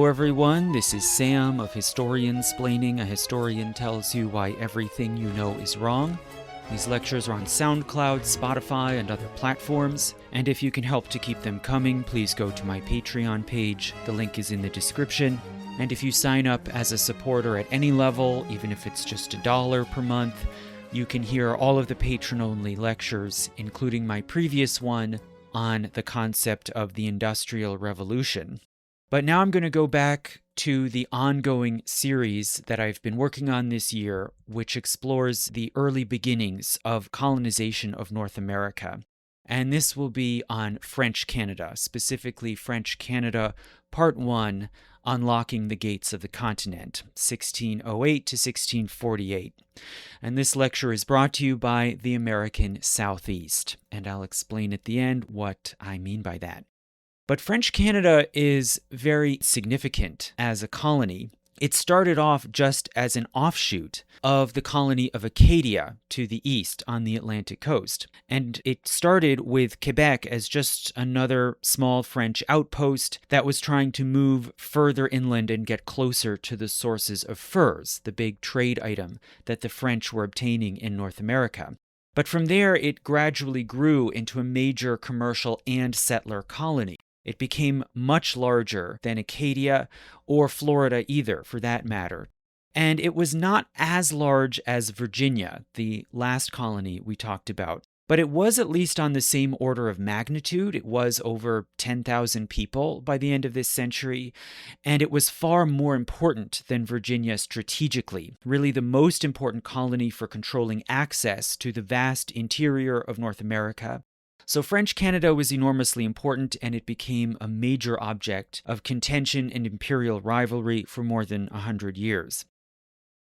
Hello everyone, this is Sam of Historiansplaining. A historian tells you why everything you know is wrong. These lectures are on SoundCloud, Spotify, and other platforms, and if you can help to keep them coming, please go to my Patreon page. The link is in the description. And if you sign up as a supporter at any level, even if it's just $1 per month, you can hear all of the patron-only lectures, including my previous one on the concept of the Industrial Revolution. But now I'm going to go back to the ongoing series that I've been working on this year, which explores the early beginnings of colonization of North America. And this will be on French Canada, specifically French Canada Part 1, Unlocking the Gates of the Continent, 1608 to 1648. And this lecture is brought to you by the American Southeast, and I'll explain at the end what I mean by that. But French Canada is very significant as a colony. It started off just as an offshoot of the colony of Acadia to the east on the Atlantic coast. And it started with Quebec as just another small French outpost that was trying to move further inland and get closer to the sources of furs, the big trade item that the French were obtaining in North America. But from there, it gradually grew into a major commercial and settler colony. It became much larger than Acadia or Florida either, for that matter. And it was not as large as Virginia, the last colony we talked about, but it was at least on the same order of magnitude. It was over 10,000 people by the end of this century, and it was far more important than Virginia strategically, really the most important colony for controlling access to the vast interior of North America. So French Canada was enormously important, and it became a major object of contention and imperial rivalry for more than 100 years.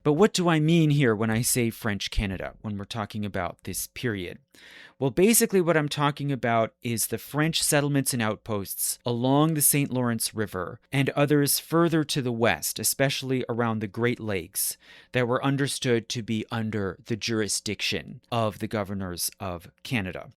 But what do I mean here when I say French Canada, when we're talking about this period? Well, basically what I'm talking about is the French settlements and outposts along the St. Lawrence River and others further to the west, especially around the Great Lakes, that were understood to be under the jurisdiction of the governors of Canada.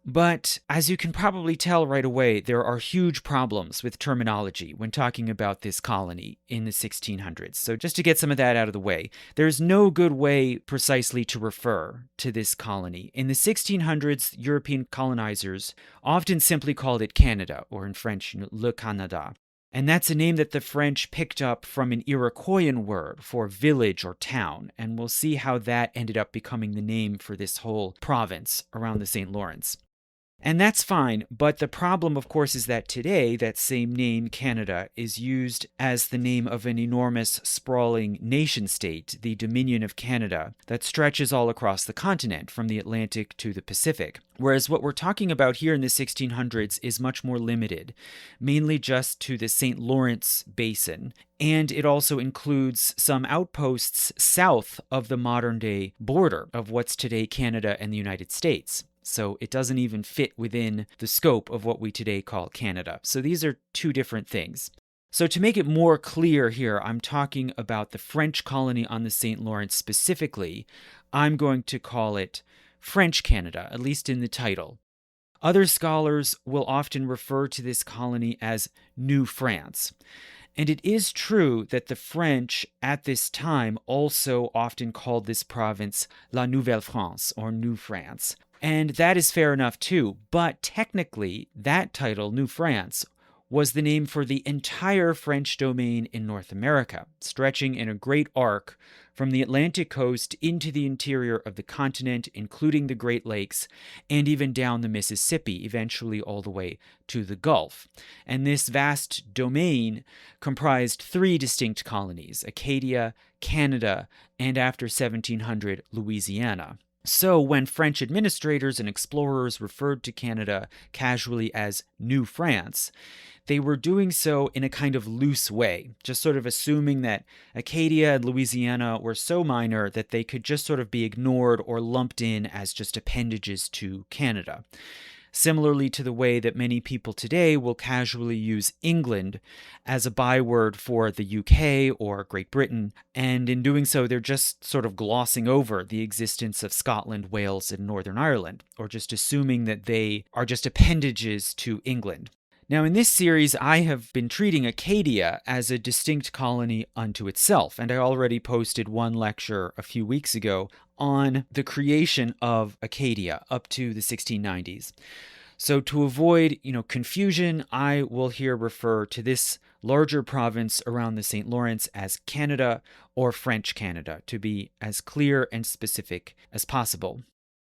But as you can probably tell right away, there are huge problems with terminology when talking about this colony in the 1600s. So just to get some of that out of the way, there's no good way precisely to refer to this colony. In the 1600s, European colonizers often simply called it Canada, or in French, Le Canada. And that's a name that the French picked up from an Iroquoian word for village or town, and we'll see how that ended up becoming the name for this whole province around the St. Lawrence. And that's fine, but the problem, of course, is that today that same name, Canada, is used as the name of an enormous, sprawling nation-state, the Dominion of Canada, that stretches all across the continent, from the Atlantic to the Pacific. Whereas what we're talking about here in the 1600s is much more limited, mainly just to the St. Lawrence basin, and it also includes some outposts south of the modern-day border of what's today Canada and the United States. So it doesn't even fit within the scope of what we today call Canada. So these are two different things. So to make it more clear here, I'm talking about the French colony on the St. Lawrence specifically. I'm going to call it French Canada, at least in the title. Other scholars will often refer to this colony as New France. And it is true that the French at this time also often called this province La Nouvelle France, or New France. And that is fair enough too, but technically that title, New France, was the name for the entire French domain in North America, stretching in a great arc from the Atlantic coast into the interior of the continent, including the Great Lakes, and even down the Mississippi, eventually all the way to the Gulf. And this vast domain comprised 3 distinct colonies: Acadia, Canada, and after 1700, Louisiana. So when French administrators and explorers referred to Canada casually as New France, they were doing so in a kind of loose way, just sort of assuming that Acadia and Louisiana were so minor that they could just sort of be ignored or lumped in as just appendages to Canada. Similarly to the way that many people today will casually use England as a byword for the UK or Great Britain, and in doing so, they're just sort of glossing over the existence of Scotland, Wales, and Northern Ireland, or just assuming that they are just appendages to England. Now, in this series, I have been treating Acadia as a distinct colony unto itself, and I already posted one lecture a few weeks ago on the creation of Acadia up to the 1690s. So to avoid, confusion, I will here refer to this larger province around the St. Lawrence as Canada or French Canada, to be as clear and specific as possible.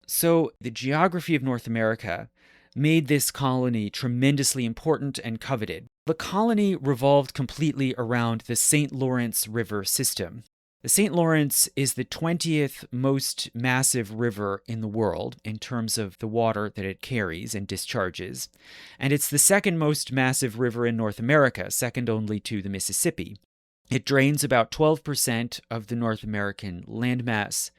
So the geography of North America made this colony tremendously important and coveted. The colony revolved completely around the St. Lawrence River system. The St. Lawrence is the 20th most massive river in the world in terms of the water that it carries and discharges, and it's the second most massive river in North America, second only to the Mississippi. It drains about 12% of the North American landmass,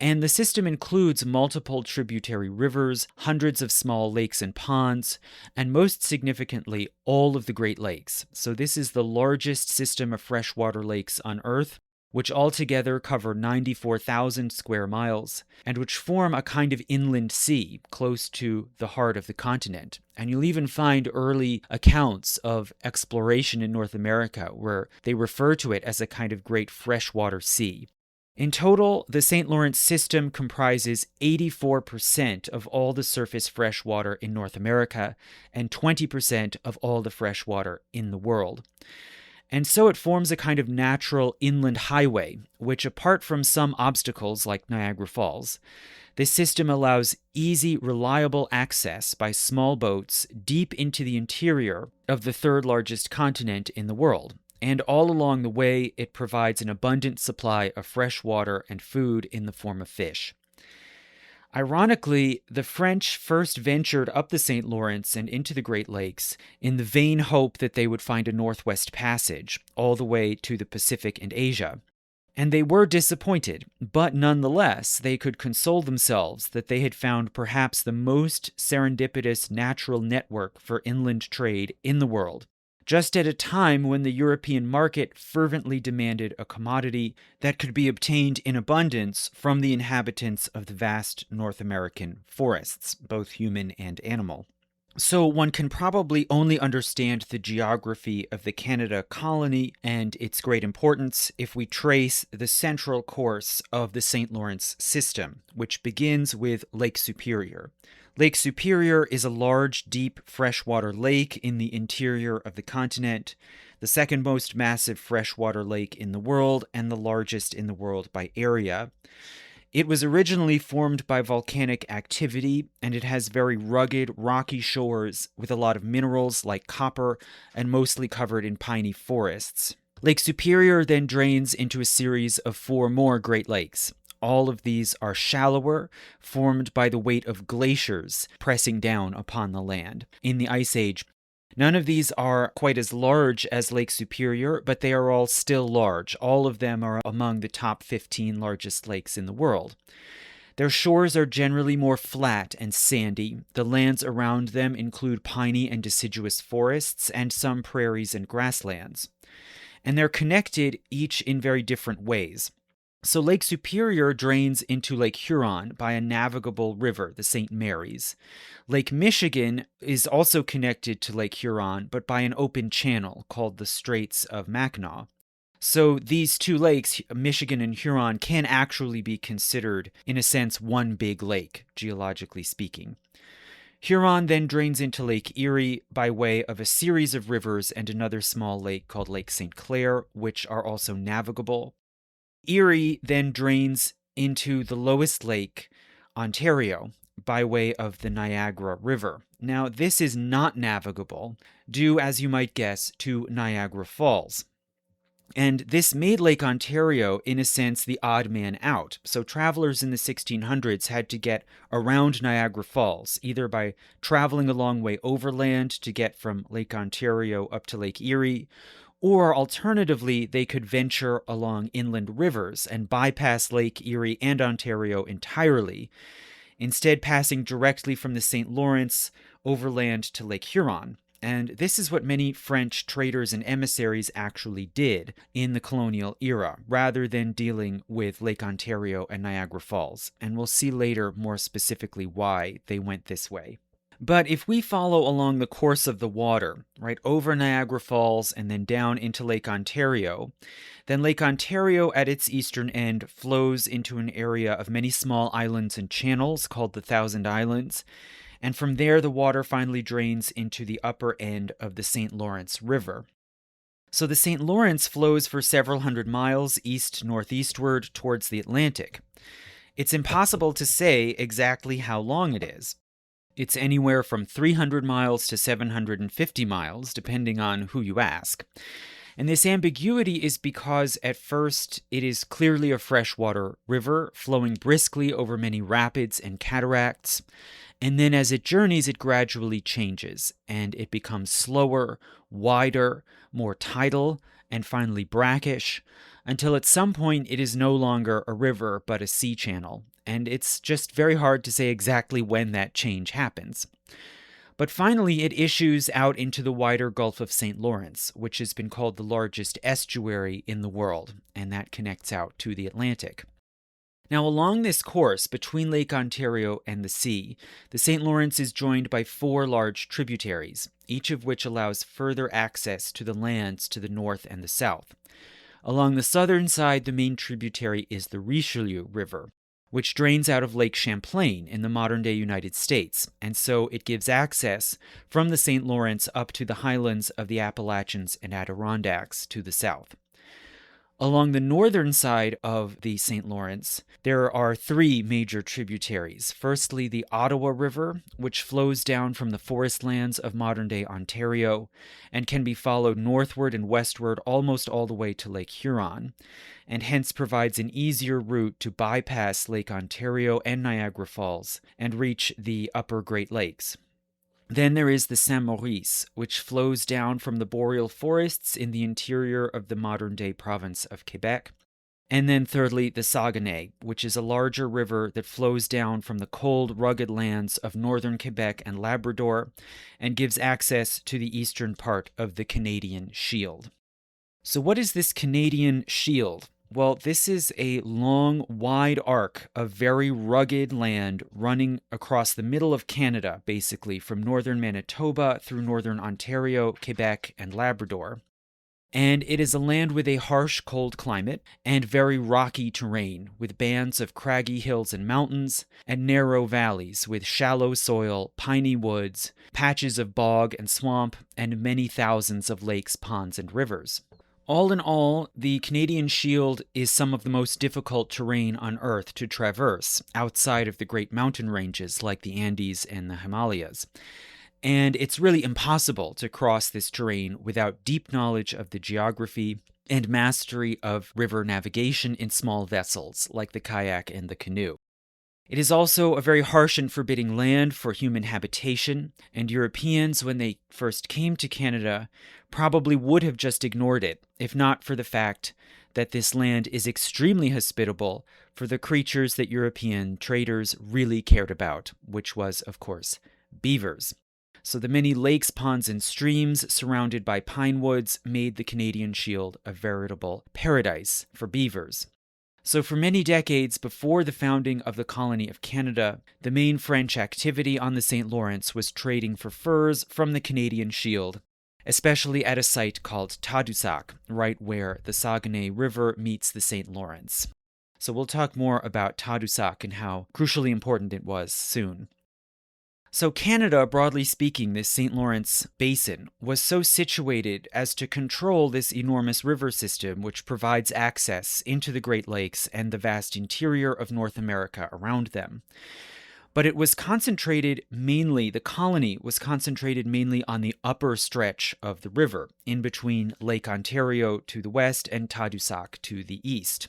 and the system includes multiple tributary rivers, hundreds of small lakes and ponds, and most significantly, all of the Great Lakes. So this is the largest system of freshwater lakes on Earth, which altogether cover 94,000 square miles, and which form a kind of inland sea close to the heart of the continent. And you'll even find early accounts of exploration in North America where they refer to it as a kind of great freshwater sea. In total, the St. Lawrence system comprises 84% of all the surface freshwater in North America and 20% of all the freshwater in the world. And so it forms a kind of natural inland highway, which, apart from some obstacles like Niagara Falls, this system allows easy, reliable access by small boats deep into the interior of the third largest continent in the world. And all along the way, it provides an abundant supply of fresh water and food in the form of fish. Ironically, the French first ventured up the St. Lawrence and into the Great Lakes in the vain hope that they would find a northwest passage all the way to the Pacific and Asia. And they were disappointed, but nonetheless, they could console themselves that they had found perhaps the most serendipitous natural network for inland trade in the world, just at a time when the European market fervently demanded a commodity that could be obtained in abundance from the inhabitants of the vast North American forests, both human and animal. So one can probably only understand the geography of the Canada colony and its great importance if we trace the central course of the St. Lawrence system, which begins with Lake Superior. Lake Superior is a large, deep freshwater lake in the interior of the continent, the second most massive freshwater lake in the world and the largest in the world by area. It was originally formed by volcanic activity, and it has very rugged, rocky shores with a lot of minerals like copper and mostly covered in piney forests. Lake Superior then drains into a series of 4 more Great Lakes. All of these are shallower, formed by the weight of glaciers pressing down upon the land. In the Ice Age, none of these are quite as large as Lake Superior, but they are all still large. All of them are among the top 15 largest lakes in the world. Their shores are generally more flat and sandy. The lands around them include piney and deciduous forests and some prairies and grasslands. And they're connected each in very different ways. So Lake Superior drains into Lake Huron by a navigable river, the St. Mary's. Lake Michigan is also connected to Lake Huron, but by an open channel called the Straits of Mackinac. So these two lakes, Michigan and Huron, can actually be considered, in a sense, one big lake, geologically speaking. Huron then drains into Lake Erie by way of a series of rivers and another small lake called Lake St. Clair, which are also navigable. Erie then drains into the lowest lake, Ontario, by way of the Niagara River. Now, this is not navigable, due, as you might guess, to Niagara Falls. And this made Lake Ontario, in a sense, the odd man out. So travelers in the 1600s had to get around Niagara Falls, either by traveling a long way overland to get from Lake Ontario up to Lake Erie, or alternatively, they could venture along inland rivers and bypass Lake Erie and Ontario entirely, instead passing directly from the St. Lawrence overland to Lake Huron. And this is what many French traders and emissaries actually did in the colonial era, rather than dealing with Lake Ontario and Niagara Falls. And we'll see later more specifically why they went this way. But if we follow along the course of the water, right, over Niagara Falls and then down into Lake Ontario, then Lake Ontario at its eastern end flows into an area of many small islands and channels called the Thousand Islands, and from there the water finally drains into the upper end of the St. Lawrence River. So the St. Lawrence flows for several hundred miles east-northeastward towards the Atlantic. It's impossible to say exactly how long it is. It's anywhere from 300 miles to 750 miles, depending on who you ask. And this ambiguity is because at first it is clearly a freshwater river flowing briskly over many rapids and cataracts. And then as it journeys, it gradually changes and it becomes slower, wider, more tidal, and finally brackish, until at some point it is no longer a river but a sea channel. And it's just very hard to say exactly when that change happens. But finally, it issues out into the wider Gulf of St. Lawrence, which has been called the largest estuary in the world, and that connects out to the Atlantic. Now, along this course between Lake Ontario and the sea, the St. Lawrence is joined by 4 large tributaries, each of which allows further access to the lands to the north and the south. Along the southern side, the main tributary is the Richelieu River, which drains out of Lake Champlain in the modern-day United States, and so it gives access from the St. Lawrence up to the highlands of the Appalachians and Adirondacks to the south. Along the northern side of the St. Lawrence, there are 3 major tributaries. Firstly, the Ottawa River, which flows down from the forest lands of modern-day Ontario and can be followed northward and westward almost all the way to Lake Huron, and hence provides an easier route to bypass Lake Ontario and Niagara Falls and reach the upper Great Lakes. Then there is the Saint Maurice, which flows down from the boreal forests in the interior of the modern-day province of Quebec. And then thirdly, the Saguenay, which is a larger river that flows down from the cold, rugged lands of northern Quebec and Labrador and gives access to the eastern part of the Canadian Shield. So what is this Canadian Shield? Well, this is a long, wide arc of very rugged land running across the middle of Canada, basically, from northern Manitoba through northern Ontario, Quebec, and Labrador. And it is a land with a harsh, cold climate and very rocky terrain, with bands of craggy hills and mountains, and narrow valleys with shallow soil, piney woods, patches of bog and swamp, and many thousands of lakes, ponds, and rivers. All in all, the Canadian Shield is some of the most difficult terrain on Earth to traverse, outside of the great mountain ranges like the Andes and the Himalayas. And it's really impossible to cross this terrain without deep knowledge of the geography and mastery of river navigation in small vessels like the kayak and the canoe. It is also a very harsh and forbidding land for human habitation, and Europeans, when they first came to Canada, probably would have just ignored it, if not for the fact that this land is extremely hospitable for the creatures that European traders really cared about, which was, of course, beavers. So the many lakes, ponds, and streams surrounded by pine woods made the Canadian Shield a veritable paradise for beavers. So for many decades before the founding of the colony of Canada, the main French activity on the St. Lawrence was trading for furs from the Canadian Shield, especially at a site called Tadoussac, right where the Saguenay River meets the St. Lawrence. So we'll talk more about Tadoussac and how crucially important it was soon. So Canada, broadly speaking, this St. Lawrence basin, was so situated as to control this enormous river system which provides access into the Great Lakes and the vast interior of North America around them. But it was concentrated mainly, the colony was concentrated mainly on the upper stretch of the river, in between Lake Ontario to the west and Tadoussac to the east.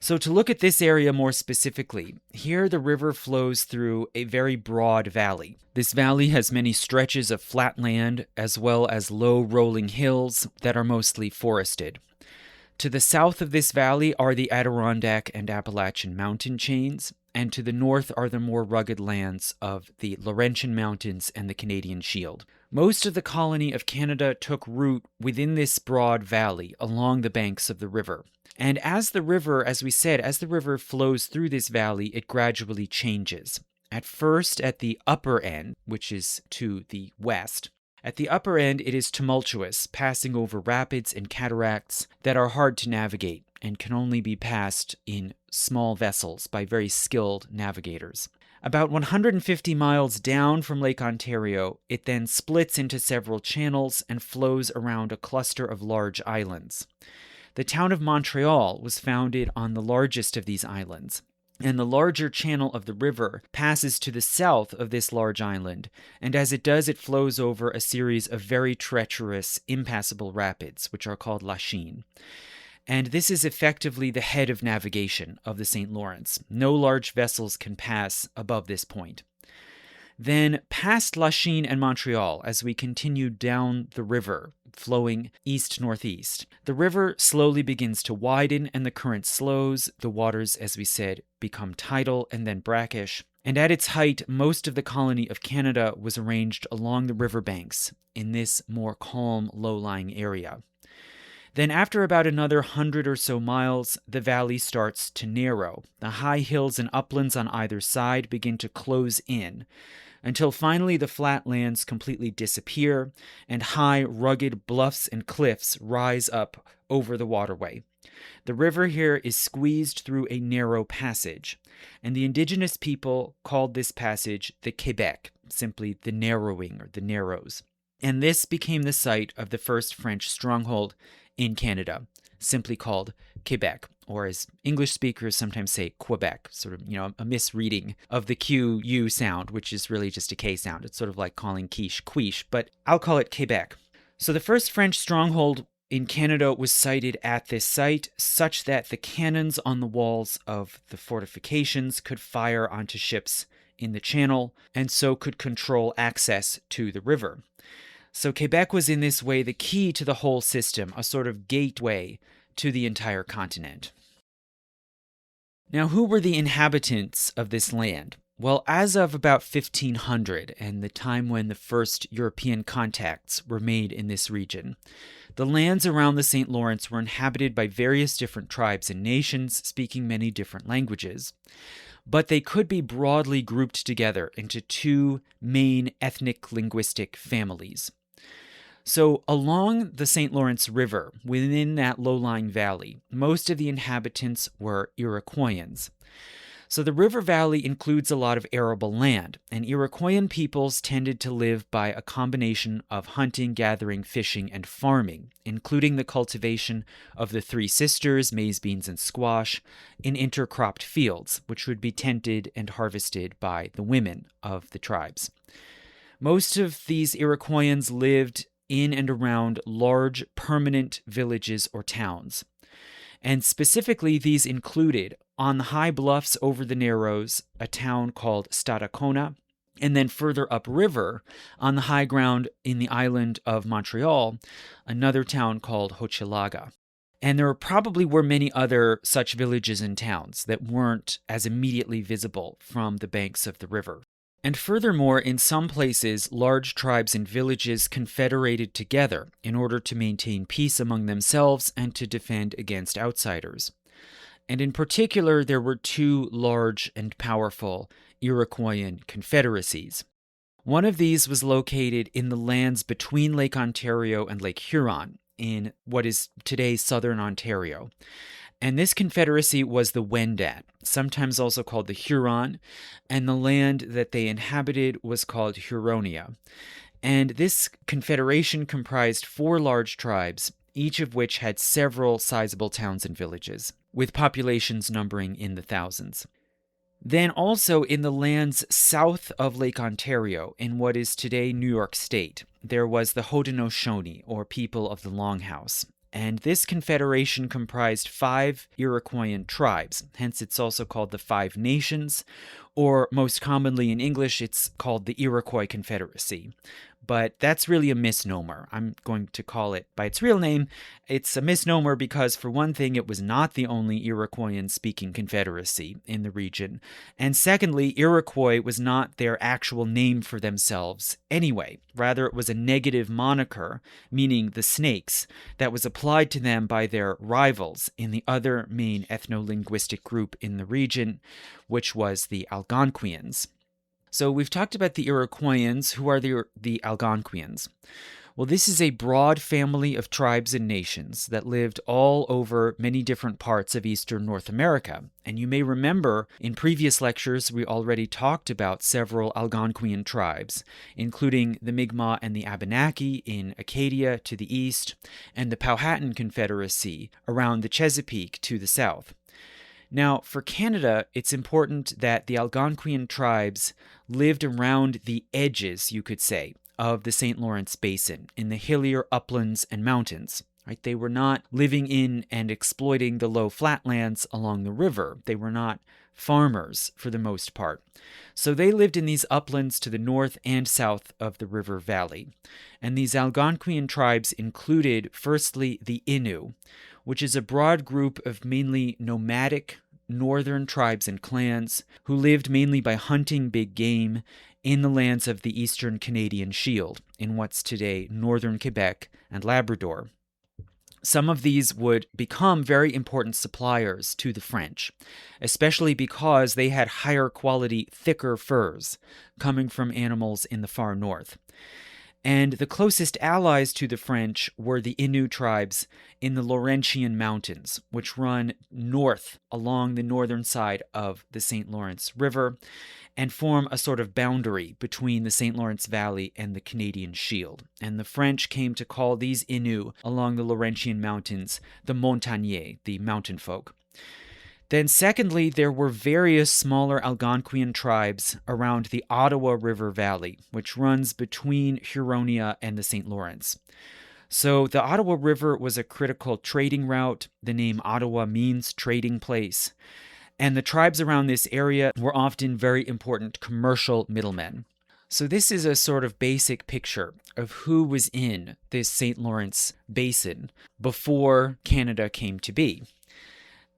So to look at this area more specifically, here the river flows through a very broad valley. This valley has many stretches of flat land as well as low rolling hills that are mostly forested. To the south of this valley are the Adirondack and Appalachian mountain chains, and to the north are the more rugged lands of the Laurentian Mountains and the Canadian Shield. Most of the colony of Canada took root within this broad valley along the banks of the river. And as the river, as we said, as the river flows through this valley, it gradually changes. At first, at the upper end, which is to the west, at the upper end, it is tumultuous, passing over rapids and cataracts that are hard to navigate and can only be passed in small vessels by very skilled navigators. About 150 miles down from Lake Ontario, it then splits into several channels and flows around a cluster of large islands. The town of Montreal was founded on the largest of these islands, and the larger channel of the river passes to the south of this large island, and as it does, it flows over a series of very treacherous, impassable rapids, which are called laches. And this is effectively the head of navigation of the St. Lawrence. No large vessels can pass above this point. Then, past Lachine and Montreal, as we continue down the river, flowing east-northeast, the river slowly begins to widen and the current slows. The waters, as we said, become tidal and then brackish. And at its height, most of the colony of Canada was arranged along the riverbanks in this more calm, low-lying area. Then after about another 100 or so miles, the valley starts to narrow. The high hills and uplands on either side begin to close in, until finally the flatlands completely disappear, and high, rugged bluffs and cliffs rise up over the waterway. The river here is squeezed through a narrow passage, and the indigenous people called this passage the Quebec, simply the narrowing or the narrows. And this became the site of the first French stronghold in Canada, simply called Quebec, or as English speakers sometimes say, Quebec, sort of, a misreading of the Q-U sound, which is really just a K sound. It's sort of like calling quiche, but I'll call it Quebec. So the first French stronghold in Canada was sited at this site, such that the cannons on the walls of the fortifications could fire onto ships in the channel, and so could control access to the river. So Quebec was in this way the key to the whole system, a sort of gateway to the entire continent. Now, who were the inhabitants of this land? Well, as of about 1500, and the time when the first European contacts were made in this region, the lands around the St. Lawrence were inhabited by various different tribes and nations speaking many different languages. But they could be broadly grouped together into two main ethnic linguistic families. So along the St. Lawrence River, within that low-lying valley, most of the inhabitants were Iroquoians. So the river valley includes a lot of arable land, and Iroquoian peoples tended to live by a combination of hunting, gathering, fishing, and farming, including the cultivation of the Three Sisters, maize, beans, and squash, in intercropped fields, which would be tended and harvested by the women of the tribes. Most of these Iroquoians lived in and around large permanent villages or towns. And specifically, these included, on the high bluffs over the Narrows, a town called Stadacona, and then further upriver, on the high ground in the island of Montreal, another town called Hochelaga. And there probably were many other such villages and towns that weren't as immediately visible from the banks of the river. And furthermore, in some places, large tribes and villages confederated together in order to maintain peace among themselves and to defend against outsiders. And in particular, there were two large and powerful Iroquoian confederacies. One of these was located in the lands between Lake Ontario and Lake Huron, in what is today southern Ontario. And this confederacy was the Wendat, sometimes also called the Huron, and the land that they inhabited was called Huronia. And this confederation comprised 4 large tribes, each of which had several sizable towns and villages, with populations numbering in the thousands. Then also in the lands south of Lake Ontario, in what is today New York State, there was the Haudenosaunee, or people of the Longhouse. And this confederation comprised 5 Iroquoian tribes, hence it's also called the Five Nations, or most commonly in English, it's called the Iroquois Confederacy. But that's really a misnomer. I'm going to call it by its real name. It's a misnomer because, for one thing, it was not the only Iroquoian-speaking confederacy in the region. And secondly, Iroquois was not their actual name for themselves anyway. Rather, it was a negative moniker, meaning the snakes, that was applied to them by their rivals in the other main ethno-linguistic group in the region, which was the Algonquians. So we've talked about the Iroquoians, who are the Algonquians. Well, this is a broad family of tribes and nations that lived all over many different parts of eastern North America. And you may remember in previous lectures we already talked about several Algonquian tribes, including the Mi'kmaq and the Abenaki in Acadia to the east, and the Powhatan Confederacy around the Chesapeake to the south. Now, for Canada, it's important that the Algonquian tribes lived around the edges, you could say, of the St. Lawrence Basin, in the hillier uplands and mountains. Right? They were not living in and exploiting the low flatlands along the river. They were not farmers for the most part. So they lived in these uplands to the north and south of the river valley. And these Algonquian tribes included, firstly, the Innu, which is a broad group of mainly nomadic northern tribes and clans who lived mainly by hunting big game in the lands of the eastern Canadian Shield, in what's today northern Quebec and Labrador. Some of these would become very important suppliers to the French, especially because they had higher quality, thicker furs coming from animals in the far north. And the closest allies to the French were the Innu tribes in the Laurentian Mountains, which run north along the northern side of the St. Lawrence River and form a sort of boundary between the St. Lawrence Valley and the Canadian Shield. And the French came to call these Innu along the Laurentian Mountains the Montagnais, the mountain folk. Then secondly, there were various smaller Algonquian tribes around the Ottawa River Valley, which runs between Huronia and the St. Lawrence. So the Ottawa River was a critical trading route. The name Ottawa means trading place. And the tribes around this area were often very important commercial middlemen. So this is a sort of basic picture of who was in this St. Lawrence Basin before Canada came to be.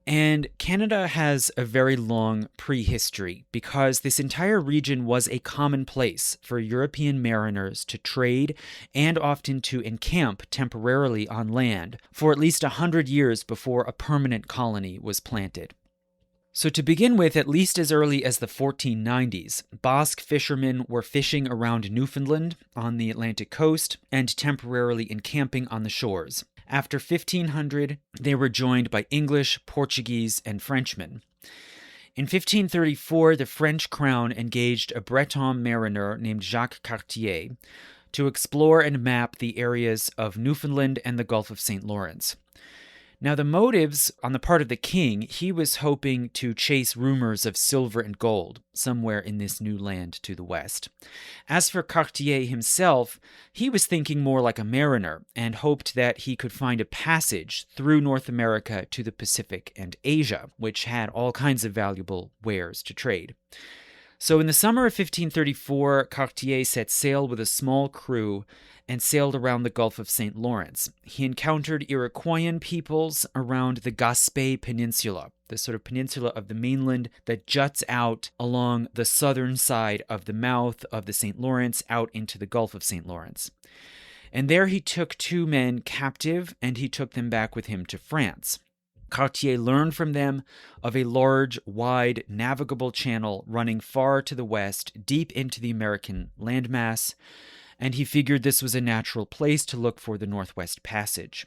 And Canada has a very long prehistory because this entire region was a common place for European mariners to trade and often to encamp temporarily on land for at least 100 years before a permanent colony was planted. So to begin with, at least as early as the 1490s, Basque fishermen were fishing around Newfoundland on the Atlantic coast and temporarily encamping on the shores. After 1500, they were joined by English, Portuguese, and Frenchmen. In 1534, the French crown engaged a Breton mariner named Jacques Cartier to explore and map the areas of Newfoundland and the Gulf of St. Lawrence. Now, the motives on the part of the king, he was hoping to chase rumors of silver and gold somewhere in this new land to the west. As for Cartier himself, he was thinking more like a mariner and hoped that he could find a passage through North America to the Pacific and Asia, which had all kinds of valuable wares to trade. So in the summer of 1534, Cartier set sail with a small crew and sailed around the Gulf of St. Lawrence. He encountered Iroquoian peoples around the Gaspé Peninsula, the sort of peninsula of the mainland that juts out along the southern side of the mouth of the St. Lawrence out into the Gulf of St. Lawrence. And there he took 2 men captive, and he took them back with him to France. Cartier learned from them of a large, wide, navigable channel running far to the west, deep into the American landmass, and he figured this was a natural place to look for the Northwest Passage.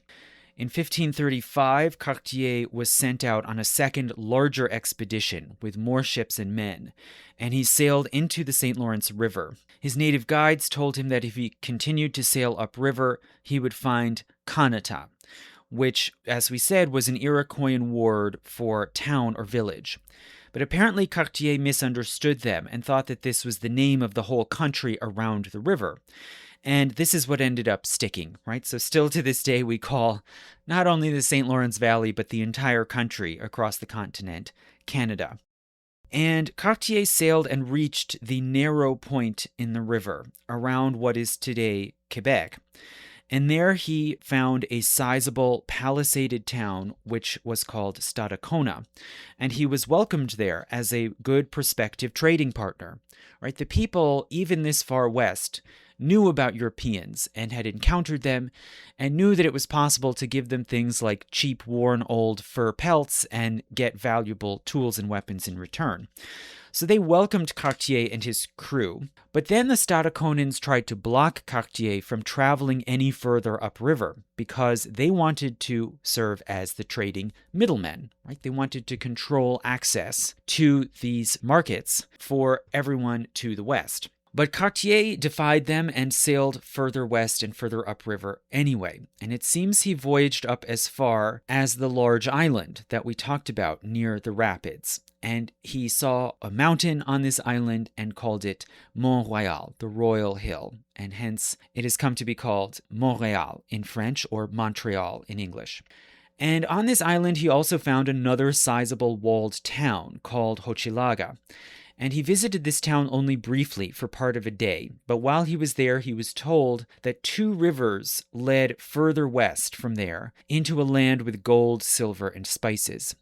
In 1535, Cartier was sent out on a second, larger expedition with more ships and men, and he sailed into the St. Lawrence River. His native guides told him that if he continued to sail upriver, he would find Kanata, which, as we said, was an Iroquoian word for town or village. But apparently Cartier misunderstood them and thought that this was the name of the whole country around the river. And this is what ended up sticking, right? So still to this day, we call not only the St. Lawrence Valley, but the entire country across the continent, Canada. And Cartier sailed and reached the narrow point in the river around what is today Quebec. And there he found a sizable palisaded town, which was called Stadacona, and he was welcomed there as a good prospective trading partner. Right? The people, even this far west, knew about Europeans and had encountered them and knew that it was possible to give them things like cheap, worn old fur pelts and get valuable tools and weapons in return. So they welcomed Cartier and his crew, but then the Stadaconans tried to block Cartier from traveling any further upriver because they wanted to serve as the trading middlemen, right? They wanted to control access to these markets for everyone to the west. But Cartier defied them and sailed further west and further upriver anyway. And it seems he voyaged up as far as the large island that we talked about near the rapids. And he saw a mountain on this island and called it Mont Royal, the Royal Hill. And hence it has come to be called Montreal in French or Montreal in English. And on this island, he also found another sizable walled town called Hochelaga. And he visited this town only briefly for part of a day, but while he was there, he was told that 2 rivers led further west from there into a land with gold, silver, and spices.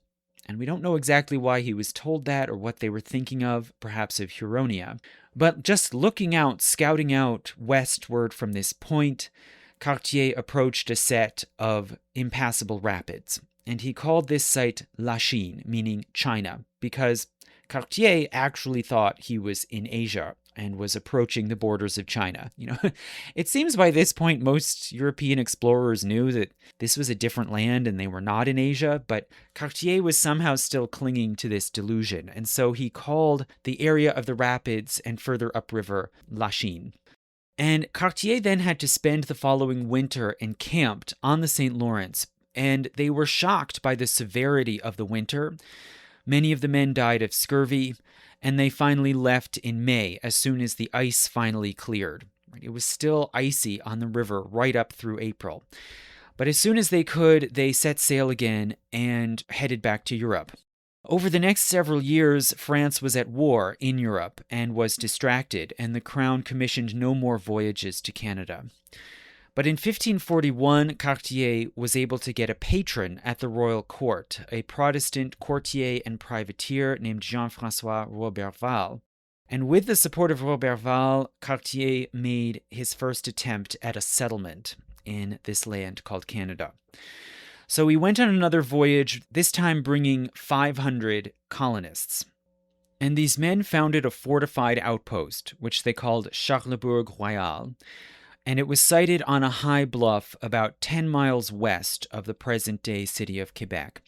And we don't know exactly why he was told that or what they were thinking of, perhaps of Huronia. But just looking out, scouting out westward from this point, Cartier approached a set of impassable rapids. And he called this site La Chine, meaning China, because Cartier actually thought he was in Asia and was approaching the borders of China. It seems by this point most European explorers knew that this was a different land and they were not in Asia, but Cartier was somehow still clinging to this delusion, and so he called the area of the rapids and further upriver La Chine. And Cartier then had to spend the following winter encamped on the St. Lawrence, and they were shocked by the severity of the winter. Many of the men died of scurvy, and they finally left in May as soon as the ice finally cleared. It was still icy on the river right up through April. But as soon as they could, they set sail again and headed back to Europe. Over the next several years, France was at war in Europe and was distracted, and the Crown commissioned no more voyages to Canada. But in 1541, Cartier was able to get a patron at the royal court, a Protestant courtier and privateer named Jean-François Roberval. And with the support of Roberval, Cartier made his first attempt at a settlement in this land called Canada. So he went on another voyage, this time bringing 500 colonists. And these men founded a fortified outpost, which they called Charlesbourg Royal. And it was sited on a high bluff about 10 miles west of the present-day city of Quebec.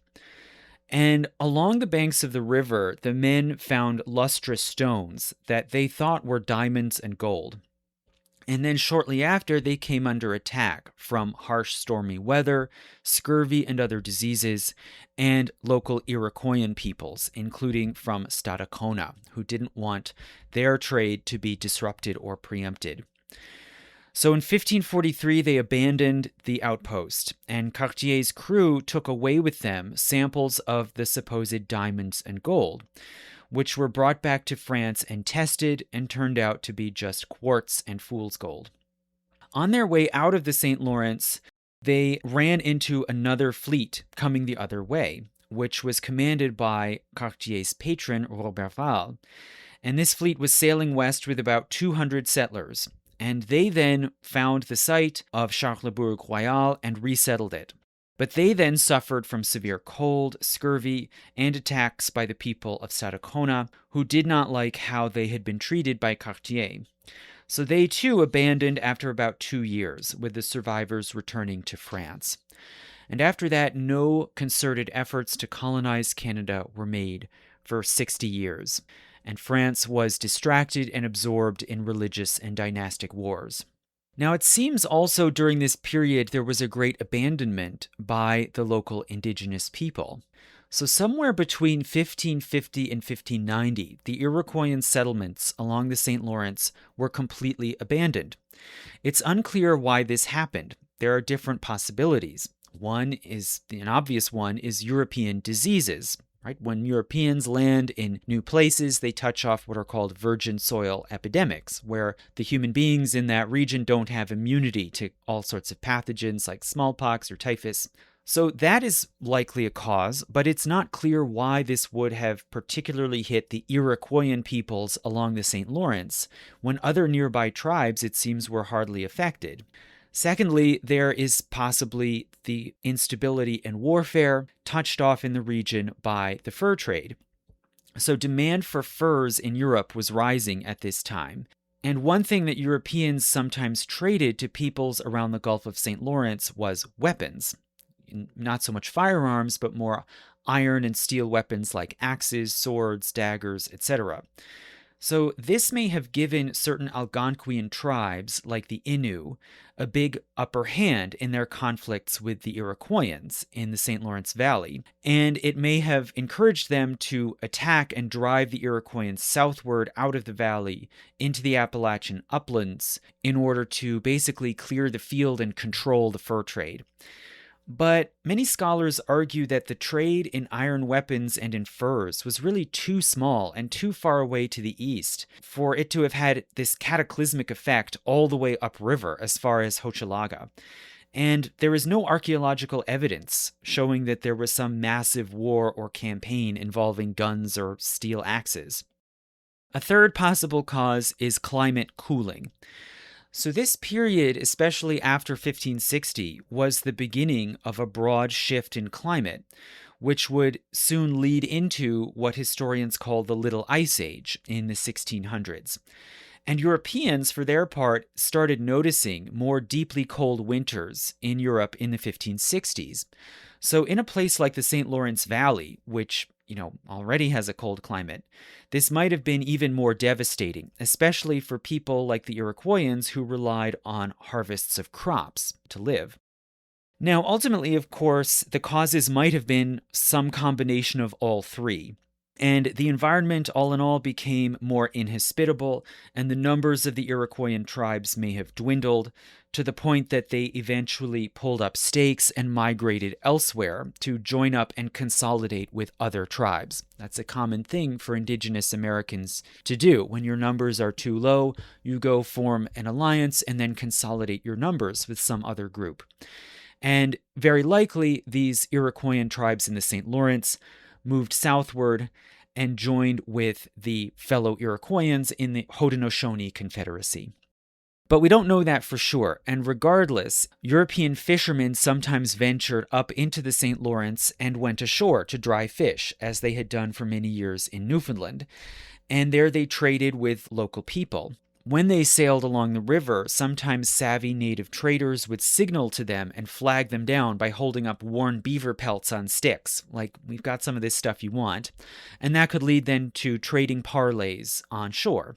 And along the banks of the river, the men found lustrous stones that they thought were diamonds and gold. And then shortly after, they came under attack from harsh stormy weather, scurvy and other diseases, and local Iroquoian peoples, including from Stadacona, who didn't want their trade to be disrupted or preempted. So in 1543, they abandoned the outpost, and Cartier's crew took away with them samples of the supposed diamonds and gold, which were brought back to France and tested and turned out to be just quartz and fool's gold. On their way out of the St. Lawrence, they ran into another fleet coming the other way, which was commanded by Cartier's patron, Roberval. And this fleet was sailing west with about 200 settlers. And they then found the site of Charlesbourg Royal and resettled it. But they then suffered from severe cold, scurvy, and attacks by the people of Stadacona, who did not like how they had been treated by Cartier. So they too abandoned after about 2 years, with the survivors returning to France. And after that, no concerted efforts to colonize Canada were made for 60 years. And France was distracted and absorbed in religious and dynastic wars. Now, it seems also during this period there was a great abandonment by the local indigenous people. So somewhere between 1550 and 1590, the Iroquoian settlements along the St. Lawrence were completely abandoned. It's unclear why this happened. There are different possibilities. An obvious one is European diseases. Right? When Europeans land in new places, they touch off what are called virgin soil epidemics, where the human beings in that region don't have immunity to all sorts of pathogens like smallpox or typhus. So that is likely a cause, but it's not clear why this would have particularly hit the Iroquoian peoples along the St. Lawrence, when other nearby tribes, it seems, were hardly affected. Secondly, there is possibly the instability and warfare touched off in the region by the fur trade. So demand for furs in Europe was rising at this time. And one thing that Europeans sometimes traded to peoples around the Gulf of St. Lawrence was weapons. Not so much firearms, but more iron and steel weapons like axes, swords, daggers, etc. So this may have given certain Algonquian tribes, like the Innu, a big upper hand in their conflicts with the Iroquoians in the St. Lawrence Valley, and it may have encouraged them to attack and drive the Iroquoians southward out of the valley into the Appalachian uplands in order to basically clear the field and control the fur trade. But many scholars argue that the trade in iron weapons and in furs was really too small and too far away to the east for it to have had this cataclysmic effect all the way upriver as far as Hochelaga. And there is no archaeological evidence showing that there was some massive war or campaign involving guns or steel axes. A third possible cause is climate cooling. So this period, especially after 1560, was the beginning of a broad shift in climate, which would soon lead into what historians call the Little Ice Age in the 1600s. And Europeans, for their part, started noticing more deeply cold winters in Europe in the 1560s. So in a place like the St. Lawrence Valley, which already has a cold climate, this might have been even more devastating, especially for people like the Iroquoians who relied on harvests of crops to live. Now, ultimately, of course, the causes might have been some combination of all three. And the environment, all in all, became more inhospitable, and the numbers of the Iroquoian tribes may have dwindled to the point that they eventually pulled up stakes and migrated elsewhere to join up and consolidate with other tribes. That's a common thing for indigenous Americans to do. When your numbers are too low, you go form an alliance and then consolidate your numbers with some other group. And very likely, these Iroquoian tribes in the St. Lawrence moved southward and joined with the fellow Iroquoians in the Haudenosaunee Confederacy. But we don't know that for sure, and regardless, European fishermen sometimes ventured up into the St. Lawrence and went ashore to dry fish, as they had done for many years in Newfoundland, and there they traded with local people. When they sailed along the river, sometimes savvy native traders would signal to them and flag them down by holding up worn beaver pelts on sticks, like, we've got some of this stuff you want, and that could lead then to trading parleys on shore.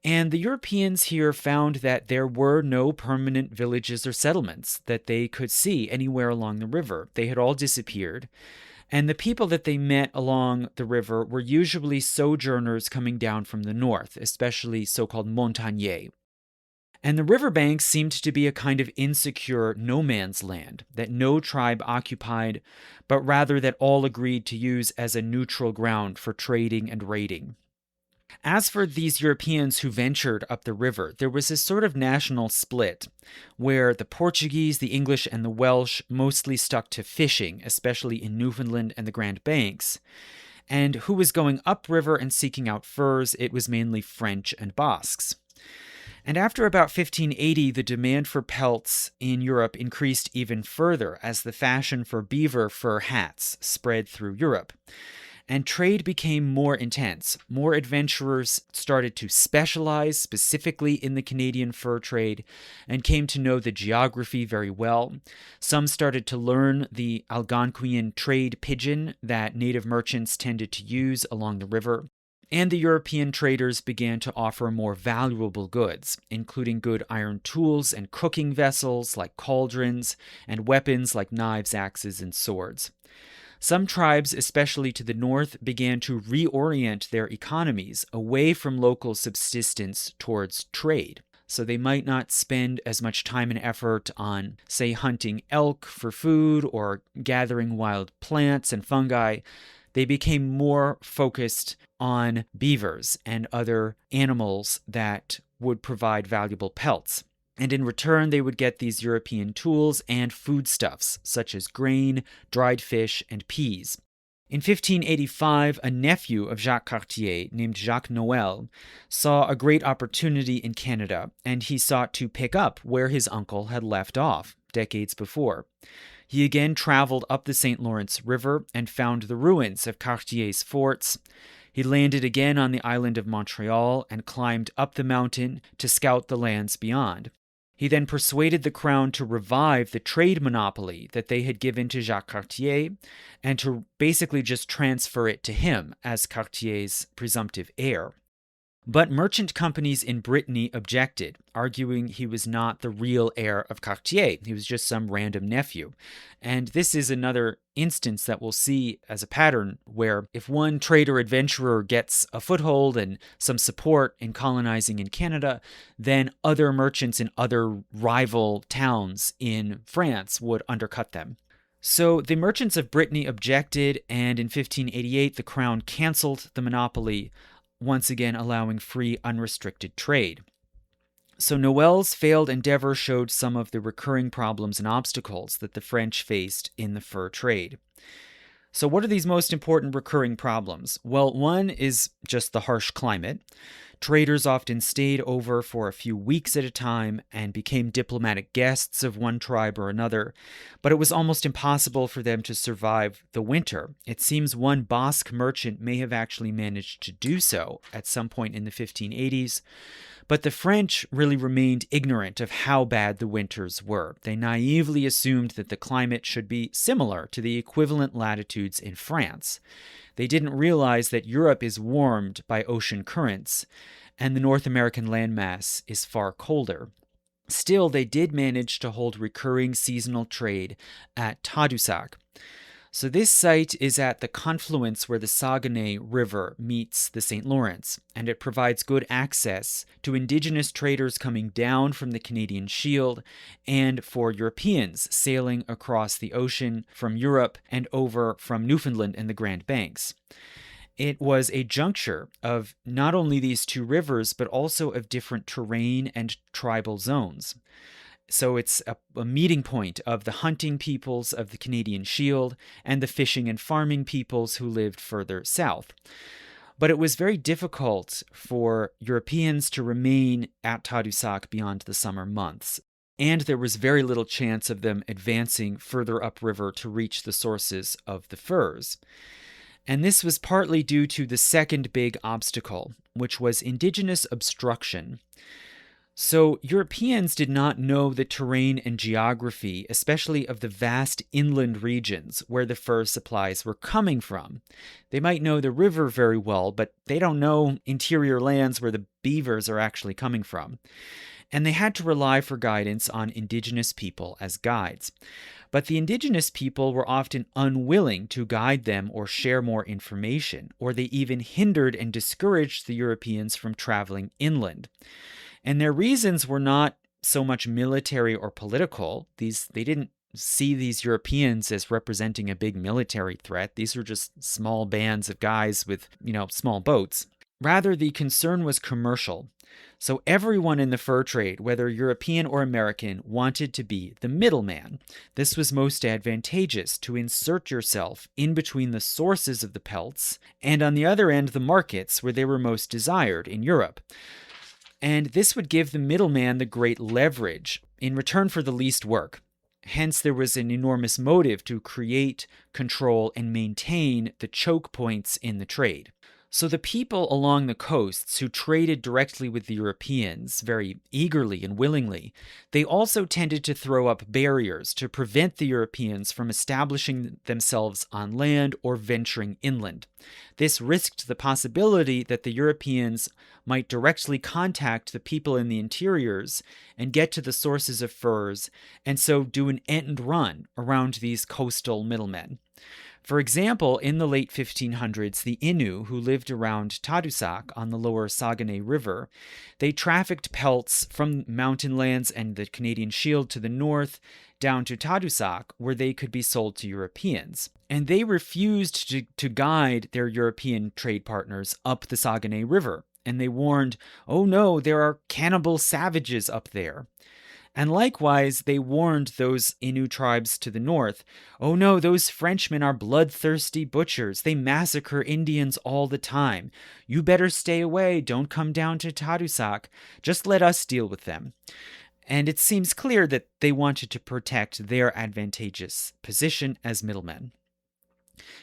And the Europeans here found that there were no permanent villages or settlements that they could see anywhere along the river. They had all disappeared. And the people that they met along the river were usually sojourners coming down from the north, especially so-called montagnais. And the riverbanks seemed to be a kind of insecure no man's land that no tribe occupied, but rather that all agreed to use as a neutral ground for trading and raiding. As for these Europeans who ventured up the river, there was this sort of national split where the Portuguese, the English, and the Welsh mostly stuck to fishing, especially in Newfoundland and the Grand Banks. And who was going upriver and seeking out furs, it was mainly French and Basques. And after about 1580, the demand for pelts in Europe increased even further as the fashion for beaver fur hats spread through Europe. And trade became more intense. More adventurers started to specialize specifically in the Canadian fur trade and came to know the geography very well. Some started to learn the Algonquian trade pidgin that native merchants tended to use along the river. And the European traders began to offer more valuable goods, including good iron tools and cooking vessels like cauldrons, and weapons like knives, axes, and swords. Some tribes, especially to the north, began to reorient their economies away from local subsistence towards trade. So they might not spend as much time and effort on, say, hunting elk for food or gathering wild plants and fungi. They became more focused on beavers and other animals that would provide valuable pelts. And in return, they would get these European tools and foodstuffs, such as grain, dried fish, and peas. In 1585, a nephew of Jacques Cartier, named Jacques Noël, saw a great opportunity in Canada, and he sought to pick up where his uncle had left off decades before. He again traveled up the St. Lawrence River and found the ruins of Cartier's forts. He landed again on the island of Montreal and climbed up the mountain to scout the lands beyond. He then persuaded the crown to revive the trade monopoly that they had given to Jacques Cartier and to basically just transfer it to him as Cartier's presumptive heir. But merchant companies in Brittany objected, arguing he was not the real heir of Cartier. He was just some random nephew. And this is another instance that we'll see as a pattern where if one trader adventurer gets a foothold and some support in colonizing in Canada, then other merchants in other rival towns in France would undercut them. So the merchants of Brittany objected, and in 1588 the crown canceled the monopoly, once again allowing free, unrestricted trade. So Noël's failed endeavor showed some of the recurring problems and obstacles that the French faced in the fur trade. So what are these most important recurring problems? Well, one is just the harsh climate. Traders often stayed over for a few weeks at a time and became diplomatic guests of one tribe or another, but it was almost impossible for them to survive the winter. It seems one Basque merchant may have actually managed to do so at some point in the 1580s, but the French really remained ignorant of how bad the winters were. They naively assumed that the climate should be similar to the equivalent latitudes in France. They didn't realize that Europe is warmed by ocean currents, and the North American landmass is far colder. Still, they did manage to hold recurring seasonal trade at Tadoussac. So this site is at the confluence where the Saguenay River meets the St. Lawrence, and it provides good access to indigenous traders coming down from the Canadian Shield and for Europeans sailing across the ocean from Europe and over from Newfoundland and the Grand Banks. It was a juncture of not only these two rivers, but also of different terrain and tribal zones. So it's a meeting point of the hunting peoples of the Canadian Shield and the fishing and farming peoples who lived further south. But it was very difficult for Europeans to remain at Tadoussac beyond the summer months, and there was very little chance of them advancing further upriver to reach the sources of the furs. And this was partly due to the second big obstacle, which was indigenous obstruction. So Europeans did not know the terrain and geography, especially of the vast inland regions where the fur supplies were coming from. They might know the river very well, but they don't know interior lands where the beavers are actually coming from. And they had to rely for guidance on indigenous people as guides. But the indigenous people were often unwilling to guide them or share more information, or they even hindered and discouraged the Europeans from traveling inland. And their reasons were not so much military or political. They didn't see these Europeans as representing a big military threat. These were just small bands of guys with, small boats. Rather, the concern was commercial. So everyone in the fur trade, whether European or American, wanted to be the middleman. This was most advantageous, to insert yourself in between the sources of the pelts and on the other end the markets where they were most desired in Europe. And this would give the middleman the great leverage in return for the least work. Hence, there was an enormous motive to create, control, and maintain the choke points in the trade. So the people along the coasts who traded directly with the Europeans very eagerly and willingly, they also tended to throw up barriers to prevent the Europeans from establishing themselves on land or venturing inland. This risked the possibility that the Europeans might directly contact the people in the interiors and get to the sources of furs, and so do an end run around these coastal middlemen. For example, in the late 1500s, the Innu, who lived around Tadoussac on the lower Saguenay River, they trafficked pelts from mountain lands and the Canadian Shield to the north down to Tadoussac, where they could be sold to Europeans. And they refused to guide their European trade partners up the Saguenay River. And they warned, "Oh no, there are cannibal savages up there." And likewise, they warned those Innu tribes to the north, "Oh no, those Frenchmen are bloodthirsty butchers. They massacre Indians all the time. You better stay away. Don't come down to Tadoussac. Just let us deal with them." And it seems clear that they wanted to protect their advantageous position as middlemen.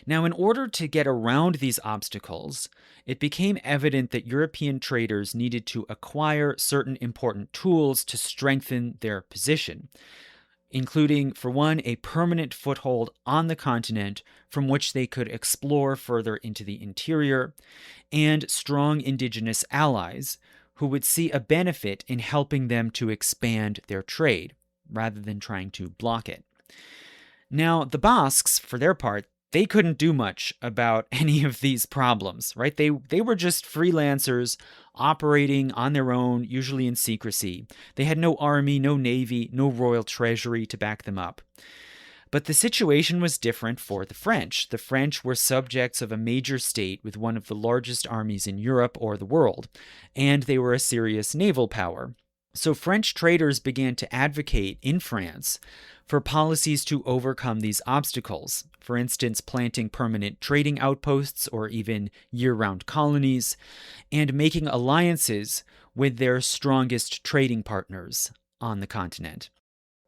Now, in order to get around these obstacles, it became evident that European traders needed to acquire certain important tools to strengthen their position, including, for one, a permanent foothold on the continent from which they could explore further into the interior, and strong indigenous allies who would see a benefit in helping them to expand their trade rather than trying to block it. Now, the Basques, for their part, they couldn't do much about any of these problems, right? They were just freelancers operating on their own, usually in secrecy. They had no army, no navy, no royal treasury to back them up. But the situation was different for the French. The French were subjects of a major state with one of the largest armies in Europe or the world, and they were a serious naval power. So French traders began to advocate in France for policies to overcome these obstacles. For instance, planting permanent trading outposts or even year-round colonies, and making alliances with their strongest trading partners on the continent.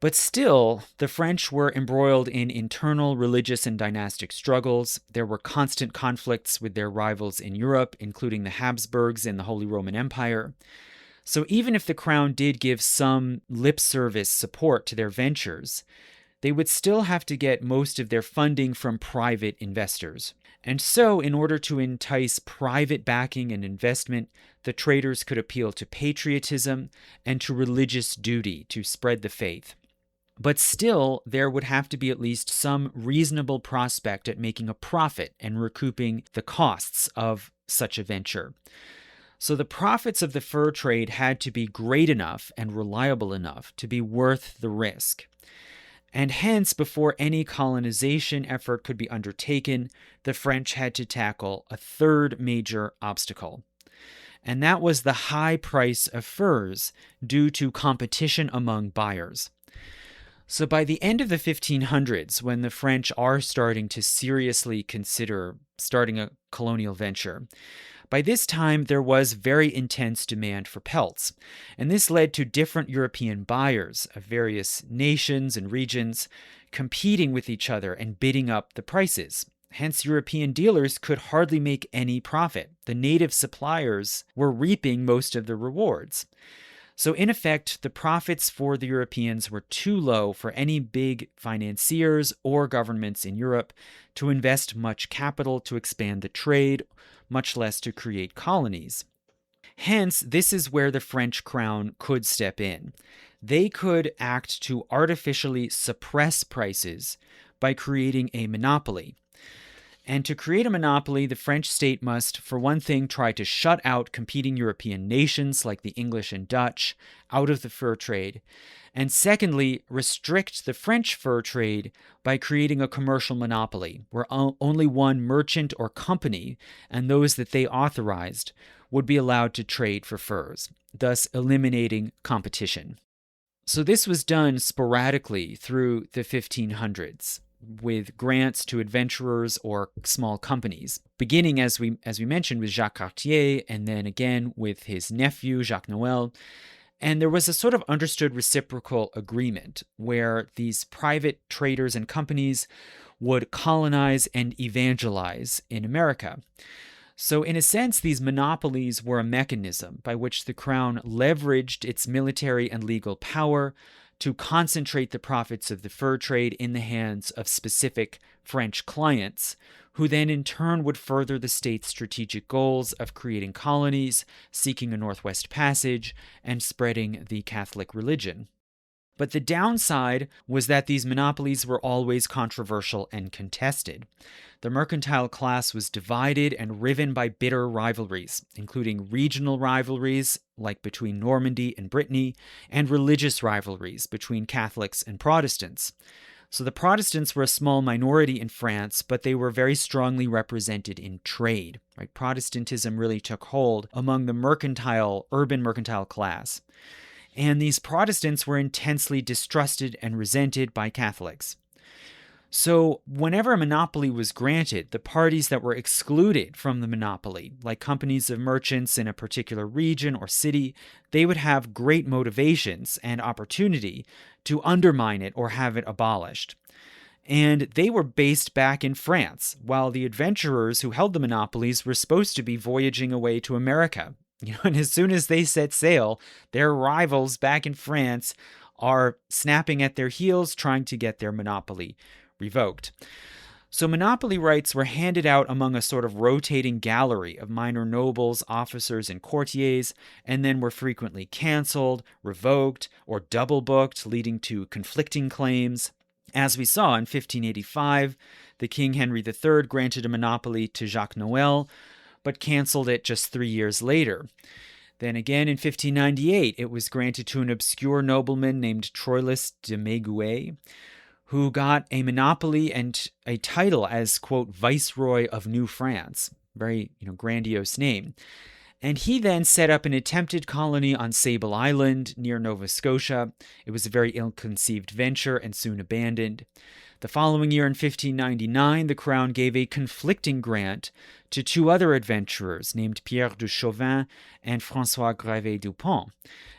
But still, the French were embroiled in internal religious and dynastic struggles. There were constant conflicts with their rivals in Europe, including the Habsburgs and the Holy Roman Empire. So even if the crown did give some lip service support to their ventures, they would still have to get most of their funding from private investors. And so, in order to entice private backing and investment, the traders could appeal to patriotism and to religious duty to spread the faith. But still, there would have to be at least some reasonable prospect at making a profit and recouping the costs of such a venture. So the profits of the fur trade had to be great enough and reliable enough to be worth the risk. And hence, before any colonization effort could be undertaken, the French had to tackle a third major obstacle. And that was the high price of furs due to competition among buyers. So by the end of the 1500s, when the French are starting to seriously consider starting a colonial venture, by this time there was very intense demand for pelts, and this led to different European buyers of various nations and regions competing with each other and bidding up the prices. Hence, European dealers could hardly make any profit. The native suppliers were reaping most of the rewards. So in effect, the profits for the Europeans were too low for any big financiers or governments in Europe to invest much capital to expand the trade, much less to create colonies. Hence, this is where the French crown could step in. They could act to artificially suppress prices by creating a monopoly. And to create a monopoly, the French state must, for one thing, try to shut out competing European nations like the English and Dutch out of the fur trade. And secondly, restrict the French fur trade by creating a commercial monopoly where only one merchant or company and those that they authorized would be allowed to trade for furs, thus eliminating competition. So this was done sporadically through the 1500s. With grants to adventurers or small companies, beginning as we mentioned with Jacques Cartier, and then again with his nephew Jacques Noël. And there was a sort of understood reciprocal agreement where these private traders and companies would colonize and evangelize in America. So in a sense, these monopolies were a mechanism by which the crown leveraged its military and legal power to concentrate the profits of the fur trade in the hands of specific French clients, who then in turn would further the state's strategic goals of creating colonies, seeking a Northwest Passage, and spreading the Catholic religion. But the downside was that these monopolies were always controversial and contested. The mercantile class was divided and riven by bitter rivalries, including regional rivalries like between Normandy and Brittany, and religious rivalries between Catholics and Protestants. So the Protestants were a small minority in France, but they were very strongly represented in trade. Right? Protestantism really took hold among the urban mercantile class. And these Protestants were intensely distrusted and resented by Catholics. So whenever a monopoly was granted, the parties that were excluded from the monopoly, like companies of merchants in a particular region or city, they would have great motivations and opportunity to undermine it or have it abolished. And they were based back in France, while the adventurers who held the monopolies were supposed to be voyaging away to America. And as soon as they set sail, their rivals back in France are snapping at their heels, trying to get their monopoly revoked. So monopoly rights were handed out among a sort of rotating gallery of minor nobles, officers, and courtiers, and then were frequently canceled, revoked, or double booked, leading to conflicting claims. As we saw in 1585, the King Henry III granted a monopoly to Jacques Noël, but canceled it just 3 years later. Then again in 1598, it was granted to an obscure nobleman named Troilus de Mégué, who got a monopoly and a title as, quote, Viceroy of New France. Very, grandiose name. And he then set up an attempted colony on Sable Island near Nova Scotia. It was a very ill-conceived venture and soon abandoned. The following year in 1599, the crown gave a conflicting grant to two other adventurers named Pierre de Chauvin and François Gravé Dupont.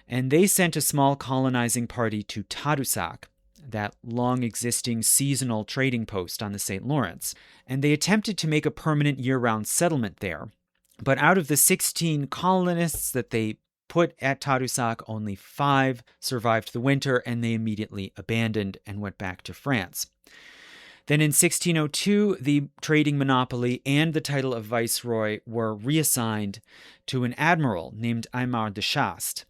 And they sent a small colonizing party to Tadoussac, that long-existing seasonal trading post on the St. Lawrence, and they attempted to make a permanent year-round settlement there. But out of the 16 colonists that they put at Tadoussac, only 5 survived the winter, and they immediately abandoned and went back to France. Then in 1602, the trading monopoly and the title of viceroy were reassigned to an admiral named Aymar de Chastes.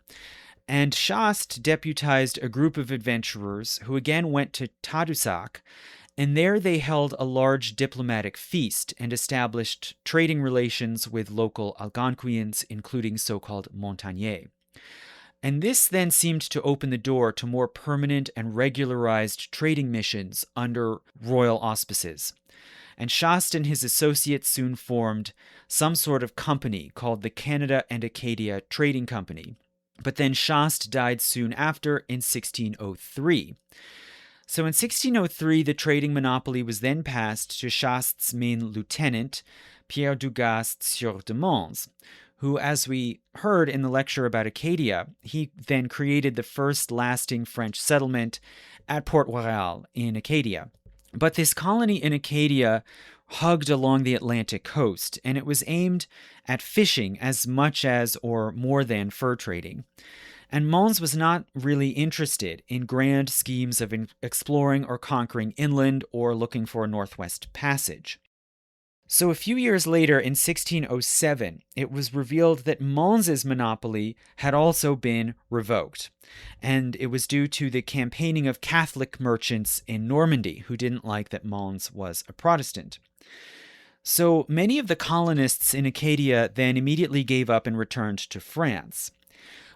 And Chastes deputized a group of adventurers who again went to Tadoussac, and there they held a large diplomatic feast and established trading relations with local Algonquians, including so-called Montagnais. And this then seemed to open the door to more permanent and regularized trading missions under royal auspices. And Chastes and his associates soon formed some sort of company called the Canada and Acadia Trading Company. But then Chastes died soon after in 1603. So in 1603, the trading monopoly was then passed to Chastes' main lieutenant, Pierre Dugast Sieur de Mons, who, as we heard in the lecture about Acadia, he then created the first lasting French settlement at Port Royal in Acadia. But this colony in Acadia hugged along the Atlantic coast, and it was aimed at fishing as much as or more than fur trading. And Mons was not really interested in grand schemes of exploring or conquering inland or looking for a northwest passage. So a few years later, in 1607, it was revealed that Mons's monopoly had also been revoked. And it was due to the campaigning of Catholic merchants in Normandy who didn't like that Mons was a Protestant. So many of the colonists in Acadia then immediately gave up and returned to France.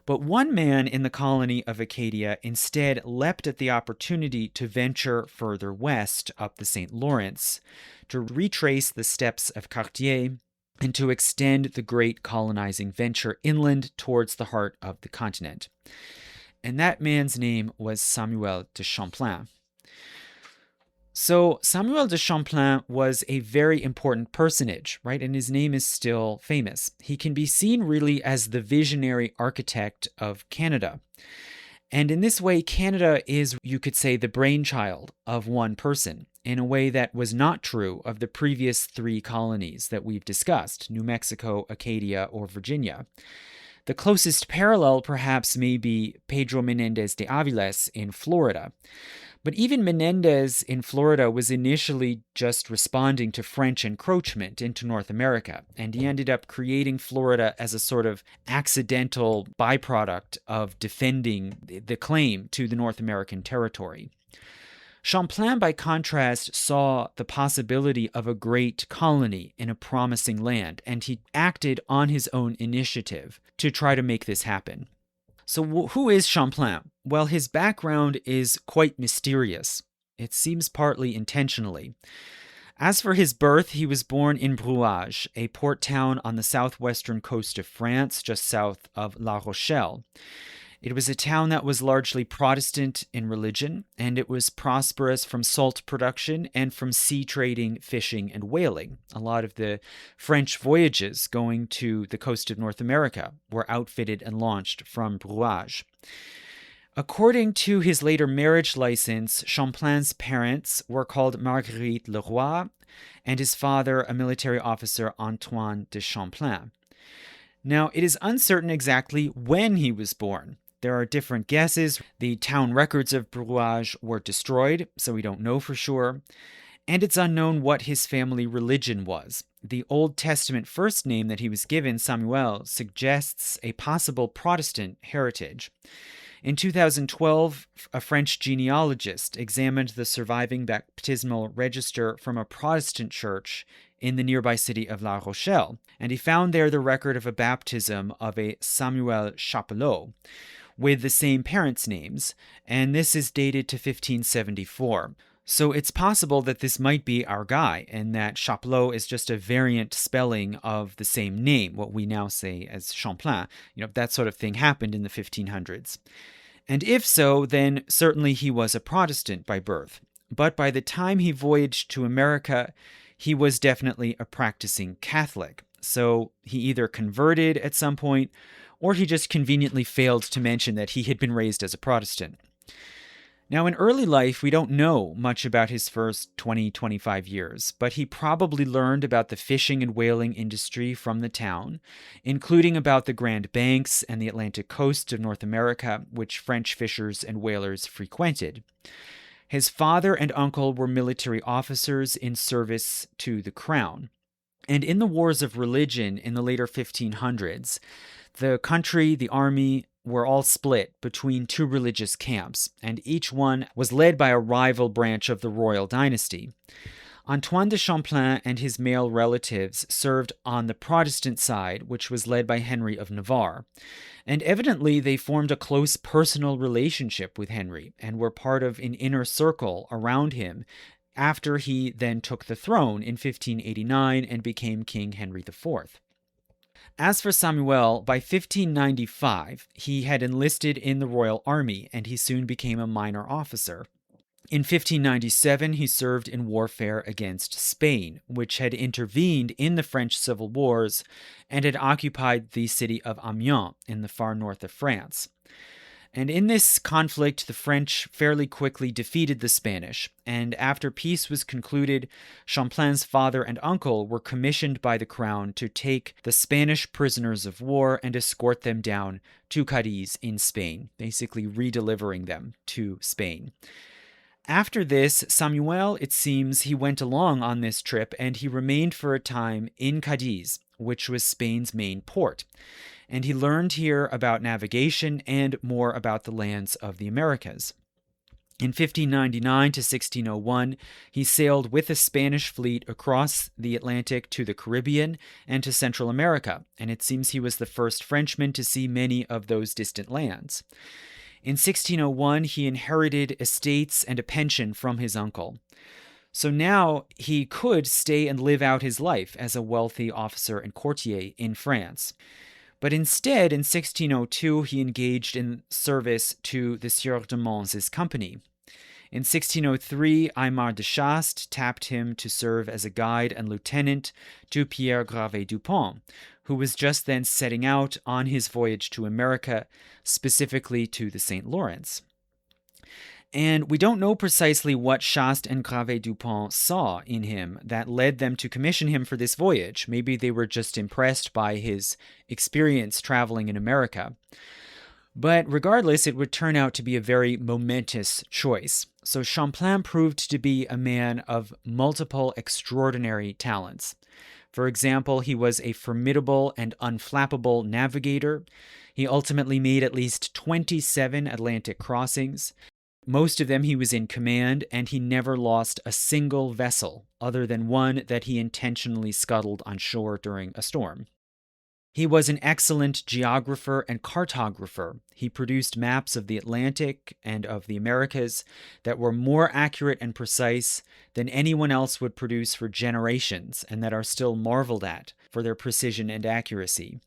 But one man in the colony of Acadia instead leapt at the opportunity to venture further west up the St. Lawrence, to retrace the steps of Cartier, and to extend the great colonizing venture inland towards the heart of the continent. And that man's name was Samuel de Champlain. So Samuel de Champlain was a very important personage, right? And his name is still famous. He can be seen really as the visionary architect of Canada. And in this way, Canada is, you could say, the brainchild of one person, in a way that was not true of the previous 3 colonies that we've discussed, New Mexico, Acadia, or Virginia. The closest parallel, perhaps, may be Pedro Menendez de Aviles in Florida. But even Menendez in Florida was initially just responding to French encroachment into North America, and he ended up creating Florida as a sort of accidental byproduct of defending the claim to the North American territory. Champlain, by contrast, saw the possibility of a great colony in a promising land, and he acted on his own initiative to try to make this happen. So who is Champlain? Well, his background is quite mysterious. It seems partly intentionally. As for his birth, he was born in Brouage, a port town on the southwestern coast of France, just south of La Rochelle. It was a town that was largely Protestant in religion, and it was prosperous from salt production and from sea trading, fishing, and whaling. A lot of the French voyages going to the coast of North America were outfitted and launched from Brouage. According to his later marriage license, Champlain's parents were called Marguerite Leroy and his father a military officer, Antoine de Champlain. Now, it is uncertain exactly when he was born. There are different guesses. The town records of Brouage were destroyed, so we don't know for sure. And it's unknown what his family religion was. The Old Testament first name that he was given, Samuel, suggests a possible Protestant heritage. In 2012, a French genealogist examined the surviving baptismal register from a Protestant church in the nearby city of La Rochelle, and he found there the record of a baptism of a Samuel Chapelot with the same parents' names, and this is dated to 1574. So it's possible that this might be our guy, and that Chapelot is just a variant spelling of the same name, what we now say as Champlain. That sort of thing happened in the 1500s. And if so, then certainly he was a Protestant by birth. But by the time he voyaged to America, he was definitely a practicing Catholic. So he either converted at some point, or he just conveniently failed to mention that he had been raised as a Protestant. Now, in early life, we don't know much about his first 20-25 years, but he probably learned about the fishing and whaling industry from the town, including about the Grand Banks and the Atlantic coast of North America, which French fishers and whalers frequented. His father and uncle were military officers in service to the crown. And in the wars of religion in the later 1500s, the country, the army, were all split between two religious camps, and each one was led by a rival branch of the royal dynasty. Antoine de Champlain and his male relatives served on the Protestant side, which was led by Henry of Navarre. And evidently, they formed a close personal relationship with Henry and were part of an inner circle around him after he then took the throne in 1589 and became King Henry IV. As for Samuel, by 1595, he had enlisted in the Royal Army, and he soon became a minor officer. In 1597, he served in warfare against Spain, which had intervened in the French Civil Wars and had occupied the city of Amiens in the far north of France. And in this conflict, the French fairly quickly defeated the Spanish, and after peace was concluded, Champlain's father and uncle were commissioned by the crown to take the Spanish prisoners of war and escort them down to Cadiz in Spain, basically redelivering them to Spain. After this, Samuel, it seems, he went along on this trip, and he remained for a time in Cadiz, which was Spain's main port. And he learned here about navigation and more about the lands of the Americas. In 1599 to 1601, he sailed with a Spanish fleet across the Atlantic to the Caribbean and to Central America, and it seems he was the first Frenchman to see many of those distant lands. In 1601, he inherited estates and a pension from his uncle. So now he could stay and live out his life as a wealthy officer and courtier in France. But instead, in 1602, he engaged in service to the Sieur de Mons' company. In 1603, Aymar de Chastes tapped him to serve as a guide and lieutenant to Pierre Gravé Dupont, who was just then setting out on his voyage to America, specifically to the St. Lawrence. And we don't know precisely what Chastes and Gravé Dupont saw in him that led them to commission him for this voyage. Maybe they were just impressed by his experience traveling in America. But regardless, it would turn out to be a very momentous choice. So Champlain proved to be a man of multiple extraordinary talents. For example, he was a formidable and unflappable navigator. He ultimately made at least 27 Atlantic crossings. Most of them he was in command, and he never lost a single vessel other than one that he intentionally scuttled on shore during a storm. He was an excellent geographer and cartographer. He produced maps of the Atlantic and of the Americas that were more accurate and precise than anyone else would produce for generations, and that are still marveled at for their precision and accuracy.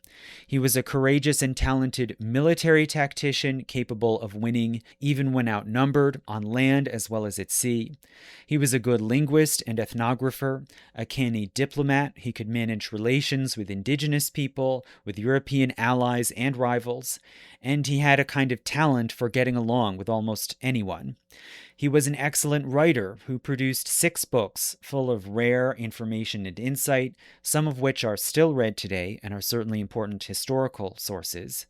He was a courageous and talented military tactician capable of winning even when outnumbered, on land as well as at sea. He was a good linguist and ethnographer, a canny diplomat. He could manage relations with indigenous people, with European allies and rivals, and he had a kind of talent for getting along with almost anyone. He was an excellent writer who produced 6 books full of rare information and insight, some of which are still read today and are certainly important historical sources.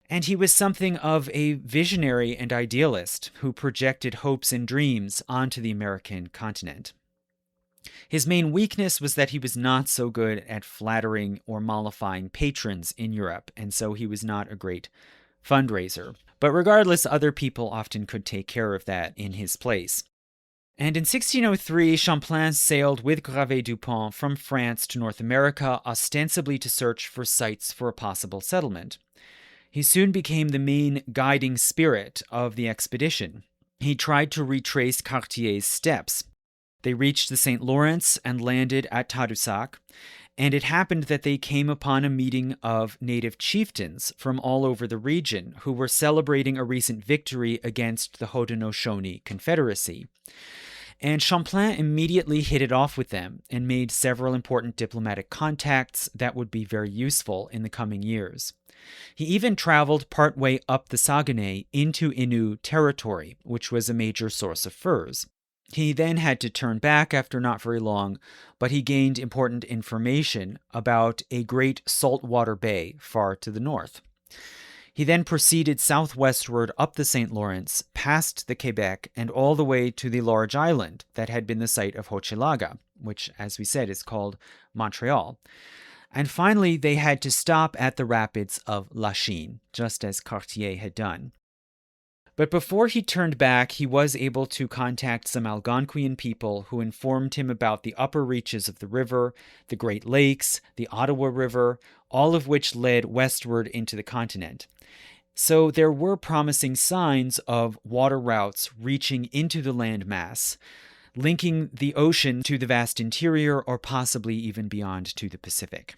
And he was something of a visionary and idealist who projected hopes and dreams onto the American continent. His main weakness was that he was not so good at flattering or mollifying patrons in Europe, and so he was not a great fundraiser. But regardless, other people often could take care of that in his place. And in 1603, Champlain sailed with Gravé Dupont from France to North America, ostensibly to search for sites for a possible settlement. He soon became the main guiding spirit of the expedition. He tried to retrace Cartier's steps. They reached the St. Lawrence and landed at Tadoussac, and it happened that they came upon a meeting of native chieftains from all over the region who were celebrating a recent victory against the Haudenosaunee Confederacy. And Champlain immediately hit it off with them and made several important diplomatic contacts that would be very useful in the coming years. He even traveled partway up the Saguenay into Innu territory, which was a major source of furs. He then had to turn back after not very long, but he gained important information about a great saltwater bay far to the north. He then proceeded southwestward up the St. Lawrence, past the Quebec, and all the way to the large island that had been the site of Hochelaga, which, as we said, is called Montreal. And finally, they had to stop at the rapids of La Chine, just as Cartier had done. But before he turned back, he was able to contact some Algonquian people who informed him about the upper reaches of the river, the Great Lakes, the Ottawa River, all of which led westward into the continent. So there were promising signs of water routes reaching into the landmass, linking the ocean to the vast interior or possibly even beyond to the Pacific.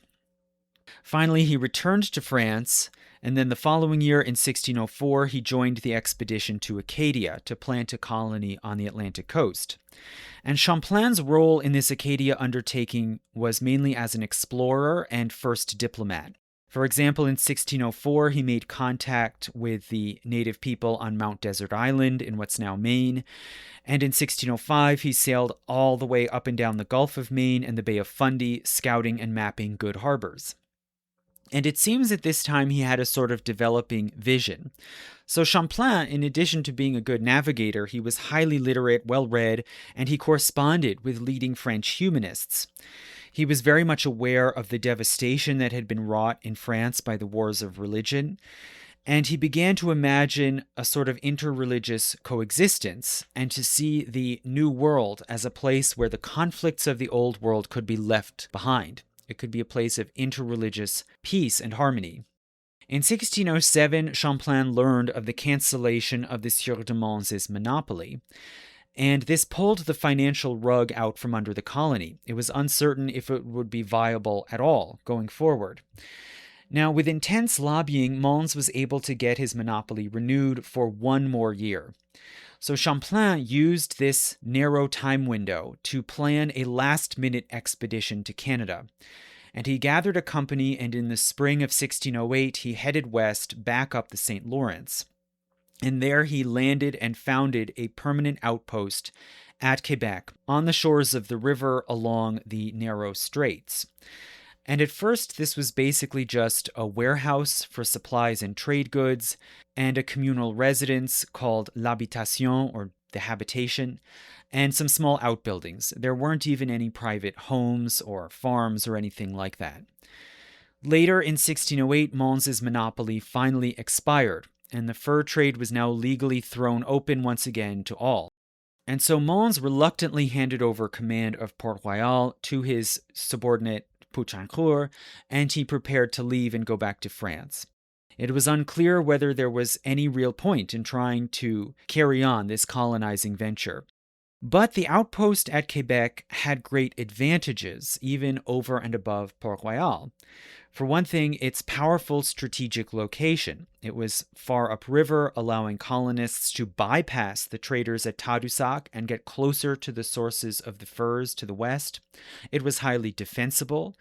Finally, he returned to France, and then the following year, in 1604, he joined the expedition to Acadia to plant a colony on the Atlantic coast. And Champlain's role in this Acadia undertaking was mainly as an explorer and first diplomat. For example, in 1604, he made contact with the native people on Mount Desert Island in what's now Maine. And in 1605, he sailed all the way up and down the Gulf of Maine and the Bay of Fundy, scouting and mapping good harbors. And it seems at this time he had a sort of developing vision. So Champlain, in addition to being a good navigator, he was highly literate, well-read, and he corresponded with leading French humanists. He was very much aware of the devastation that had been wrought in France by the wars of religion, and he began to imagine a sort of interreligious coexistence and to see the New World as a place where the conflicts of the Old World could be left behind. It could be a place of interreligious peace and harmony. In 1607, Champlain learned of the cancellation of the Sieur de Mons' monopoly, and this pulled the financial rug out from under the colony. It was uncertain if it would be viable at all going forward. Now, with intense lobbying, Mons was able to get his monopoly renewed for 1 more year. So Champlain used this narrow time window to plan a last-minute expedition to Canada. And he gathered a company, and in the spring of 1608, he headed west back up the St. Lawrence. And there he landed and founded a permanent outpost at Quebec on the shores of the river along the narrow straits. And at first, this was basically just a warehouse for supplies and trade goods, and a communal residence called l'habitation, or the habitation, and some small outbuildings. There weren't even any private homes or farms or anything like that. Later, in 1608, Mons' monopoly finally expired, and the fur trade was now legally thrown open once again to all. And so Mons reluctantly handed over command of Port Royal to his subordinate Poutrincourt, and he prepared to leave and go back to France. It was unclear whether there was any real point in trying to carry on this colonizing venture. But the outpost at Quebec had great advantages, even over and above Port-Royal. For one thing, its powerful strategic location. It was far upriver, allowing colonists to bypass the traders at Tadoussac and get closer to the sources of the furs to the west. It was highly defensible,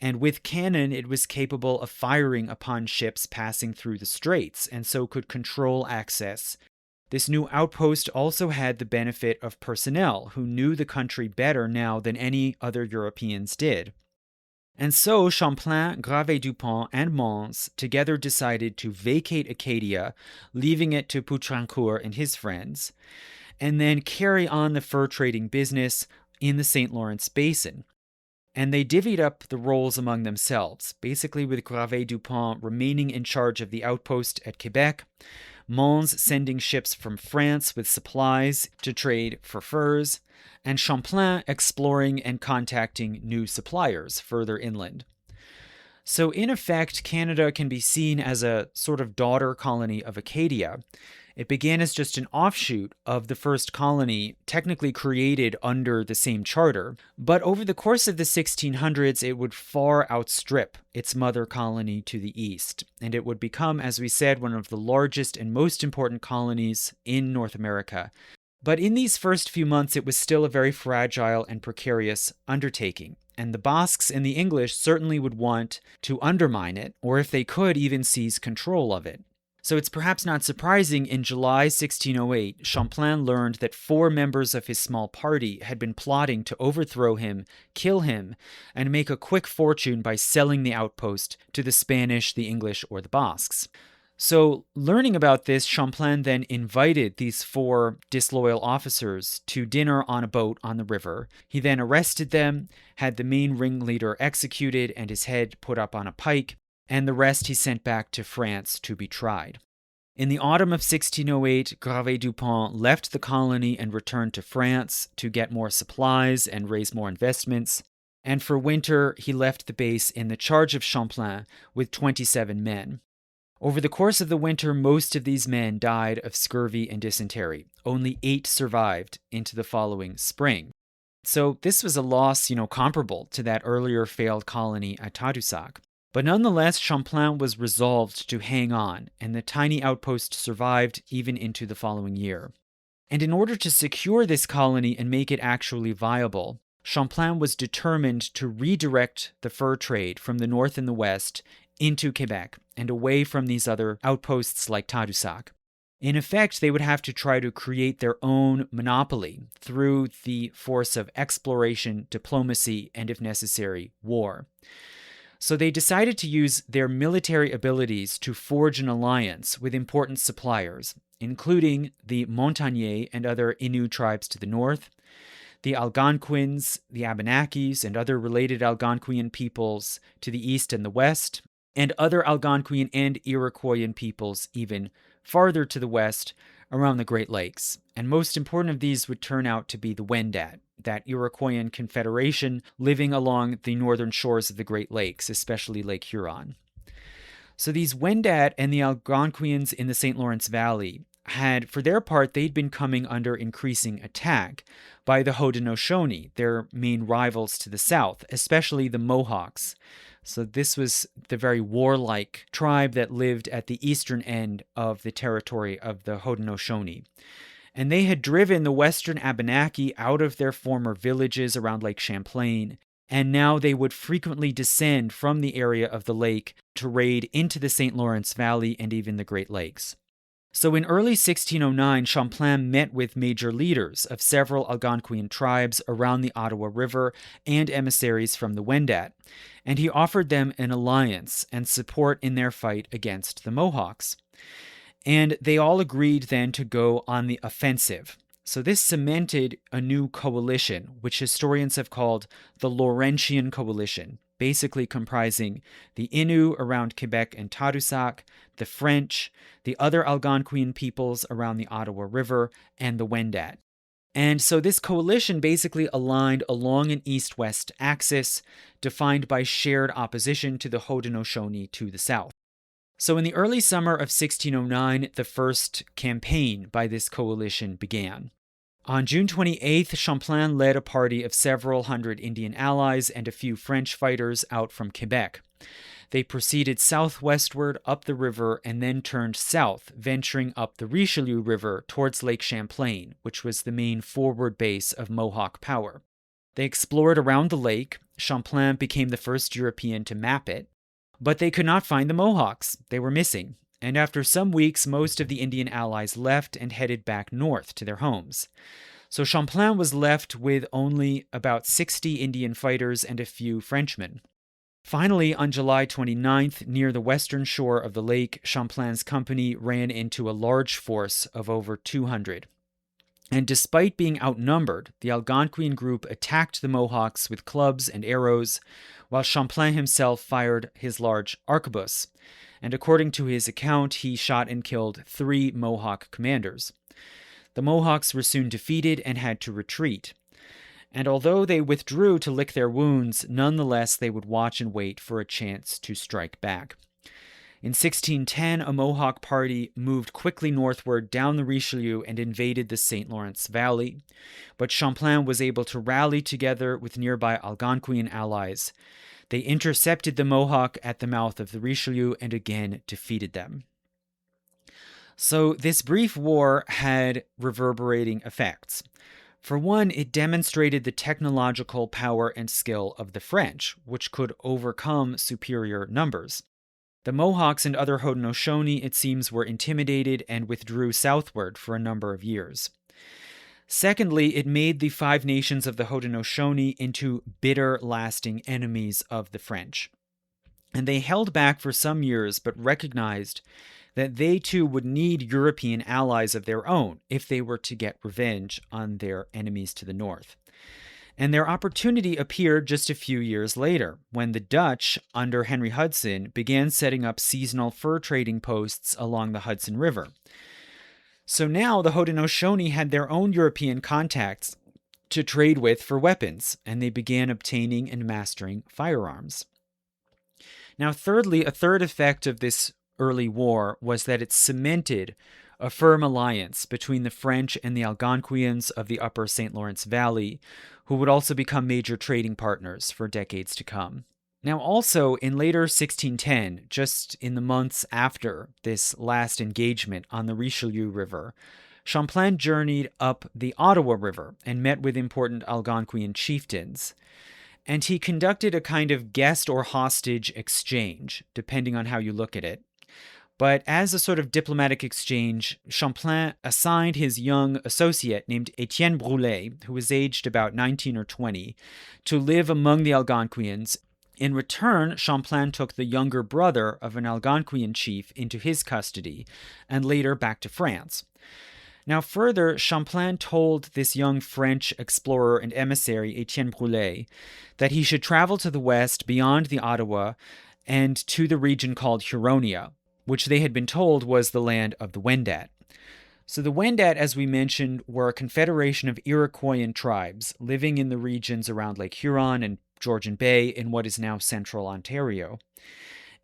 and with cannon, it was capable of firing upon ships passing through the straits, and so could control access. This new outpost also had the benefit of personnel who knew the country better now than any other Europeans did. And so Champlain, Gravé-Dupont, and Mons together decided to vacate Acadia, leaving it to Poutrincourt and his friends, and then carry on the fur trading business in the St. Lawrence Basin. And they divvied up the roles among themselves, basically with Gravé-Dupont remaining in charge of the outpost at Quebec, Mons sending ships from France with supplies to trade for furs, and Champlain exploring and contacting new suppliers further inland. So in effect, Canada can be seen as a sort of daughter colony of Acadia. It began as just an offshoot of the first colony, technically created under the same charter, but over the course of the 1600s, it would far outstrip its mother colony to the east, and it would become, as we said, one of the largest and most important colonies in North America. But in these first few months, it was still a very fragile and precarious undertaking, and the Basques and the English certainly would want to undermine it, or if they could, even seize control of it. So it's perhaps not surprising in July 1608, Champlain learned that 4 members of his small party had been plotting to overthrow him, kill him, and make a quick fortune by selling the outpost to the Spanish, the English, or the Basques. So, learning about this, Champlain then invited these 4 disloyal officers to dinner on a boat on the river. He then arrested them, had the main ringleader executed and his head put up on a pike, and the rest he sent back to France to be tried. In the autumn of 1608, Gravé-Dupont left the colony and returned to France to get more supplies and raise more investments. And for winter, he left the base in the charge of Champlain with 27 men. Over the course of the winter, most of these men died of scurvy and dysentery. Only 8 survived into the following spring. So this was a loss, comparable to that earlier failed colony at Tadoussac. But nonetheless, Champlain was resolved to hang on, and the tiny outpost survived even into the following year. And in order to secure this colony and make it actually viable, Champlain was determined to redirect the fur trade from the north and the west into Quebec and away from these other outposts like Tadoussac. In effect, they would have to try to create their own monopoly through the force of exploration, diplomacy, and if necessary, war. So they decided to use their military abilities to forge an alliance with important suppliers, including the Montagnais and other Innu tribes to the north, the Algonquins, the Abenakis, and other related Algonquian peoples to the east and the west, and other Algonquian and Iroquoian peoples even farther to the west around the Great Lakes. And most important of these would turn out to be the Wendat, that Iroquoian confederation living along the northern shores of the Great Lakes, especially Lake Huron. So these Wendat and the Algonquians in the St. Lawrence Valley had, for their part, they'd been coming under increasing attack by the Haudenosaunee, their main rivals to the south, especially the Mohawks. So this was the very warlike tribe that lived at the eastern end of the territory of the Haudenosaunee. And they had driven the western Abenaki out of their former villages around Lake Champlain, and now they would frequently descend from the area of the lake to raid into the St. Lawrence Valley and even the Great Lakes. So in early 1609, Champlain met with major leaders of several Algonquian tribes around the Ottawa River and emissaries from the Wendat, and he offered them an alliance and support in their fight against the Mohawks. And they all agreed then to go on the offensive. So this cemented a new coalition, which historians have called the Laurentian Coalition, basically comprising the Innu around Quebec and Tadoussac, the French, the other Algonquian peoples around the Ottawa River, and the Wendat. And so this coalition basically aligned along an east-west axis defined by shared opposition to the Haudenosaunee to the south. So in the early summer of 1609, the first campaign by this coalition began. On June 28th, Champlain led a party of several hundred Indian allies and a few French fighters out from Quebec. They proceeded southwestward up the river and then turned south, venturing up the Richelieu River towards Lake Champlain, which was the main forward base of Mohawk power. They explored around the lake. Champlain became the first European to map it. But they could not find the Mohawks. They were missing. And after some weeks, most of the Indian allies left and headed back north to their homes. So Champlain was left with only about 60 Indian fighters and a few Frenchmen. Finally, on July 29th, near the western shore of the lake, Champlain's company ran into a large force of over 200. And despite being outnumbered, the Algonquian group attacked the Mohawks with clubs and arrows, while Champlain himself fired his large arquebus. And according to his account, he shot and killed 3 Mohawk commanders. The Mohawks were soon defeated and had to retreat. And although they withdrew to lick their wounds, nonetheless they would watch and wait for a chance to strike back. In 1610, a Mohawk party moved quickly northward down the Richelieu and invaded the St. Lawrence Valley, but Champlain was able to rally together with nearby Algonquian allies. They intercepted the Mohawk at the mouth of the Richelieu and again defeated them. So this brief war had reverberating effects. For one, it demonstrated the technological power and skill of the French, which could overcome superior numbers. The Mohawks and other Haudenosaunee, it seems, were intimidated and withdrew southward for a number of years. Secondly, it made the 5 nations of the Haudenosaunee into bitter, lasting enemies of the French. And they held back for some years, but recognized that they too would need European allies of their own if they were to get revenge on their enemies to the north. And their opportunity appeared just a few years later, when the Dutch, under Henry Hudson, began setting up seasonal fur trading posts along the Hudson River. So now the Haudenosaunee had their own European contacts to trade with for weapons, and they began obtaining and mastering firearms. Now, thirdly, a third effect of this early war was that it cemented a firm alliance between the French and the Algonquians of the upper St. Lawrence Valley, who would also become major trading partners for decades to come. Now also, in later 1610, just in the months after this last engagement on the Richelieu River, Champlain journeyed up the Ottawa River and met with important Algonquian chieftains. And he conducted a kind of guest or hostage exchange, depending on how you look at it. But as a sort of diplomatic exchange, Champlain assigned his young associate named Etienne Brulé, who was aged about 19 or 20, to live among the Algonquians. In return, Champlain took the younger brother of an Algonquian chief into his custody, and later back to France. Now further, Champlain told this young French explorer and emissary, Etienne Brulé, that he should travel to the west beyond the Ottawa and to the region called Huronia, which they had been told was the land of the Wendat. So the Wendat, as we mentioned, were a confederation of Iroquoian tribes living in the regions around Lake Huron and Georgian Bay in what is now central Ontario.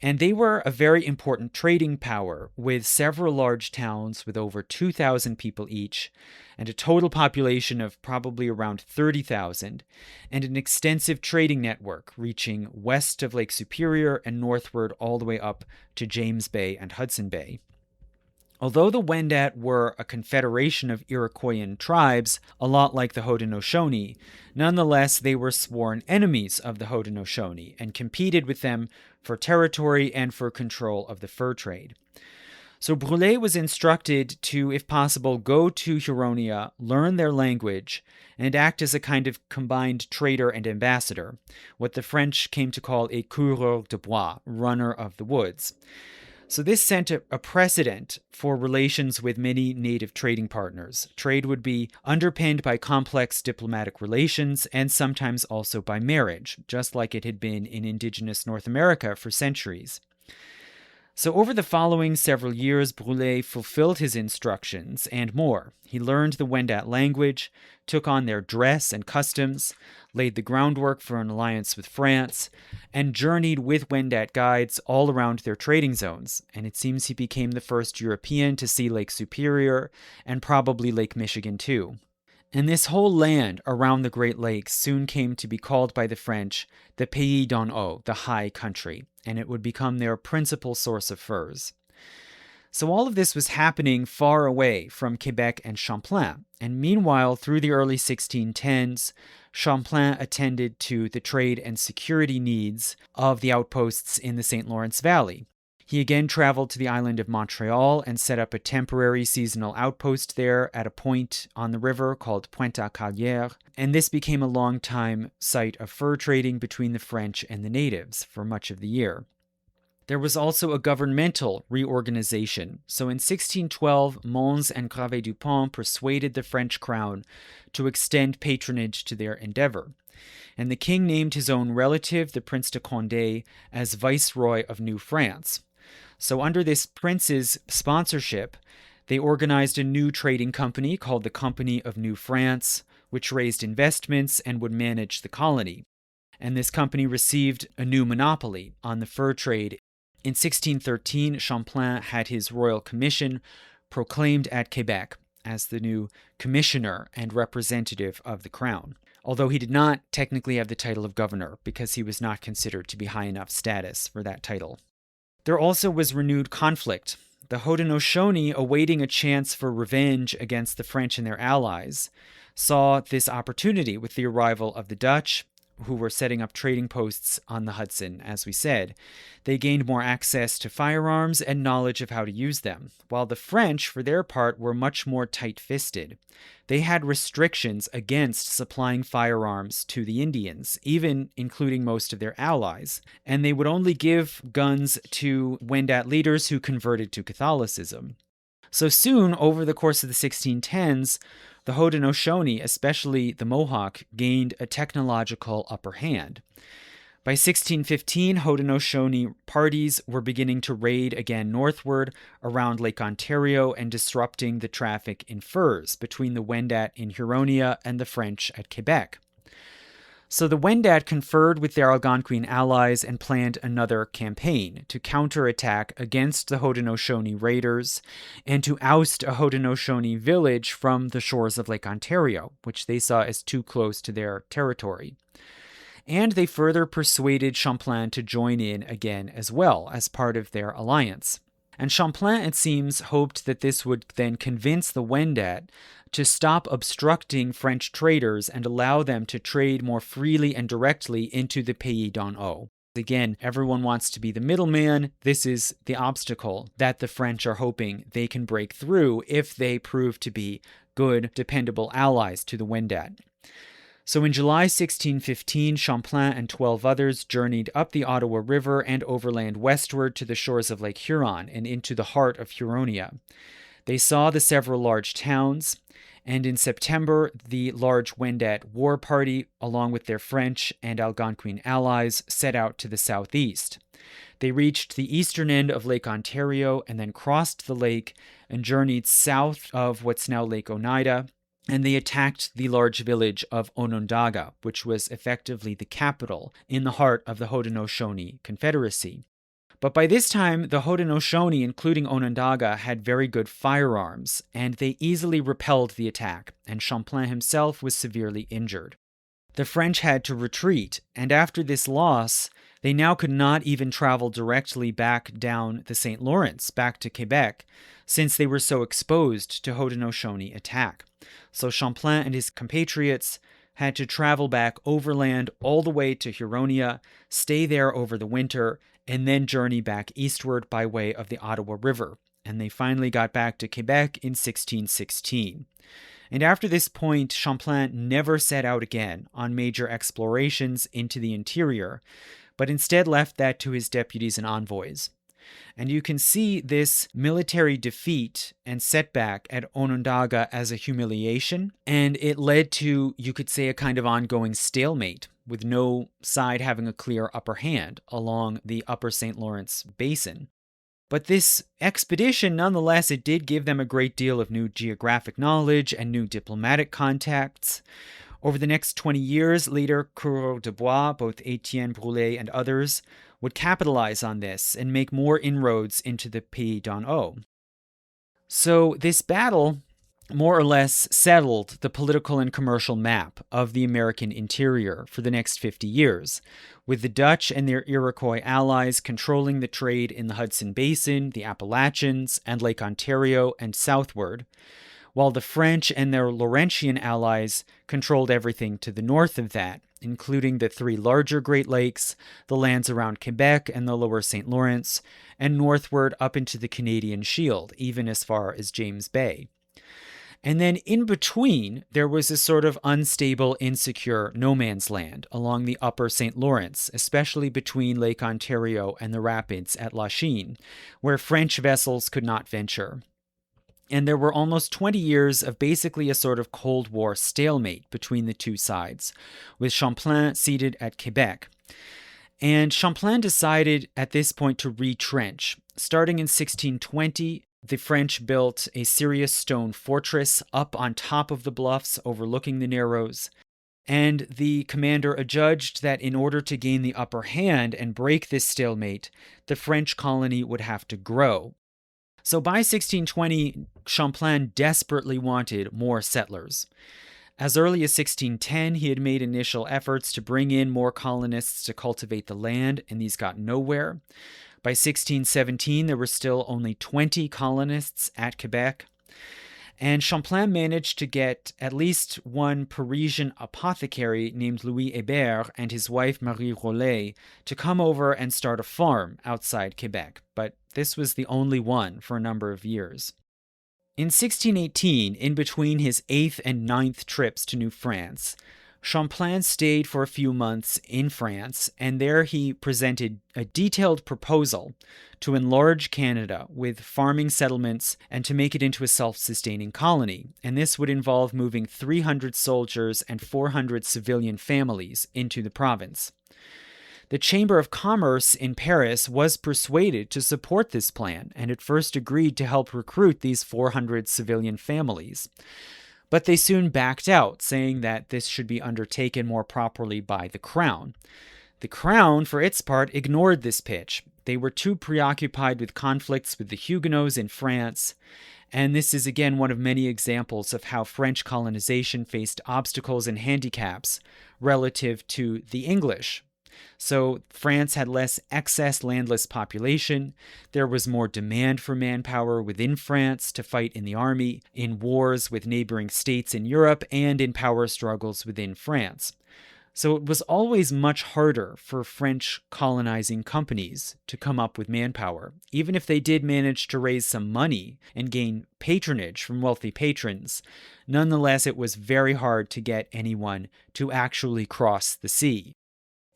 And they were a very important trading power with several large towns with over 2,000 people each and a total population of probably around 30,000 and an extensive trading network reaching west of Lake Superior and northward all the way up to James Bay and Hudson Bay. Although the Wendat were a confederation of Iroquoian tribes, a lot like the Haudenosaunee, nonetheless they were sworn enemies of the Haudenosaunee and competed with them for territory and for control of the fur trade. So Brulé was instructed to, if possible, go to Huronia, learn their language, and act as a kind of combined trader and ambassador, what the French came to call a coureur de bois, runner of the woods. So this set a precedent for relations with many native trading partners. Trade would be underpinned by complex diplomatic relations and sometimes also by marriage, just like it had been in indigenous North America for centuries. So over the following several years, Brulé fulfilled his instructions and more. He learned the Wendat language, took on their dress and customs, laid the groundwork for an alliance with France, and journeyed with Wendat guides all around their trading zones. And it seems he became the first European to see Lake Superior and probably Lake Michigan too. And this whole land around the Great Lakes soon came to be called by the French the Pays d'en Haut, the High Country, and it would become their principal source of furs. So all of this was happening far away from Quebec and Champlain, and meanwhile, through the early 1610s, Champlain attended to the trade and security needs of the outposts in the St. Lawrence Valley. He again traveled to the island of Montreal and set up a temporary seasonal outpost there at a point on the river called Pointe-à-Calière, and this became a long-time site of fur trading between the French and the natives for much of the year. There was also a governmental reorganization. So in 1612, Mons and Gravé-du-Pont persuaded the French crown to extend patronage to their endeavor. And the king named his own relative, the Prince de Condé, as Viceroy of New France. So under this prince's sponsorship, they organized a new trading company called the Company of New France, which raised investments and would manage the colony. And this company received a new monopoly on the fur trade. In 1613, Champlain had his royal commission proclaimed at Quebec as the new commissioner and representative of the crown, although he did not technically have the title of governor because he was not considered to be high enough status for that title. There also was renewed conflict. The Haudenosaunee, awaiting a chance for revenge against the French and their allies, saw this opportunity with the arrival of the Dutch, who were setting up trading posts on the Hudson, as we said. They gained more access to firearms and knowledge of how to use them, while the French, for their part, were much more tight-fisted. They had restrictions against supplying firearms to the Indians, even including most of their allies, and they would only give guns to Wendat leaders who converted to Catholicism. So soon, over the course of the 1610s, the Haudenosaunee, especially the Mohawk, gained a technological upper hand. By 1615, Haudenosaunee parties were beginning to raid again northward around Lake Ontario and disrupting the traffic in furs between the Wendat in Huronia and the French at Quebec. So the Wendat conferred with their Algonquin allies and planned another campaign to counterattack against the Haudenosaunee raiders and to oust a Haudenosaunee village from the shores of Lake Ontario, which they saw as too close to their territory. And they further persuaded Champlain to join in again as well as part of their alliance. And Champlain, it seems, hoped that this would then convince the Wendat to stop obstructing French traders and allow them to trade more freely and directly into the Pays d'en Haut. Again, everyone wants to be the middleman. This is the obstacle that the French are hoping they can break through if they prove to be good, dependable allies to the Wendat. So in July 1615, Champlain and 12 others journeyed up the Ottawa River and overland westward to the shores of Lake Huron and into the heart of Huronia. They saw the several large towns, and in September, the large Wendat war party, along with their French and Algonquin allies, set out to the southeast. They reached the eastern end of Lake Ontario and then crossed the lake and journeyed south of what's now Lake Oneida, and they attacked the large village of Onondaga, which was effectively the capital in the heart of the Haudenosaunee Confederacy. But by this time, the Haudenosaunee, including Onondaga, had very good firearms, and they easily repelled the attack, and Champlain himself was severely injured. The French had to retreat, and after this loss, they now could not even travel directly back down the St. Lawrence, back to Quebec, since they were so exposed to Haudenosaunee attack. So Champlain and his compatriots had to travel back overland all the way to Huronia, stay there over the winter, and then journey back eastward by way of the Ottawa River. And they finally got back to Quebec in 1616. And after this point, Champlain never set out again on major explorations into the interior, but instead left that to his deputies and envoys. And you can see this military defeat and setback at Onondaga as a humiliation, and it led to, you could say, a kind of ongoing stalemate, with no side having a clear upper hand along the upper St. Lawrence basin. But this expedition, nonetheless, it did give them a great deal of new geographic knowledge and new diplomatic contacts. Over the next 20 years, later coureurs de bois, both Étienne Brulé and others, would capitalize on this and make more inroads into the Pays d'en Haut. So this battle more or less settled the political and commercial map of the American interior for the next 50 years, with the Dutch and their Iroquois allies controlling the trade in the Hudson Basin, the Appalachians, and Lake Ontario and southward, while the French and their Laurentian allies controlled everything to the north of that, including the three larger Great Lakes, the lands around Quebec and the lower St. Lawrence, and northward up into the Canadian Shield, even as far as James Bay. And then in between, there was a sort of unstable, insecure no man's land along the upper St. Lawrence, especially between Lake Ontario and the rapids at Lachine, where French vessels could not venture. And there were almost 20 years of basically a sort of Cold War stalemate between the two sides, with Champlain seated at Quebec. And Champlain decided at this point to retrench. Starting in 1620, the French built a serious stone fortress up on top of the bluffs overlooking the Narrows, and the commander adjudged that in order to gain the upper hand and break this stalemate, the French colony would have to grow. So by 1620, Champlain desperately wanted more settlers. As early as 1610, he had made initial efforts to bring in more colonists to cultivate the land, and these got nowhere. By 1617, there were still only 20 colonists at Quebec, and Champlain managed to get at least one Parisian apothecary named Louis Hébert and his wife Marie Rollet to come over and start a farm outside Quebec, but this was the only one for a number of years. In 1618, in between his 8th and 9th trips to New France, Champlain stayed for a few months in France, and there he presented a detailed proposal to enlarge Canada with farming settlements and to make it into a self-sustaining colony. And this would involve moving 300 soldiers and 400 civilian families into the province. The Chamber of Commerce in Paris was persuaded to support this plan and at first agreed to help recruit these 400 civilian families. But they soon backed out, saying that this should be undertaken more properly by the Crown. The Crown, for its part, ignored this pitch. They were too preoccupied with conflicts with the Huguenots in France, and this is again one of many examples of how French colonization faced obstacles and handicaps relative to the English. So France had less excess landless population. There was more demand for manpower within France to fight in the army, in wars with neighboring states in Europe, and in power struggles within France. So it was always much harder for French colonizing companies to come up with manpower. Even if they did manage to raise some money and gain patronage from wealthy patrons, nonetheless it was very hard to get anyone to actually cross the sea.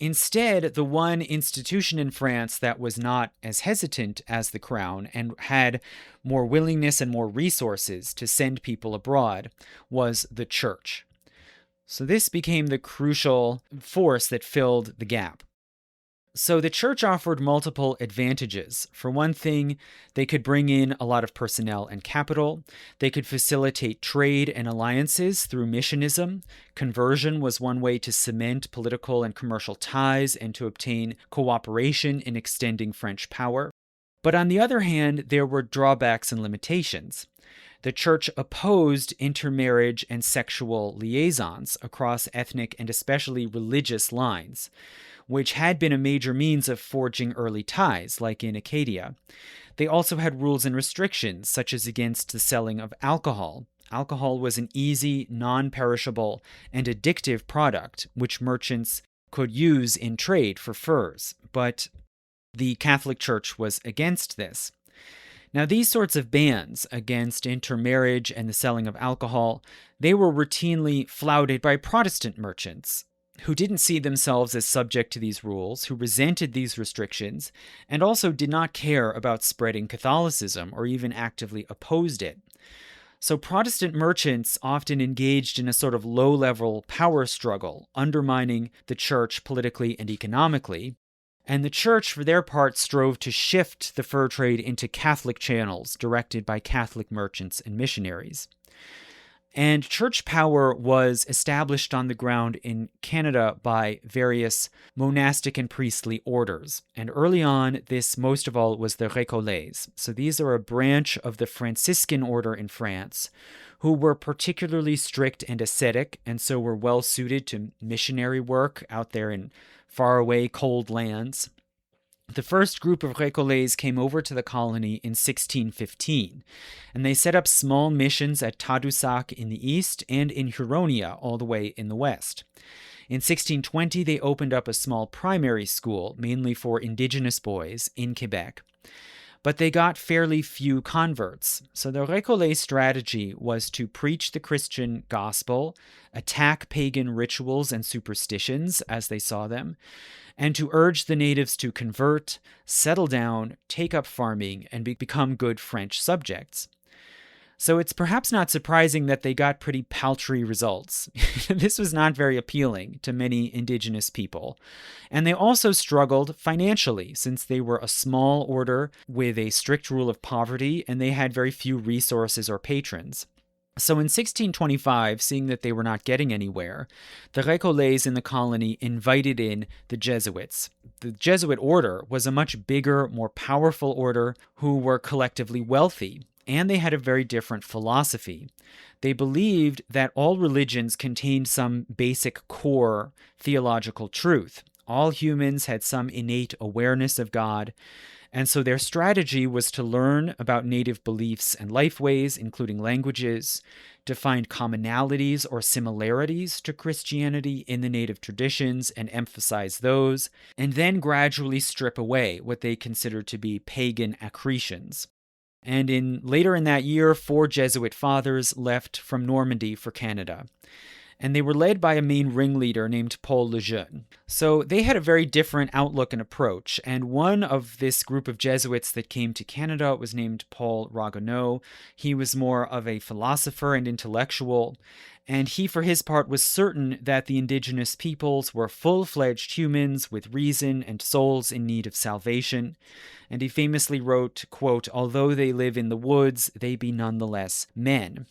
Instead, the one institution in France that was not as hesitant as the Crown and had more willingness and more resources to send people abroad was the Church. So this became the crucial force that filled the gap. So the Church offered multiple advantages. For one thing, they could bring in a lot of personnel and capital. They could facilitate trade and alliances through missionism. Conversion was one way to cement political and commercial ties and to obtain cooperation in extending French power. But on the other hand, there were drawbacks and limitations. The Church opposed intermarriage and sexual liaisons across ethnic and especially religious lines, which had been a major means of forging early ties, like in Acadia. They also had rules and restrictions, such as against the selling of alcohol. Alcohol was an easy, non-perishable, and addictive product, which merchants could use in trade for furs, but the Catholic Church was against this. Now, these sorts of bans against intermarriage and the selling of alcohol, they were routinely flouted by Protestant merchants, who didn't see themselves as subject to these rules, who resented these restrictions, and also did not care about spreading Catholicism or even actively opposed it. So Protestant merchants often engaged in a sort of low-level power struggle, undermining the church politically and economically, And the church, for their part, strove to shift the fur trade into Catholic channels directed by Catholic merchants and missionaries. And church power was established on the ground in Canada by various monastic and priestly orders. And early on, this most of all was the Récollets. So these are a branch of the Franciscan order in France who were particularly strict and ascetic, and so were well suited to missionary work out there in faraway cold lands. The first group of Récollets came over to the colony in 1615, and they set up small missions at Tadoussac in the east and in Huronia all the way in the west. In 1620, they opened up a small primary school, mainly for indigenous boys, in Quebec. But they got fairly few converts. So the Récollet strategy was to preach the Christian gospel, attack pagan rituals and superstitions as they saw them, and to urge the natives to convert, settle down, take up farming, and become good French subjects. So it's perhaps not surprising that they got pretty paltry results. This was not very appealing to many indigenous people. And they also struggled financially, since they were a small order with a strict rule of poverty, and they had very few resources or patrons. So in 1625, seeing that they were not getting anywhere, the Récollets in the colony invited in the Jesuits. The Jesuit order was a much bigger, more powerful order who were collectively wealthy, and they had a very different philosophy. They believed that all religions contained some basic core theological truth. All humans had some innate awareness of God, and so their strategy was to learn about native beliefs and lifeways, including languages, to find commonalities or similarities to Christianity in the native traditions and emphasize those, and then gradually strip away what they considered to be pagan accretions. And later in that year, 4 Jesuit fathers left from Normandy for Canada. And they were led by a main ringleader named Paul Lejeune. So they had a very different outlook and approach. And one of this group of Jesuits that came to Canada was named Paul Ragueneau. He was more of a philosopher and intellectual. And he, for his part, was certain that the indigenous peoples were full-fledged humans with reason and souls in need of salvation. And he famously wrote, quote, "Although they live in the woods, they be nonetheless men."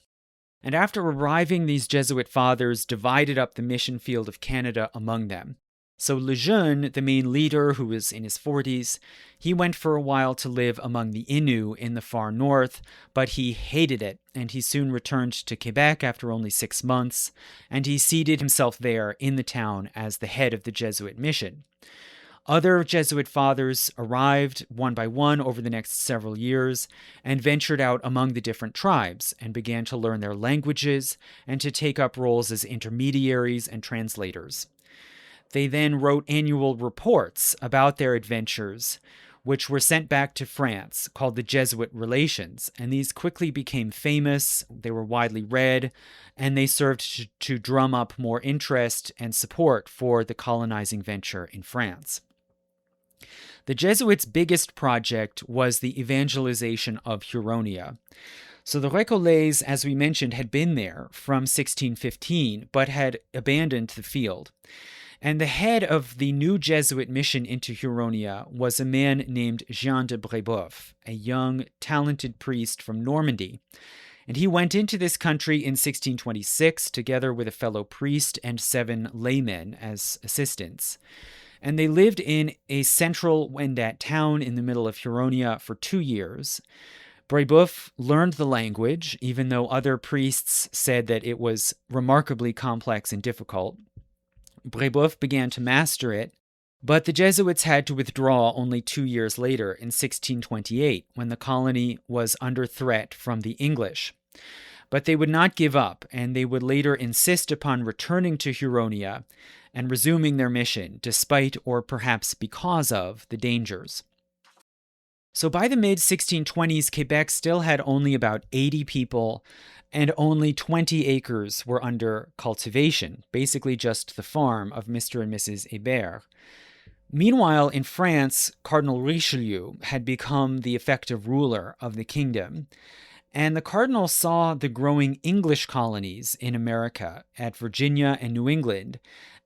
And after arriving, these Jesuit fathers divided up the mission field of Canada among them. So Lejeune, the main leader, who was in his 40s, he went for a while to live among the Innu in the far north, but he hated it, and he soon returned to Quebec after only 6 months, and he seated himself there in the town as the head of the Jesuit mission. Other Jesuit fathers arrived one by one over the next several years and ventured out among the different tribes and began to learn their languages and to take up roles as intermediaries and translators. They then wrote annual reports about their adventures, which were sent back to France, called the Jesuit Relations, and these quickly became famous. They were widely read, and they served to drum up more interest and support for the colonizing venture in France. The Jesuits' biggest project was the evangelization of Huronia. So the Récollets, as we mentioned, had been there from 1615, but had abandoned the field. And the head of the new Jesuit mission into Huronia was a man named Jean de Brébeuf, a young, talented priest from Normandy. And he went into this country in 1626 together with a fellow priest and 7 laymen as assistants. And they lived in a central Wendat town in the middle of Huronia for 2 years. Brébeuf learned the language, even though other priests said that it was remarkably complex and difficult. Brébeuf began to master it, but the Jesuits had to withdraw only 2 years later in 1628, when the colony was under threat from the English. But they would not give up, and they would later insist upon returning to Huronia and resuming their mission, despite or perhaps because of the dangers. So by the mid-1620s, Quebec still had only about 80 people, and only 20 acres were under cultivation, basically just the farm of Mr. and Mrs. Hébert. Meanwhile, in France, Cardinal Richelieu had become the effective ruler of the kingdom, and the cardinal saw the growing English colonies in America at Virginia and New England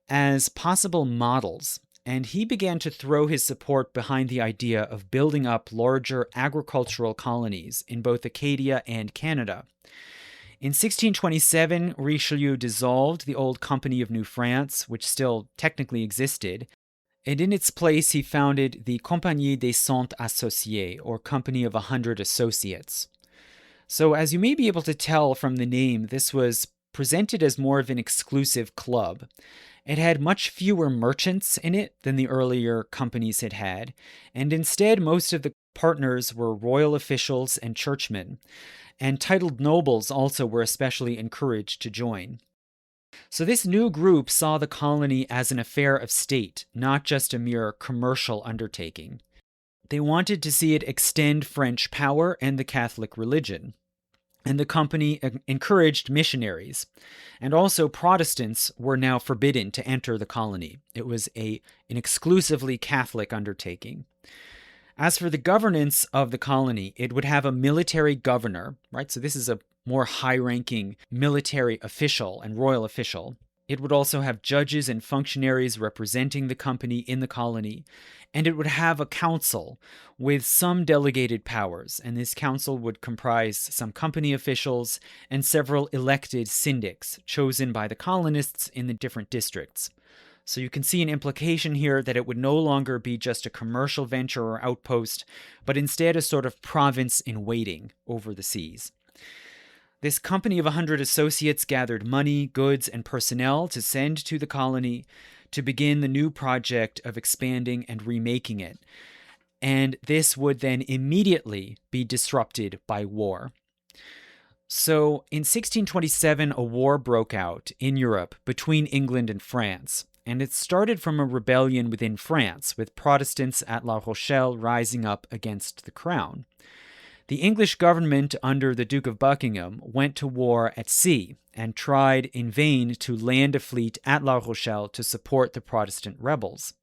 as possible models. and he began to throw his support behind the idea of building up larger agricultural colonies in both Acadia and Canada. In 1627, Richelieu dissolved the old Company of New France, which still technically existed, and in its place he founded the Compagnie des Cent Associés, or Company of 100 Associates. So as you may be able to tell from the name, this was presented as more of an exclusive club. It had much fewer merchants in it than the earlier companies had had, and instead most of the partners were royal officials and churchmen, and titled nobles also were especially encouraged to join. So this new group saw the colony as an affair of state, not just a mere commercial undertaking. They wanted to see it extend French power and the Catholic religion. And the company encouraged missionaries. And also Protestants were now forbidden to enter the colony. It was an exclusively Catholic undertaking. As for the governance of the colony, it would have a military governor, right? So this is a more high-ranking military official and royal official. It would also have judges and functionaries representing the company in the colony, and it would have a council with some delegated powers, and this council would comprise some company officials and several elected syndics chosen by the colonists in the different districts. So you can see an implication here that it would no longer be just a commercial venture or outpost, but instead a sort of province in waiting over the seas. This company of 100 associates gathered money, goods, and personnel to send to the colony to begin the new project of expanding and remaking it. And this would then immediately be disrupted by war. So in 1627, a war broke out in Europe between England and France. And it started from a rebellion within France, with Protestants at La Rochelle rising up against the crown. The English government under the Duke of Buckingham went to war at sea and tried in vain to land a fleet at La Rochelle to support the Protestant rebels.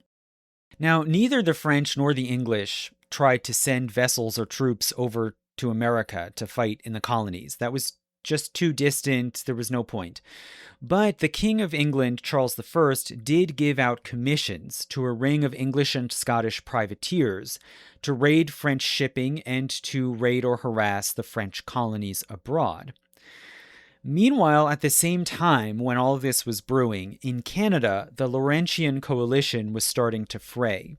Now, neither the French nor the English tried to send vessels or troops over to America to fight in the colonies. That was just too distant, there was no point. But the King of England, Charles I, did give out commissions to a ring of English and Scottish privateers to raid French shipping and to raid or harass the French colonies abroad. Meanwhile, at the same time, when all of this was brewing, in Canada, the Laurentian coalition was starting to fray.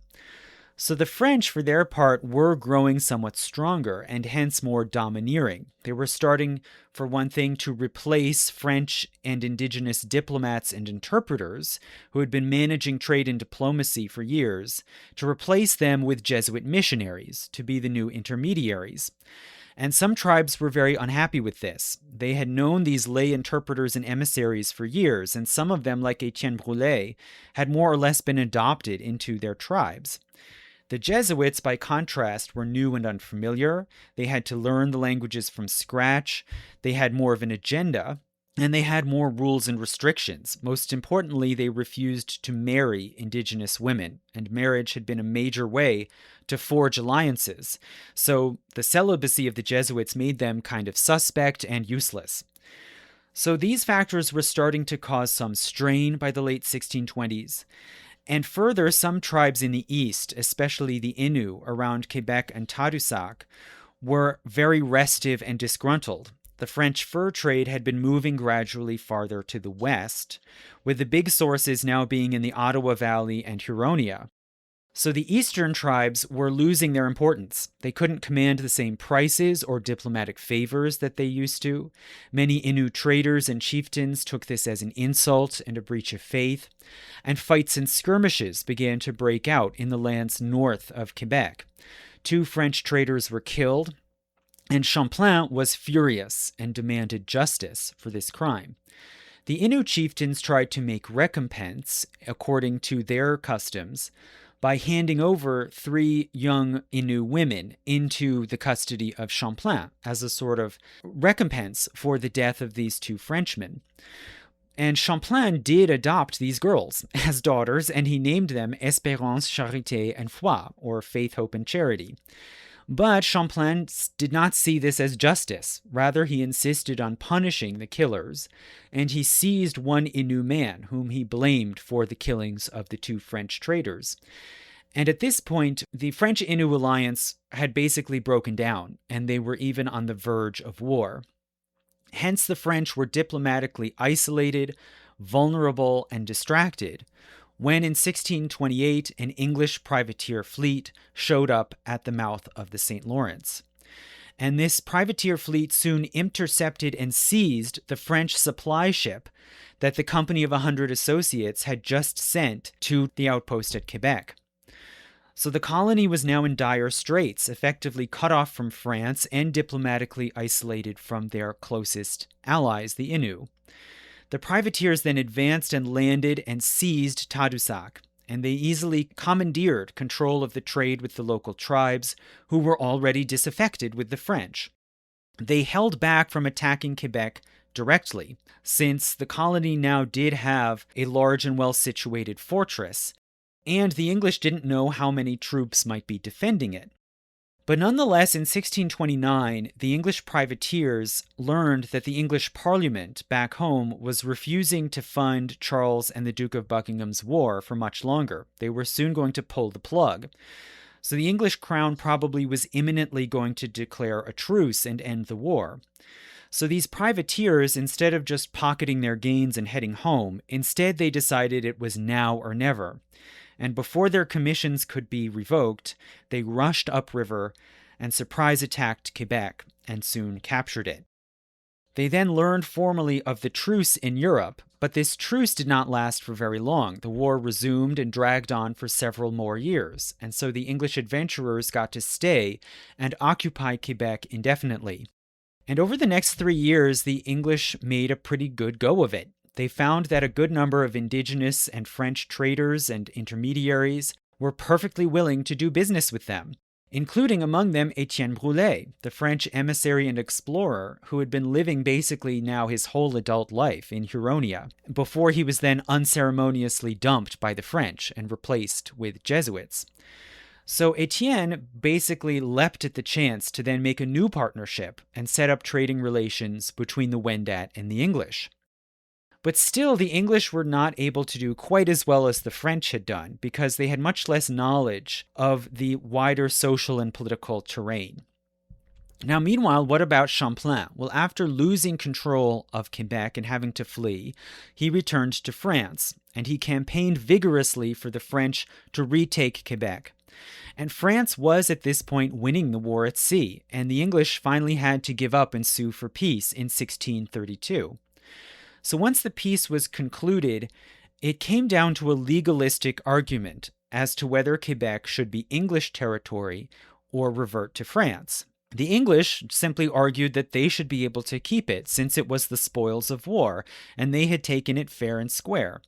So the French, for their part, were growing somewhat stronger and hence more domineering. They were starting, for one thing, to replace French and indigenous diplomats and interpreters who had been managing trade and diplomacy for years, to replace them with Jesuit missionaries to be the new intermediaries. And some tribes were very unhappy with this. They had known these lay interpreters and emissaries for years, and some of them, like Etienne Brulé, had more or less been adopted into their tribes. The Jesuits, by contrast, were new and unfamiliar. They had to learn the languages from scratch. They had more of an agenda, and they had more rules and restrictions. Most importantly, they refused to marry indigenous women, and marriage had been a major way to forge alliances. So the celibacy of the Jesuits made them kind of suspect and useless. So these factors were starting to cause some strain by the late 1620s. And further, some tribes in the east, especially the Innu around Quebec and Tadoussac, were very restive and disgruntled. The French fur trade had been moving gradually farther to the west, with the big sources now being in the Ottawa Valley and Huronia. So the eastern tribes were losing their importance. They couldn't command the same prices or diplomatic favors that they used to. Many Innu traders and chieftains took this as an insult and a breach of faith, and fights and skirmishes began to break out in the lands north of Quebec. 2 French traders were killed, and Champlain was furious and demanded justice for this crime. The Innu chieftains tried to make recompense, according to their customs, by handing over 3 young Innu women into the custody of Champlain as a sort of recompense for the death of these 2 Frenchmen. And Champlain did adopt these girls as daughters, and he named them Espérance, Charité, and Foi, or Faith, Hope, and Charity. But Champlain did not see this as justice. Rather, he insisted on punishing the killers, and he seized one Innu man whom he blamed for the killings of the 2 French traders. And at this point, the French-Innu alliance had basically broken down, and they were even on the verge of war. Hence, the French were diplomatically isolated, vulnerable, and distracted when in 1628 an English privateer fleet showed up at the mouth of the St. Lawrence. And this privateer fleet soon intercepted and seized the French supply ship that the Company of 100 Associates had just sent to the outpost at Quebec. So the colony was now in dire straits, effectively cut off from France and diplomatically isolated from their closest allies, the Innu. The privateers then advanced and landed and seized Tadoussac, and they easily commandeered control of the trade with the local tribes, who were already disaffected with the French. They held back from attacking Quebec directly, since the colony now did have a large and well-situated fortress, and the English didn't know how many troops might be defending it. But nonetheless, in 1629, the English privateers learned that the English Parliament back home was refusing to fund Charles and the Duke of Buckingham's war for much longer. They were soon going to pull the plug. So the English crown probably was imminently going to declare a truce and end the war. So these privateers, instead of just pocketing their gains and heading home, instead they decided it was now or never. And before their commissions could be revoked, they rushed upriver and surprise attacked Quebec and soon captured it. They then learned formally of the truce in Europe, but this truce did not last for very long. The war resumed and dragged on for several more years, and so the English adventurers got to stay and occupy Quebec indefinitely. And over the next 3 years, the English made a pretty good go of it. They found that a good number of indigenous and French traders and intermediaries were perfectly willing to do business with them, including among them Etienne Brulé, the French emissary and explorer who had been living basically now his whole adult life in Huronia, before he was then unceremoniously dumped by the French and replaced with Jesuits. So Etienne basically leapt at the chance to then make a new partnership and set up trading relations between the Wendat and the English. But still, the English were not able to do quite as well as the French had done because they had much less knowledge of the wider social and political terrain. Now, meanwhile, what about Champlain? Well, after losing control of Quebec and having to flee, he returned to France, and he campaigned vigorously for the French to retake Quebec. And France was at this point winning the war at sea, and the English finally had to give up and sue for peace in 1632. So once the peace was concluded, it came down to a legalistic argument as to whether Quebec should be English territory or revert to France. The English simply argued that they should be able to keep it since it was the spoils of war, and they had taken it fair and square.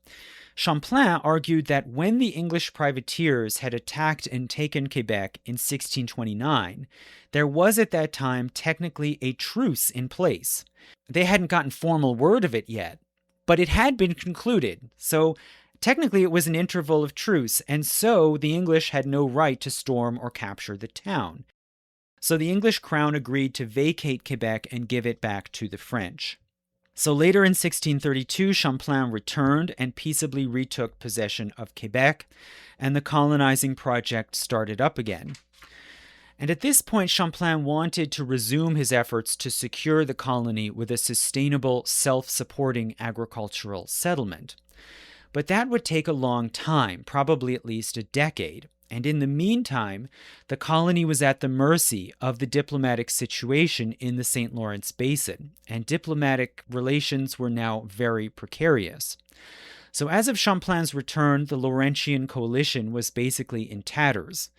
Champlain argued that when the English privateers had attacked and taken Quebec in 1629, there was at that time technically a truce in place. They hadn't gotten formal word of it yet, but it had been concluded, so technically it was an interval of truce, and so the English had no right to storm or capture the town. So the English crown agreed to vacate Quebec and give it back to the French. So later in 1632, Champlain returned and peaceably retook possession of Quebec, and the colonizing project started up again. And at this point, Champlain wanted to resume his efforts to secure the colony with a sustainable, self-supporting agricultural settlement. But that would take a long time, probably at least a decade. And in the meantime, the colony was at the mercy of the diplomatic situation in the St. Lawrence Basin, and diplomatic relations were now very precarious. So as of Champlain's return, the Laurentian coalition was basically in tatters.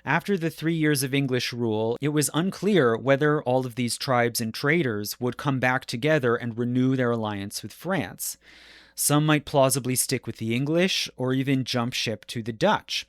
After the 3 years of English rule, it was unclear whether all of these tribes and traders would come back together and renew their alliance with France. Some might plausibly stick with the English or even jump ship to the Dutch.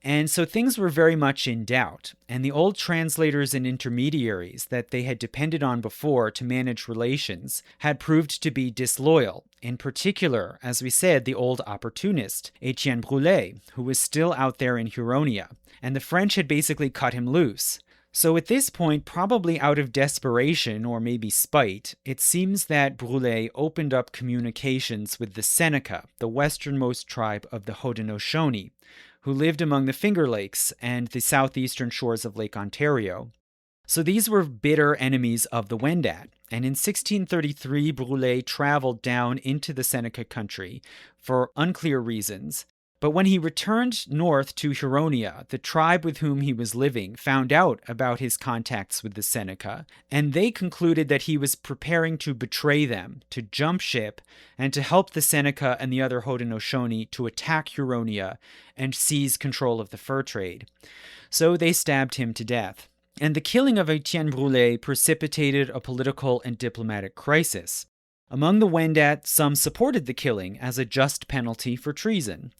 And so things were very much in doubt, and the old translators and intermediaries that they had depended on before to manage relations had proved to be disloyal. In particular, as we said, the old opportunist, Etienne Brulé, who was still out there in Huronia, and the French had basically cut him loose. So at this point, probably out of desperation or maybe spite, it seems that Brulé opened up communications with the Seneca, the westernmost tribe of the Haudenosaunee, who lived among the Finger Lakes and the southeastern shores of Lake Ontario. So these were bitter enemies of the Wendat, and in 1633 Brulé traveled down into the Seneca country for unclear reasons. But when he returned north to Huronia, the tribe with whom he was living found out about his contacts with the Seneca, and they concluded that he was preparing to betray them, to jump ship, and to help the Seneca and the other Haudenosaunee to attack Huronia and seize control of the fur trade. So they stabbed him to death. And the killing of Etienne Brulé precipitated a political and diplomatic crisis. Among the Wendat, some supported the killing as a just penalty for treason.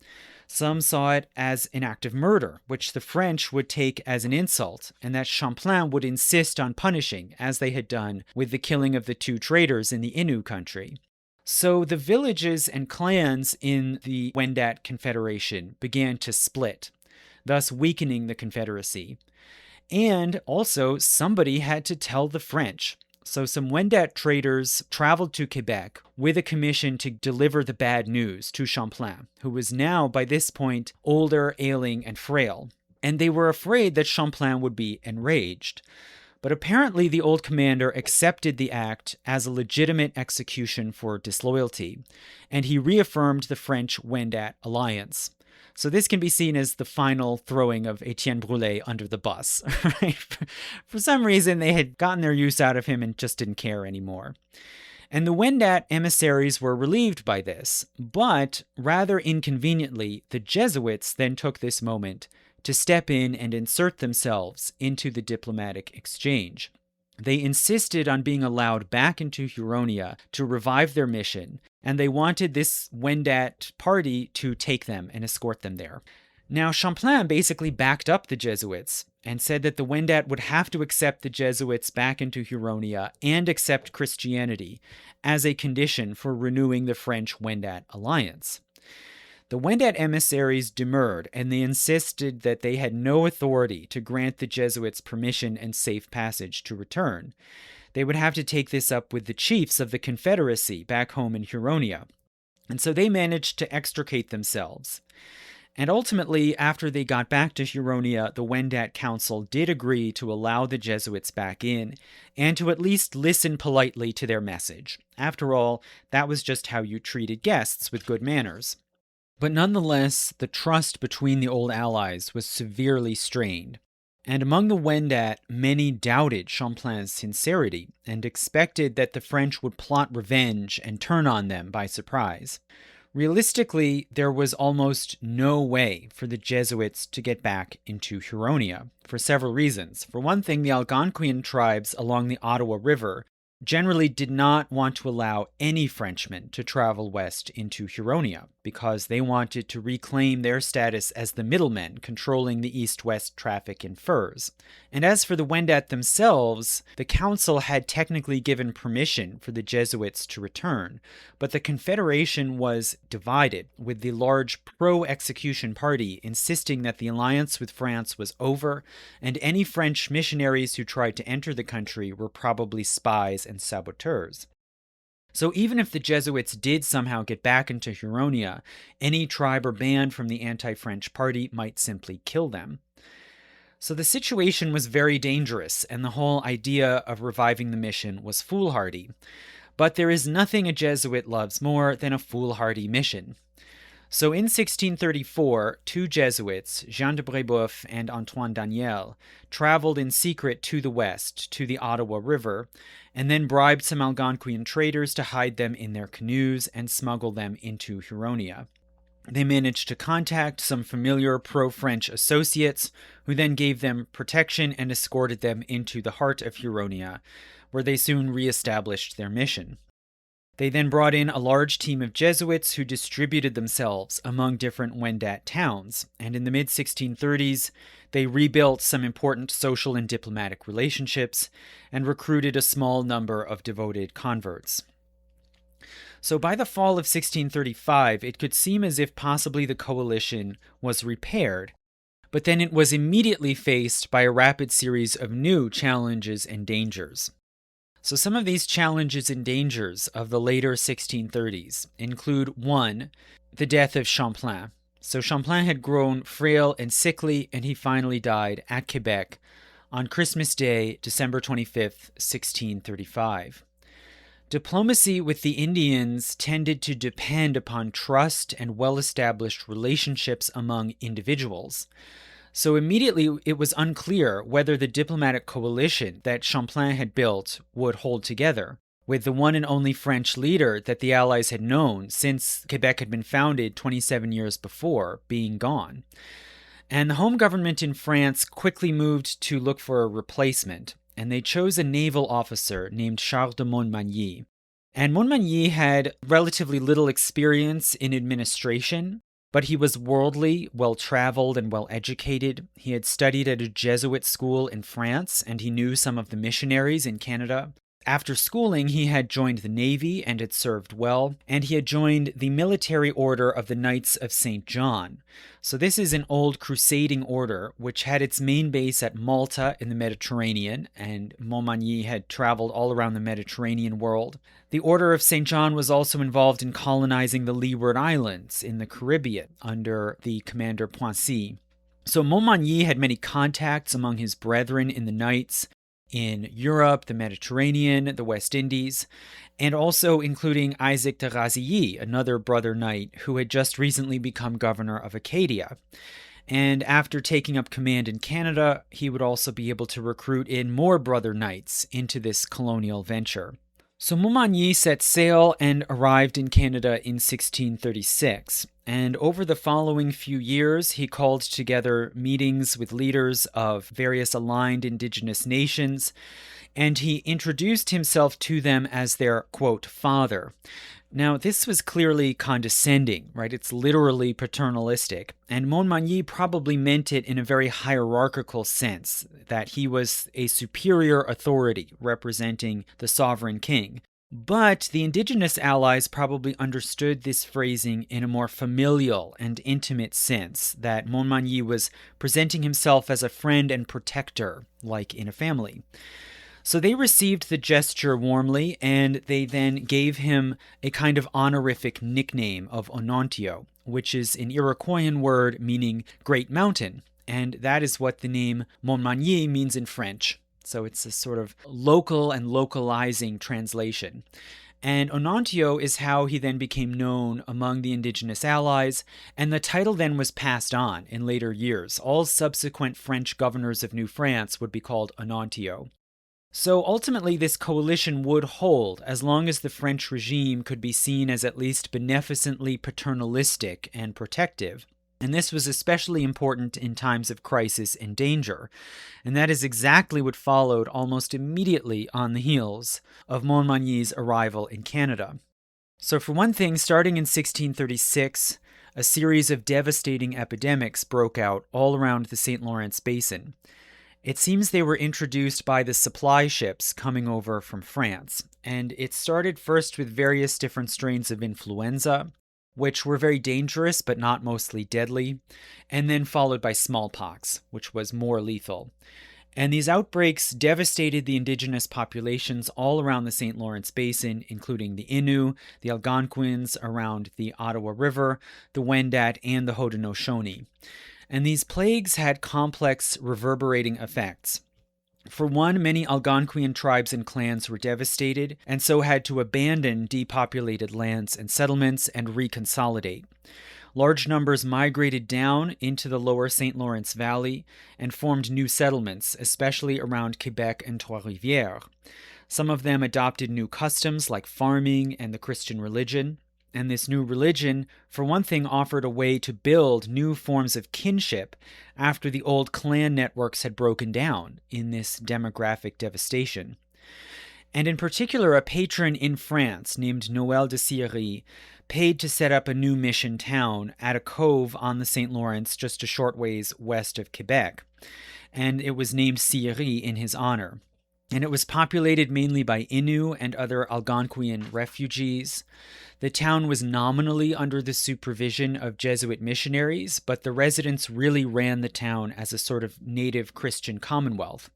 Some saw it as an act of murder, which the French would take as an insult, and that Champlain would insist on punishing, as they had done with the killing of the two traders in the Innu country. So the villages and clans in the Wendat Confederation began to split, thus weakening the Confederacy. And also, somebody had to tell the French. So some Wendat traders traveled to Quebec with a commission to deliver the bad news to Champlain, who was now, by this point, older, ailing, and frail. And they were afraid that Champlain would be enraged. But apparently the old commander accepted the act as a legitimate execution for disloyalty, and he reaffirmed the French-Wendat alliance. So this can be seen as the final throwing of Etienne Brulé under the bus. Right? For some reason, they had gotten their use out of him and just didn't care anymore. And the Wendat emissaries were relieved by this, but rather inconveniently, the Jesuits then took this moment to step in and insert themselves into the diplomatic exchange. They insisted on being allowed back into Huronia to revive their mission, and they wanted this Wendat party to take them and escort them there. Now, Champlain basically backed up the Jesuits and said that the Wendat would have to accept the Jesuits back into Huronia and accept Christianity as a condition for renewing the French-Wendat alliance. The Wendat emissaries demurred, and they insisted that they had no authority to grant the Jesuits permission and safe passage to return. They would have to take this up with the chiefs of the Confederacy back home in Huronia. And so they managed to extricate themselves. And ultimately, after they got back to Huronia, the Wendat Council did agree to allow the Jesuits back in, and to at least listen politely to their message. After all, that was just how you treated guests with good manners. But nonetheless, the trust between the old allies was severely strained. And among the Wendat, many doubted Champlain's sincerity and expected that the French would plot revenge and turn on them by surprise. Realistically, there was almost no way for the Jesuits to get back into Huronia, for several reasons. For one thing, the Algonquian tribes along the Ottawa River generally did not want to allow any Frenchmen to travel west into Huronia because they wanted to reclaim their status as the middlemen controlling the east-west traffic in furs. And as for the Wendat themselves, the council had technically given permission for the Jesuits to return, but the Confederation was divided, with the large pro-execution party insisting that the alliance with France was over, and any French missionaries who tried to enter the country were probably spies and saboteurs. So even if the Jesuits did somehow get back into Huronia, any tribe or band from the anti-French party might simply kill them. So the situation was very dangerous, and the whole idea of reviving the mission was foolhardy. But there is nothing a Jesuit loves more than a foolhardy mission. So in 1634, two Jesuits, Jean de Brébeuf and Antoine Daniel, traveled in secret to the west, to the Ottawa River, and then bribed some Algonquian traders to hide them in their canoes and smuggle them into Huronia. They managed to contact some familiar pro-French associates, who then gave them protection and escorted them into the heart of Huronia, where they soon re-established their mission. They then brought in a large team of Jesuits who distributed themselves among different Wendat towns, and in the mid-1630s, they rebuilt some important social and diplomatic relationships and recruited a small number of devoted converts. So by the fall of 1635, it could seem as if possibly the coalition was repaired, but then it was immediately faced by a rapid series of new challenges and dangers. So some of these challenges and dangers of the later 1630s include 1. The death of Champlain. So Champlain had grown frail and sickly, and he finally died at Quebec on Christmas Day, December 25th, 1635. Diplomacy with the Indians tended to depend upon trust and well-established relationships among individuals. So immediately it was unclear whether the diplomatic coalition that Champlain had built would hold together, with the one and only French leader that the Allies had known since Quebec had been founded 27 years before being gone. And the home government in France quickly moved to look for a replacement, and they chose a naval officer named Charles de Montmagny. And Montmagny had relatively little experience in administration, but he was worldly, well-traveled, and well-educated. He had studied at a Jesuit school in France, and he knew some of the missionaries in Canada. After schooling, he had joined the Navy and had served well, and he had joined the military order of the Knights of St. John. So this is an old crusading order which had its main base at Malta in the Mediterranean, and Montmagny had traveled all around the Mediterranean world. The Order of St. John was also involved in colonizing the Leeward Islands in the Caribbean under the commander Poissy. So Montmagny had many contacts among his brethren in the Knights, in Europe, the Mediterranean, the West Indies, and also including Isaac de Razilly, another brother knight who had just recently become governor of Acadia. And after taking up command in Canada, he would also be able to recruit in more brother knights into this colonial venture. So Montmagny set sail and arrived in Canada in 1636. And over the following few years, he called together meetings with leaders of various aligned indigenous nations, and he introduced himself to them as their, quote, father. Now, this was clearly condescending, right? It's literally paternalistic. And Montmagny probably meant it in a very hierarchical sense, that he was a superior authority representing the sovereign king. But the indigenous allies probably understood this phrasing in a more familial and intimate sense, that Montmagny was presenting himself as a friend and protector, like in a family. So they received the gesture warmly, and they then gave him a kind of honorific nickname of Onontio, which is an Iroquoian word meaning great mountain, and that is what the name Montmagny means in French. So it's a sort of local and localizing translation. And Onontio is how he then became known among the indigenous allies, and the title then was passed on in later years. All subsequent French governors of New France would be called Onontio. So ultimately, this coalition would hold as long as the French regime could be seen as at least beneficently paternalistic and protective. And this was especially important in times of crisis and danger. And that is exactly what followed almost immediately on the heels of Montmagny's arrival in Canada. So for one thing, starting in 1636, a series of devastating epidemics broke out all around the St. Lawrence basin. It seems they were introduced by the supply ships coming over from France, and it started first with various different strains of influenza, which were very dangerous but not mostly deadly, and then followed by smallpox, which was more lethal. And these outbreaks devastated the indigenous populations all around the St. Lawrence basin, including the Innu, the Algonquins around the Ottawa River, the Wendat, and the Haudenosaunee. And these plagues had complex reverberating effects. For one, many Algonquian tribes and clans were devastated, and so had to abandon depopulated lands and settlements and reconsolidate. Large numbers migrated down into the lower St. Lawrence Valley and formed new settlements, especially around Quebec and Trois-Rivières. Some of them adopted new customs like farming and the Christian religion. And this new religion, for one thing, offered a way to build new forms of kinship after the old clan networks had broken down in this demographic devastation. And in particular, a patron in France named Noël de Sillery paid to set up a new mission town at a cove on the St. Lawrence just a short ways west of Quebec. And it was named Sillery in his honor. and it was populated mainly by Innu and other Algonquian refugees. The town was nominally under the supervision of Jesuit missionaries, but the residents really ran the town as a sort of native Christian commonwealth.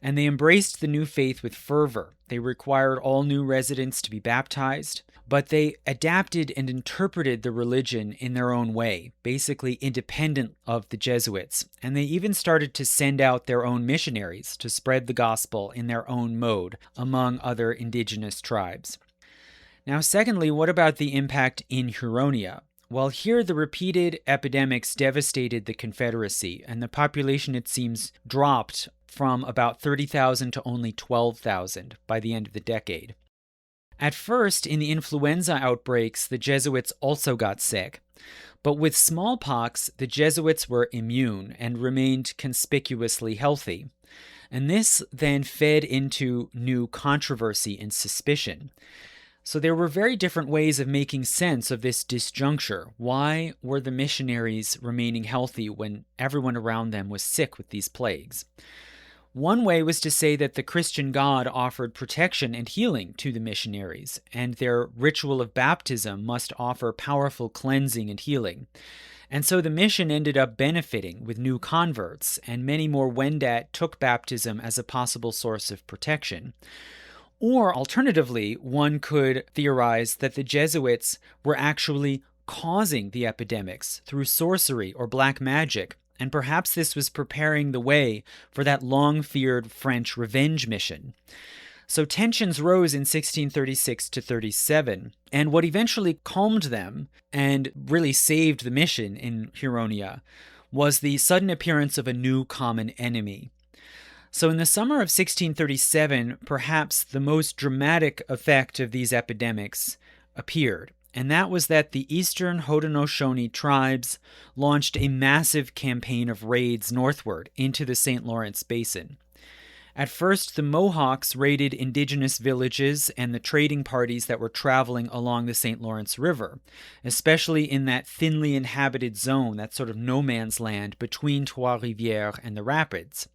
And they embraced the new faith with fervor. They required all new residents to be baptized, but they adapted and interpreted the religion in their own way, basically independent of the Jesuits. And they even started to send out their own missionaries to spread the gospel in their own mode among other indigenous tribes. Now, secondly, what about the impact in Huronia? Well, here the repeated epidemics devastated the Confederacy, and the population, it seems, dropped from about 30,000 to only 12,000 by the end of the decade. At first, in the influenza outbreaks, the Jesuits also got sick. But with smallpox, the Jesuits were immune and remained conspicuously healthy. And this then fed into new controversy and suspicion. So there were very different ways of making sense of this disjuncture. Why were the missionaries remaining healthy when everyone around them was sick with these plagues? One way was to say that the Christian God offered protection and healing to the missionaries, and their ritual of baptism must offer powerful cleansing and healing. And so the mission ended up benefiting with new converts, and many more Wendat took baptism as a possible source of protection. Or alternatively, one could theorize that the Jesuits were actually causing the epidemics through sorcery or black magic, and perhaps this was preparing the way for that long-feared French revenge mission. So tensions rose in 1636 to 37, and what eventually calmed them and really saved the mission in Huronia was the sudden appearance of a new common enemy. So in the summer of 1637, perhaps the most dramatic effect of these epidemics appeared, and that was that the eastern Haudenosaunee tribes launched a massive campaign of raids northward into the St. Lawrence Basin. At first, the Mohawks raided indigenous villages and the trading parties that were traveling along the St. Lawrence River, especially in that thinly inhabited zone, that sort of no man's land between Trois-Rivières and the rapids.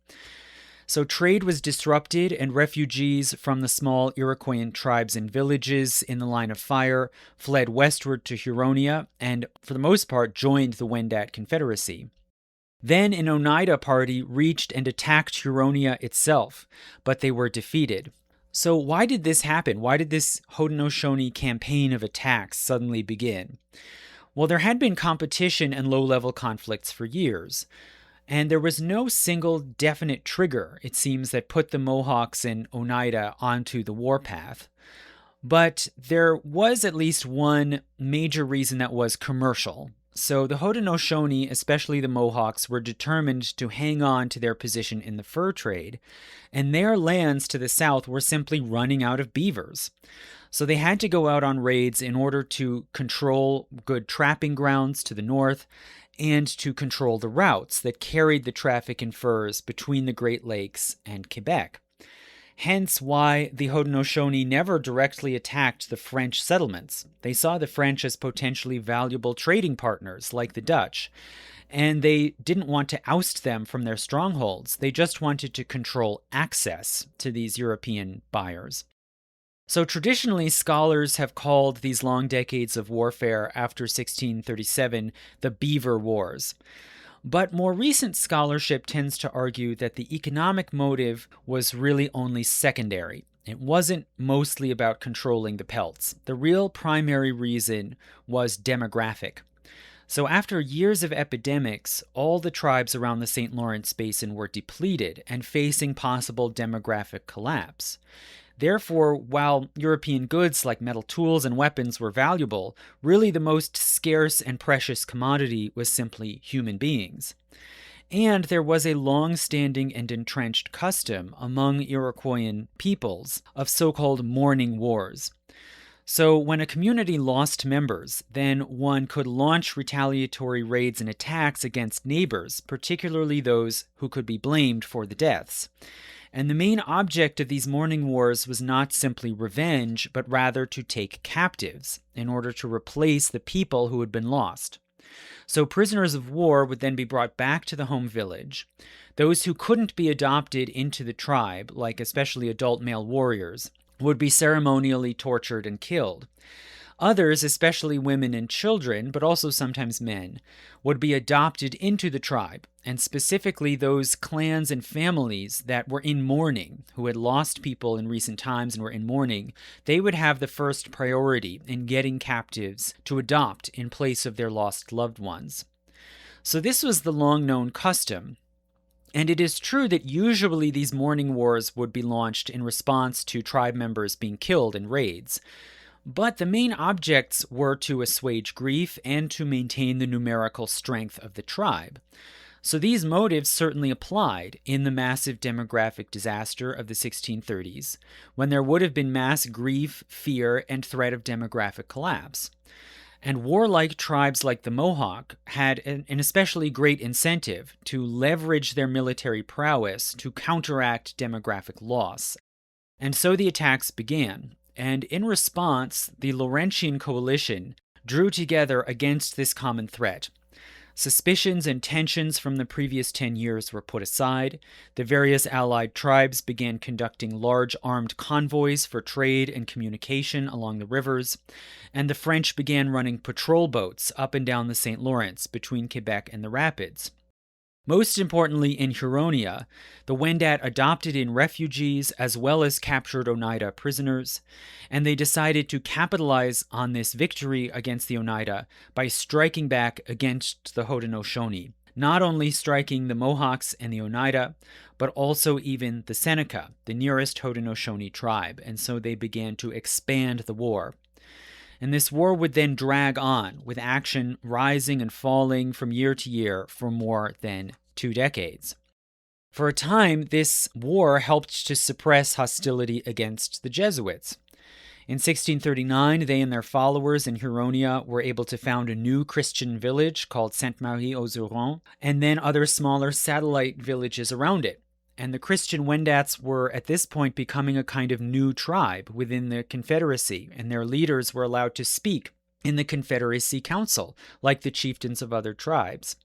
So trade was disrupted, and refugees from the small Iroquoian tribes and villages in the line of fire fled westward to Huronia and, for the most part, joined the Wendat Confederacy. Then an Oneida party reached and attacked Huronia itself, but they were defeated. So why did this happen? Why did this Haudenosaunee campaign of attacks suddenly begin? Well, there had been competition and low-level conflicts for years. And there was no single definite trigger, it seems, that put the Mohawks and Oneida onto the warpath. But there was at least one major reason that was commercial. So the Haudenosaunee, especially the Mohawks, were determined to hang on to their position in the fur trade, and their lands to the south were simply running out of beavers. So they had to go out on raids in order to control good trapping grounds to the north and to control the routes that carried the traffic in furs between the Great Lakes and Quebec. Hence why the Haudenosaunee never directly attacked the French settlements. They saw the French as potentially valuable trading partners like the Dutch, and they didn't want to oust them from their strongholds. They just wanted to control access to these European buyers. So traditionally, scholars have called these long decades of warfare after 1637 the Beaver Wars. But more recent scholarship tends to argue that the economic motive was really only secondary. It wasn't mostly about controlling the pelts. The real primary reason was demographic. So after years of epidemics, all the tribes around the St. Lawrence Basin were depleted and facing possible demographic collapse. Therefore, while European goods like metal tools and weapons were valuable, really the most scarce and precious commodity was simply human beings. And there was a long-standing and entrenched custom among Iroquoian peoples of so-called mourning wars. So when a community lost members, then one could launch retaliatory raids and attacks against neighbors, particularly those who could be blamed for the deaths. And the main object of these mourning wars was not simply revenge, but rather to take captives in order to replace the people who had been lost. So prisoners of war would then be brought back to the home village. Those who couldn't be adopted into the tribe, like especially adult male warriors, would be ceremonially tortured and killed. Others, especially women and children, but also sometimes men, would be adopted into the tribe, and specifically those clans and families that were in mourning, who had lost people in recent times and were in mourning. They would have the first priority in getting captives to adopt in place of their lost loved ones. So this was the long-known custom. And it is true that usually these mourning wars would be launched in response to tribe members being killed in raids. But the main objects were to assuage grief and to maintain the numerical strength of the tribe. So these motives certainly applied in the massive demographic disaster of the 1630s, when there would have been mass grief, fear, and threat of demographic collapse. And warlike tribes like the Mohawk had an especially great incentive to leverage their military prowess to counteract demographic loss. And so the attacks began. And in response, the Laurentian coalition drew together against this common threat. Suspicions and tensions from the previous 10 years were put aside. The various allied tribes began conducting large armed convoys for trade and communication along the rivers, and the French began running patrol boats up and down the St. Lawrence between Quebec and the Rapids. Most importantly, in Huronia, the Wendat adopted in refugees as well as captured Oneida prisoners, and they decided to capitalize on this victory against the Oneida by striking back against the Haudenosaunee, not only striking the Mohawks and the Oneida, but also even the Seneca, the nearest Haudenosaunee tribe, and so they began to expand the war. And this war would then drag on, with action rising and falling from year to year for more than 2 decades. For a time, this war helped to suppress hostility against the Jesuits. In 1639, they and their followers in Huronia were able to found a new Christian village called Sainte-Marie-aux-Hurons, and then other smaller satellite villages around it. And the Christian Wendats were at this point becoming a kind of new tribe within the Confederacy, and their leaders were allowed to speak in the Confederacy Council, like the chieftains of other tribes.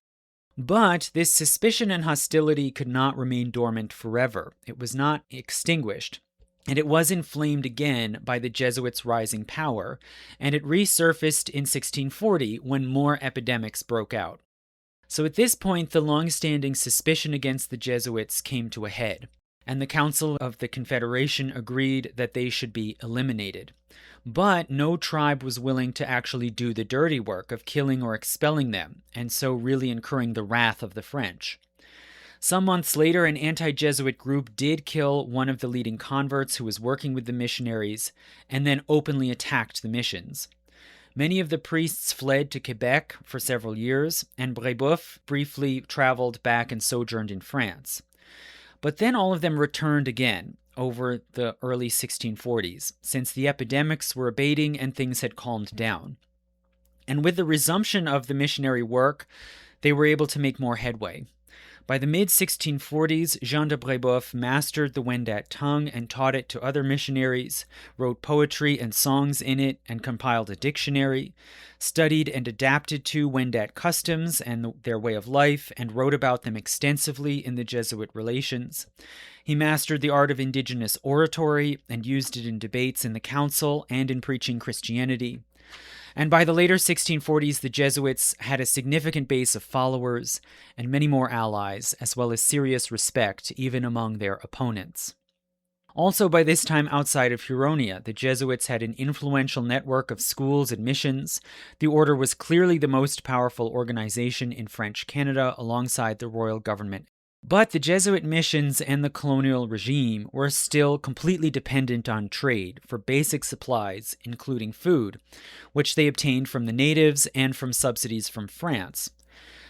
But this suspicion and hostility could not remain dormant forever. It was not extinguished, and it was inflamed again by the Jesuits' rising power, and it resurfaced in 1640 when more epidemics broke out. So at this point, the long-standing suspicion against the Jesuits came to a head, and the Council of the Confederation agreed that they should be eliminated. But no tribe was willing to actually do the dirty work of killing or expelling them, and so really incurring the wrath of the French. Some months later, an anti-Jesuit group did kill one of the leading converts who was working with the missionaries, and then openly attacked the missions. Many of the priests fled to Quebec for several years, and Brébeuf briefly traveled back and sojourned in France. But then all of them returned again over the early 1640s, since the epidemics were abating and things had calmed down. And with the resumption of the missionary work, they were able to make more headway. By the mid-1640s, Jean de Brébeuf mastered the Wendat tongue and taught it to other missionaries, wrote poetry and songs in it, and compiled a dictionary, studied and adapted to Wendat customs and their way of life, and wrote about them extensively in the Jesuit Relations. He mastered the art of indigenous oratory and used it in debates in the council and in preaching Christianity. And by the later 1640s, the Jesuits had a significant base of followers and many more allies, as well as serious respect even among their opponents. Also, by this time outside of Huronia, the Jesuits had an influential network of schools and missions. The order was clearly the most powerful organization in French Canada alongside the royal government. But the Jesuit missions and the colonial regime were still completely dependent on trade for basic supplies, including food, which they obtained from the natives and from subsidies from France.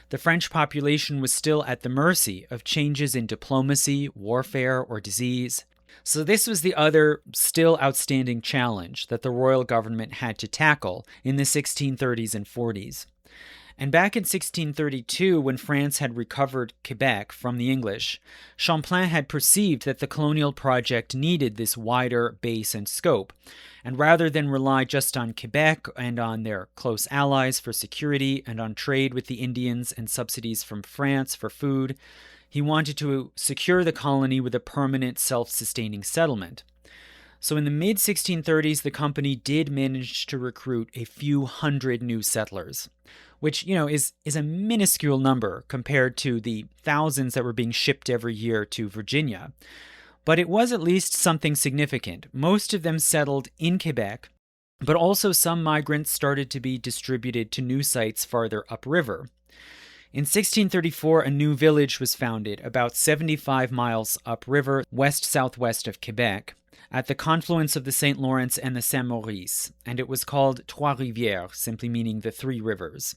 The French population was still at the mercy of changes in diplomacy, warfare, or disease. So this was the other still outstanding challenge that the royal government had to tackle in the 1630s and 40s. And back in 1632, when France had recovered Quebec from the English, Champlain had perceived that the colonial project needed this wider base and scope. And rather than rely just on Quebec and on their close allies for security and on trade with the Indians and subsidies from France for food, he wanted to secure the colony with a permanent self-sustaining settlement. So in the mid-1630s, the company did manage to recruit a few hundred new settlers, which, is a minuscule number compared to the thousands that were being shipped every year to Virginia. But it was at least something significant. Most of them settled in Quebec, but also some migrants started to be distributed to new sites farther upriver. In 1634, a new village was founded about 75 miles upriver, west-southwest of Quebec, at the confluence of the St. Lawrence and the Saint-Maurice, and it was called Trois-Rivières, simply meaning the Three Rivers.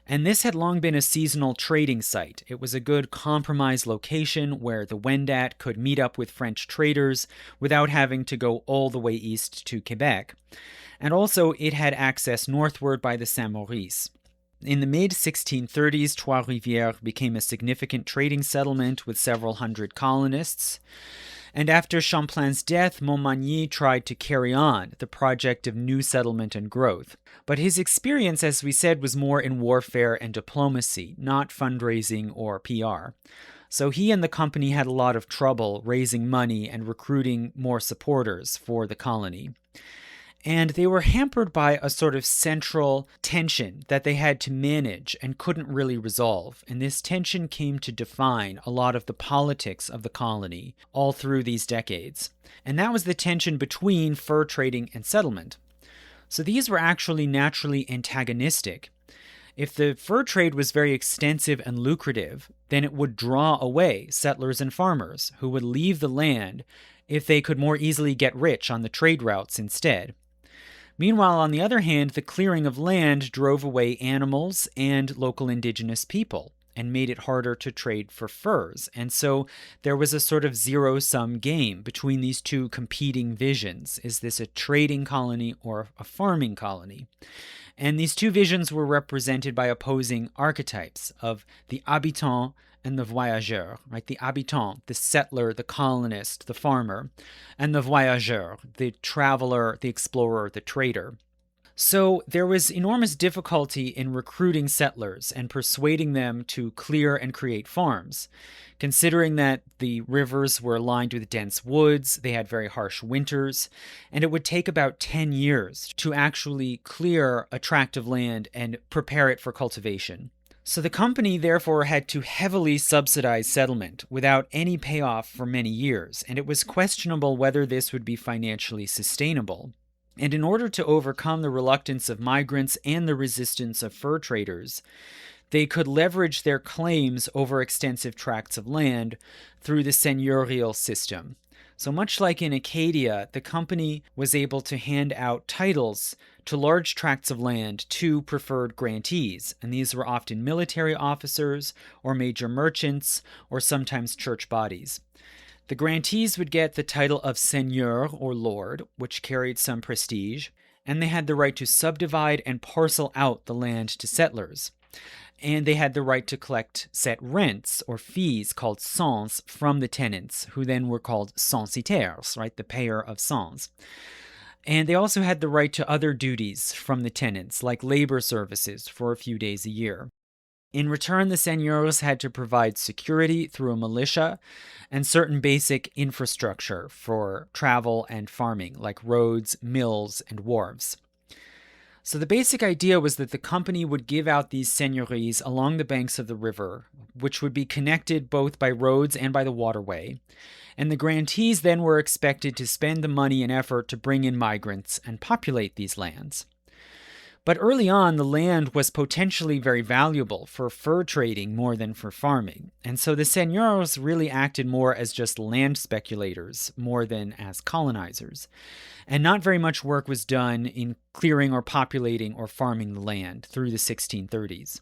And this had long been a seasonal trading site. It was a good compromise location where the Wendat could meet up with French traders without having to go all the way east to Quebec. And also, it had access northward by the Saint-Maurice. In the mid-1630s, Trois-Rivières became a significant trading settlement with several hundred colonists. And after Champlain's death, Montmagny tried to carry on the project of new settlement and growth. But his experience, as we said, was more in warfare and diplomacy, not fundraising or PR. So he and the company had a lot of trouble raising money and recruiting more supporters for the colony. And they were hampered by a sort of central tension that they had to manage and couldn't really resolve. And this tension came to define a lot of the politics of the colony all through these decades. And that was the tension between fur trading and settlement. So these were actually naturally antagonistic. If the fur trade was very extensive and lucrative, then it would draw away settlers and farmers who would leave the land if they could more easily get rich on the trade routes instead. Meanwhile, on the other hand, the clearing of land drove away animals and local indigenous people and made it harder to trade for furs. And so there was a sort of zero-sum game between these two competing visions. Is this a trading colony or a farming colony? And these two visions were represented by opposing archetypes of the habitant and the voyageur, right? The habitant, the settler, the colonist, the farmer, and the voyageur, the traveler, the explorer, the trader. So there was enormous difficulty in recruiting settlers and persuading them to clear and create farms, considering that the rivers were lined with dense woods, they had very harsh winters, and it would take about 10 years to actually clear a tract of land and prepare it for cultivation. So the company therefore had to heavily subsidize settlement without any payoff for many years, and it was questionable whether this would be financially sustainable. And in order to overcome the reluctance of migrants and the resistance of fur traders, they could leverage their claims over extensive tracts of land through the seigneurial system. So much like in Acadia, the company was able to hand out titles to large tracts of land to preferred grantees, and these were often military officers or major merchants or sometimes church bodies. The grantees would get the title of seigneur or lord, which carried some prestige, and they had the right to subdivide and parcel out the land to settlers. And they had the right to collect set rents or fees called cens from the tenants, who then were called censitaires, right, the payer of cens. And they also had the right to other duties from the tenants, like labor services for a few days a year. In return, the seigneurs had to provide security through a militia and certain basic infrastructure for travel and farming, like roads, mills, and wharves. So the basic idea was that the company would give out these seigneuries along the banks of the river, which would be connected both by roads and by the waterway. And the grantees then were expected to spend the money and effort to bring in migrants and populate these lands. But early on, the land was potentially very valuable for fur trading more than for farming. And so the seigneurs really acted more as just land speculators more than as colonizers. And not very much work was done in clearing or populating or farming the land through the 1630s.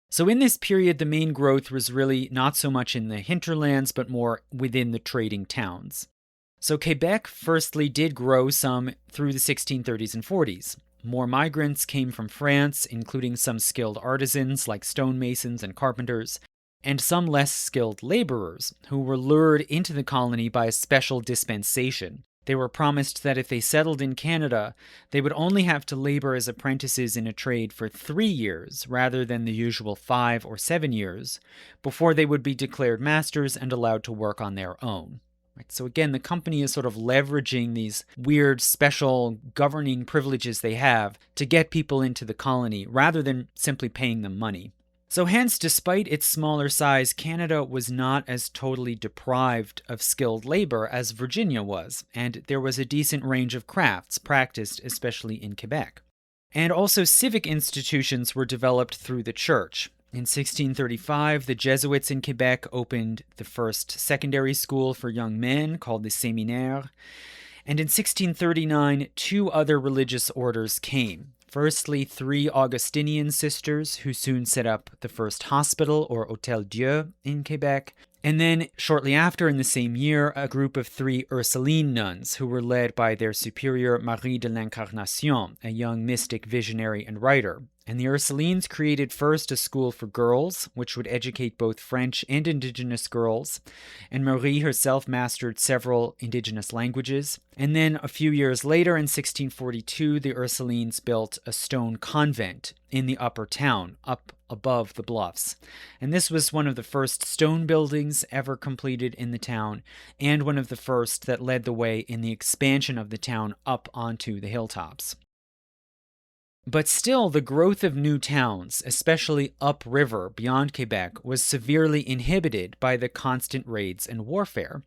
So in this period, the main growth was really not so much in the hinterlands, but more within the trading towns. So Quebec firstly did grow some through the 1630s and 40s. More migrants came from France, including some skilled artisans like stonemasons and carpenters, and some less skilled laborers who were lured into the colony by a special dispensation. They were promised that if they settled in Canada, they would only have to labor as apprentices in a trade for 3 years rather than the usual 5 or 7 years, before they would be declared masters and allowed to work on their own. Right, so again, the company is sort of leveraging these weird special governing privileges they have to get people into the colony rather than simply paying them money. So hence, despite its smaller size, Canada was not as totally deprived of skilled labor as Virginia was, and there was a decent range of crafts practiced, especially in Quebec. And also civic institutions were developed through the church. In 1635, the Jesuits in Quebec opened the first secondary school for young men called the Séminaire, and in 1639, 2 other religious orders came. Firstly, 3 Augustinian sisters who soon set up the first hospital, or Hôtel Dieu, in Quebec. And then, shortly after, in the same year, a group of 3 Ursuline nuns who were led by their superior Marie de l'Incarnation, a young mystic, visionary, and writer. And the Ursulines created first a school for girls, which would educate both French and indigenous girls, and Marie herself mastered several indigenous languages. And then a few years later, in 1642, the Ursulines built a stone convent in the upper town, up above the bluffs. And this was one of the first stone buildings ever completed in the town, and one of the first that led the way in the expansion of the town up onto the hilltops. But still, the growth of new towns, especially upriver beyond Quebec, was severely inhibited by the constant raids and warfare.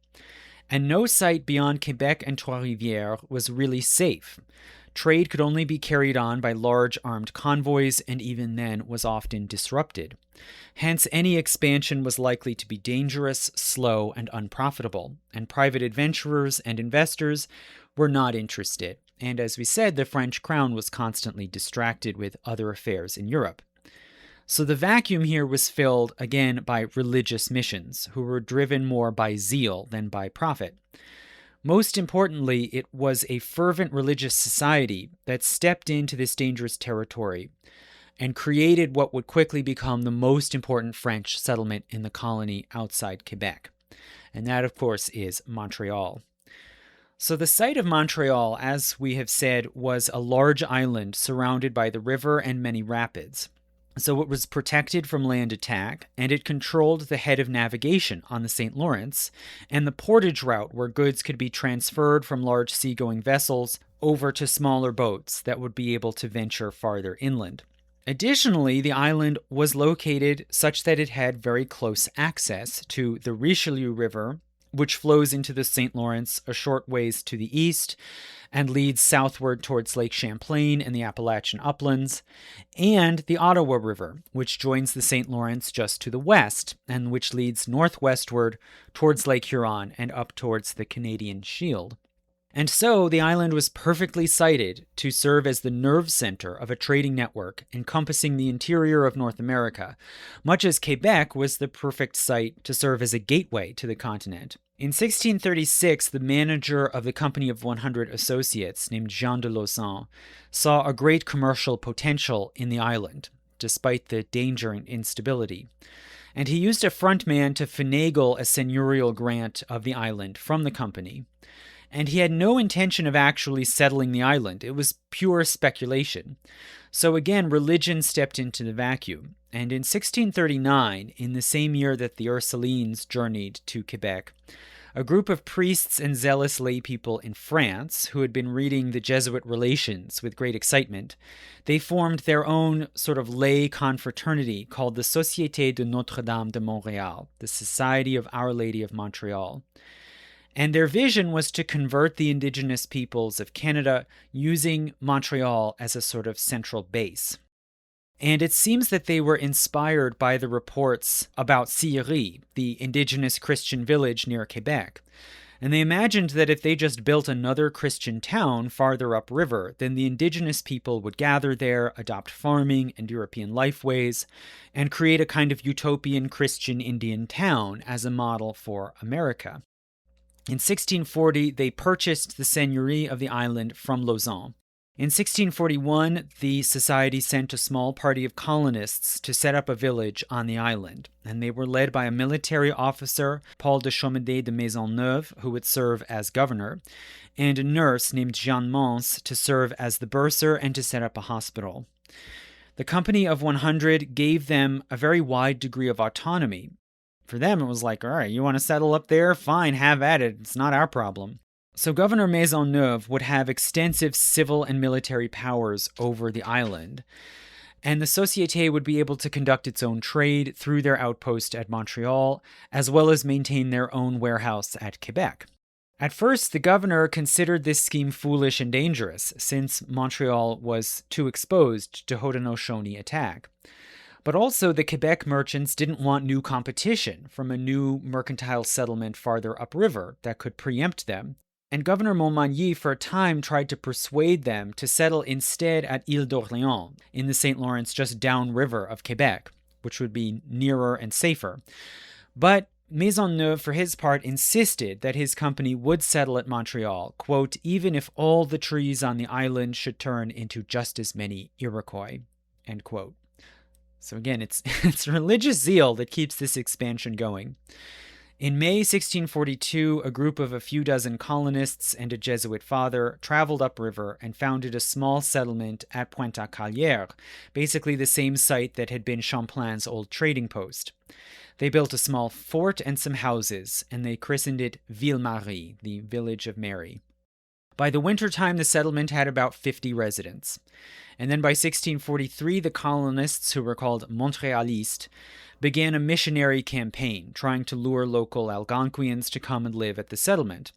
And no site beyond Quebec and Trois-Rivières was really safe. Trade could only be carried on by large armed convoys, and even then was often disrupted. Hence, any expansion was likely to be dangerous, slow, and unprofitable, and private adventurers and investors were not interested. And as we said, the French crown was constantly distracted with other affairs in Europe. So the vacuum here was filled, again, by religious missions, who were driven more by zeal than by profit. Most importantly, it was a fervent religious society that stepped into this dangerous territory and created what would quickly become the most important French settlement in the colony outside Quebec. And that, of course, is Montreal. So the site of Montreal, as we have said, was a large island surrounded by the river and many rapids. So it was protected from land attack, and it controlled the head of navigation on the St. Lawrence, and the portage route where goods could be transferred from large seagoing vessels over to smaller boats that would be able to venture farther inland. Additionally, the island was located such that it had very close access to the Richelieu River, which flows into the St. Lawrence a short ways to the east and leads southward towards Lake Champlain and the Appalachian uplands, and the Ottawa River, which joins the St. Lawrence just to the west and which leads northwestward towards Lake Huron and up towards the Canadian Shield. And so the island was perfectly sited to serve as the nerve center of a trading network encompassing the interior of North America, much as Quebec was the perfect site to serve as a gateway to the continent. In 1636, the manager of the Company of 100 Associates, named Jean de Lauzon, saw a great commercial potential in the island, despite the danger and instability. And he used a frontman to finagle a seigneurial grant of the island from the company. And he had no intention of actually settling the island. It was pure speculation. So again, religion stepped into the vacuum. And in 1639, in the same year that the Ursulines journeyed to Quebec, a group of priests and zealous lay people in France, who had been reading the Jesuit Relations with great excitement, they formed their own sort of lay confraternity called the Société de Notre-Dame de Montréal, the Society of Our Lady of Montreal. And their vision was to convert the indigenous peoples of Canada using Montreal as a sort of central base. And it seems that they were inspired by the reports about Sillery, the indigenous Christian village near Quebec. And they imagined that if they just built another Christian town farther upriver, then the indigenous people would gather there, adopt farming and European lifeways, and create a kind of utopian Christian Indian town as a model for America. In 1640, they purchased the seigneury of the island from Lauzon. In 1641, the society sent a small party of colonists to set up a village on the island, and they were led by a military officer, Paul de Chaumedet de Maisonneuve, who would serve as governor, and a nurse named Jeanne Mance to serve as the bursar and to set up a hospital. The Company of 100 gave them a very wide degree of autonomy. For them, it was like, all right, you want to settle up there? Fine, have at it. It's not our problem. So Governor Maisonneuve would have extensive civil and military powers over the island, and the Société would be able to conduct its own trade through their outpost at Montreal, as well as maintain their own warehouse at Quebec. At first, the governor considered this scheme foolish and dangerous, since Montreal was too exposed to Haudenosaunee attack. But also, the Quebec merchants didn't want new competition from a new mercantile settlement farther upriver that could preempt them. And Governor Montmagny for a time tried to persuade them to settle instead at Ile d'Orléans in the St. Lawrence just downriver of Quebec, which would be nearer and safer. But Maisonneuve, for his part, insisted that his company would settle at Montreal, quote, even if all the trees on the island should turn into just as many Iroquois, end quote. So again, it's religious zeal that keeps this expansion going. In May 1642, a group of a few dozen colonists and a Jesuit father traveled upriver and founded a small settlement at Pointe-à-Callière, basically the same site that had been Champlain's old trading post. They built a small fort and some houses, and they christened it Ville-Marie, the Village of Mary. By the wintertime, the settlement had about 50 residents. And then by 1643, the colonists, who were called Montrealistes, began a missionary campaign trying to lure local Algonquians to come and live at the settlement.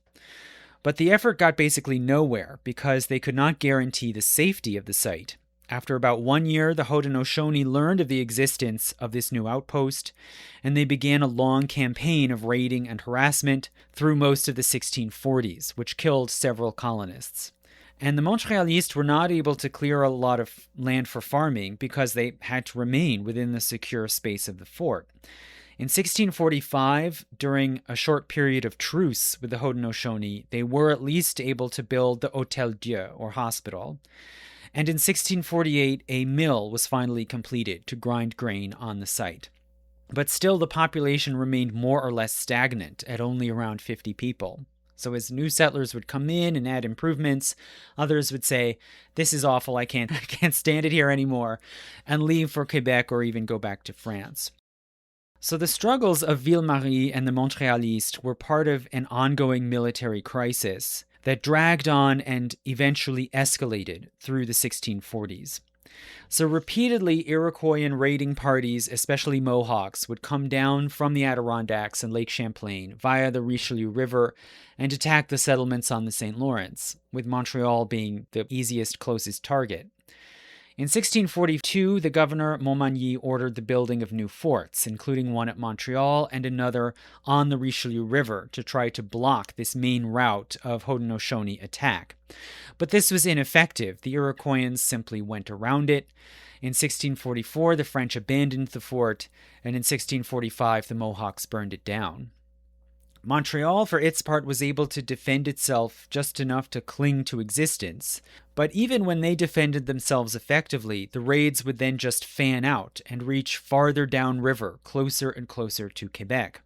But the effort got basically nowhere because they could not guarantee the safety of the site. After about 1 year, the Haudenosaunee learned of the existence of this new outpost, and they began a long campaign of raiding and harassment through most of the 1640s, which killed several colonists. And the Montrealistes were not able to clear a lot of land for farming because they had to remain within the secure space of the fort. In 1645, during a short period of truce with the Haudenosaunee, they were at least able to build the Hôtel Dieu, or hospital. And in 1648, a mill was finally completed to grind grain on the site. But still, the population remained more or less stagnant at only around 50 people. So as new settlers would come in and add improvements, others would say, this is awful, I can't stand it here anymore, and leave for Quebec or even go back to France. So the struggles of Ville-Marie and the Montrealistes were part of an ongoing military crisis that dragged on and eventually escalated through the 1640s. So repeatedly, Iroquoian raiding parties, especially Mohawks, would come down from the Adirondacks and Lake Champlain via the Richelieu River and attack the settlements on the St. Lawrence, with Montreal being the easiest, closest target. In 1642, the governor Montmagny ordered the building of new forts, including one at Montreal and another on the Richelieu River, to try to block this main route of Haudenosaunee attack. But this was ineffective. The Iroquoians simply went around it. In 1644, the French abandoned the fort, and in 1645, the Mohawks burned it down. Montreal, for its part, was able to defend itself just enough to cling to existence. But even when they defended themselves effectively, the raids would then just fan out and reach farther downriver, closer and closer to Quebec.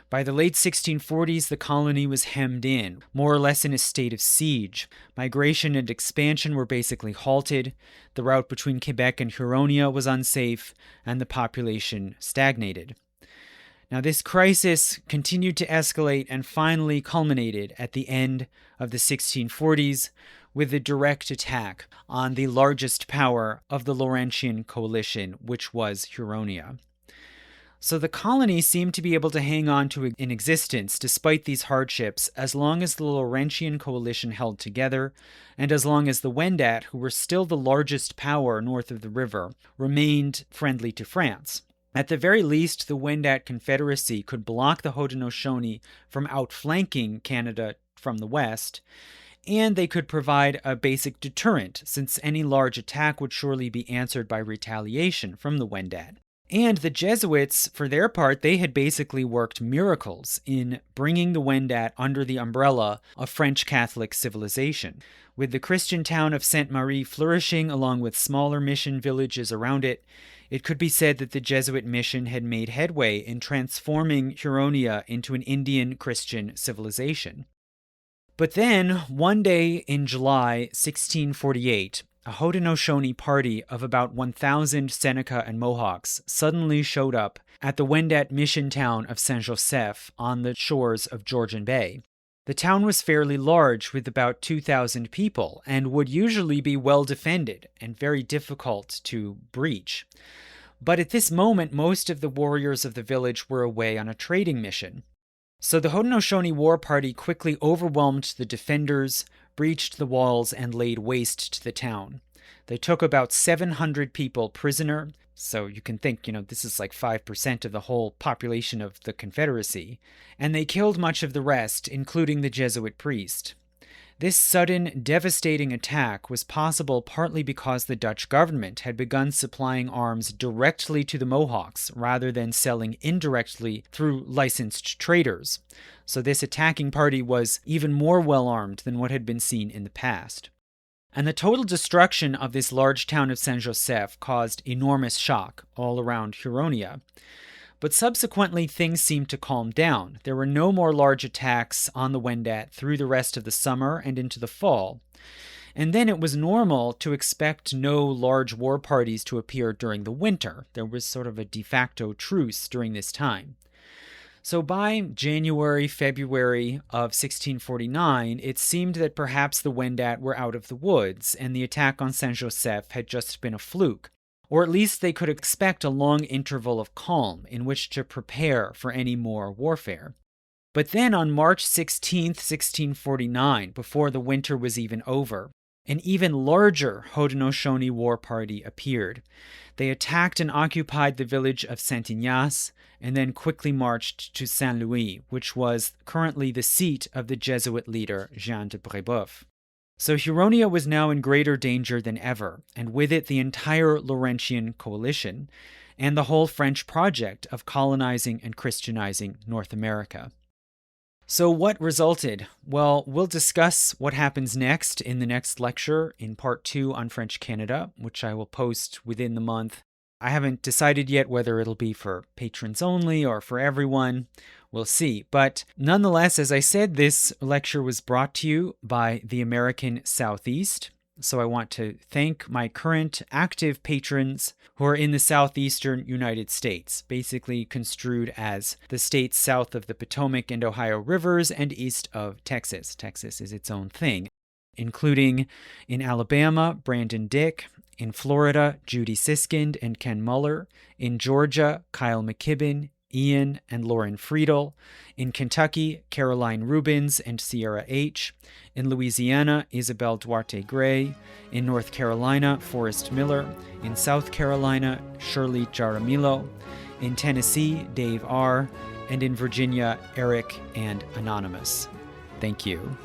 By the late 1640s, the colony was hemmed in, more or less in a state of siege. Migration and expansion were basically halted, the route between Quebec and Huronia was unsafe, and the population stagnated. Now, this crisis continued to escalate and finally culminated at the end of the 1640s with the direct attack on the largest power of the Laurentian coalition, which was Huronia. So the colony seemed to be able to hang on to an existence despite these hardships as long as the Laurentian coalition held together and as long as the Wendat, who were still the largest power north of the river, remained friendly to France. At the very least, the Wendat Confederacy could block the Haudenosaunee from outflanking Canada from the west, and they could provide a basic deterrent, since any large attack would surely be answered by retaliation from the Wendat. And the Jesuits, for their part, they had basically worked miracles in bringing the Wendat under the umbrella of French Catholic civilization. With the Christian town of Sainte Marie flourishing along with smaller mission villages around it, it could be said that the Jesuit mission had made headway in transforming Huronia into an Indian Christian civilization. But then, one day in July 1648, a Haudenosaunee party of about 1,000 Seneca and Mohawks suddenly showed up at the Wendat mission town of Saint-Joseph on the shores of Georgian Bay. The town was fairly large with about 2,000 people and would usually be well defended and very difficult to breach. But at this moment, most of the warriors of the village were away on a trading mission. So the Haudenosaunee war party quickly overwhelmed the defenders, breached the walls, and laid waste to the town. They took about 700 people prisoner, so you can think, this is like 5% of the whole population of the Confederacy, and they killed much of the rest, including the Jesuit priest. This sudden, devastating attack was possible partly because the Dutch government had begun supplying arms directly to the Mohawks rather than selling indirectly through licensed traders. So this attacking party was even more well-armed than what had been seen in the past. And the total destruction of this large town of Saint-Joseph caused enormous shock all around Huronia. But subsequently, things seemed to calm down. There were no more large attacks on the Wendat through the rest of the summer and into the fall. And then it was normal to expect no large war parties to appear during the winter. There was sort of a de facto truce during this time. So by January, February of 1649, it seemed that perhaps the Wendat were out of the woods, and the attack on Saint-Joseph had just been a fluke. Or at least they could expect a long interval of calm in which to prepare for any more warfare. But then on March 16, 1649, before the winter was even over, an even larger Haudenosaunee war party appeared. They attacked and occupied the village of Saint-Ignace and then quickly marched to Saint-Louis, which was currently the seat of the Jesuit leader Jean de Brébeuf. So Huronia was now in greater danger than ever, and with it the entire Laurentian coalition and the whole French project of colonizing and Christianizing North America. So what resulted? Well, we'll discuss what happens next in the next lecture in part 2 on French Canada, which I will post within the month. I haven't decided yet whether it'll be for patrons only or for everyone. We'll see. But nonetheless, as I said, this lecture was brought to you by the American Southeast. So I want to thank my current active patrons who are in the southeastern United States, basically construed as the states south of the Potomac and Ohio rivers and east of Texas. Texas is its own thing, including in Alabama, Brandon Dick, in Florida, Judy Siskind and Ken Muller, in Georgia, Kyle McKibben, Ian and Lauren Friedel, in Kentucky, Caroline Rubens and Sierra H., in Louisiana, Isabel Duarte Gray, in North Carolina, Forrest Miller, in South Carolina, Shirley Jaramillo, in Tennessee, Dave R., and in Virginia, Eric and Anonymous. Thank you.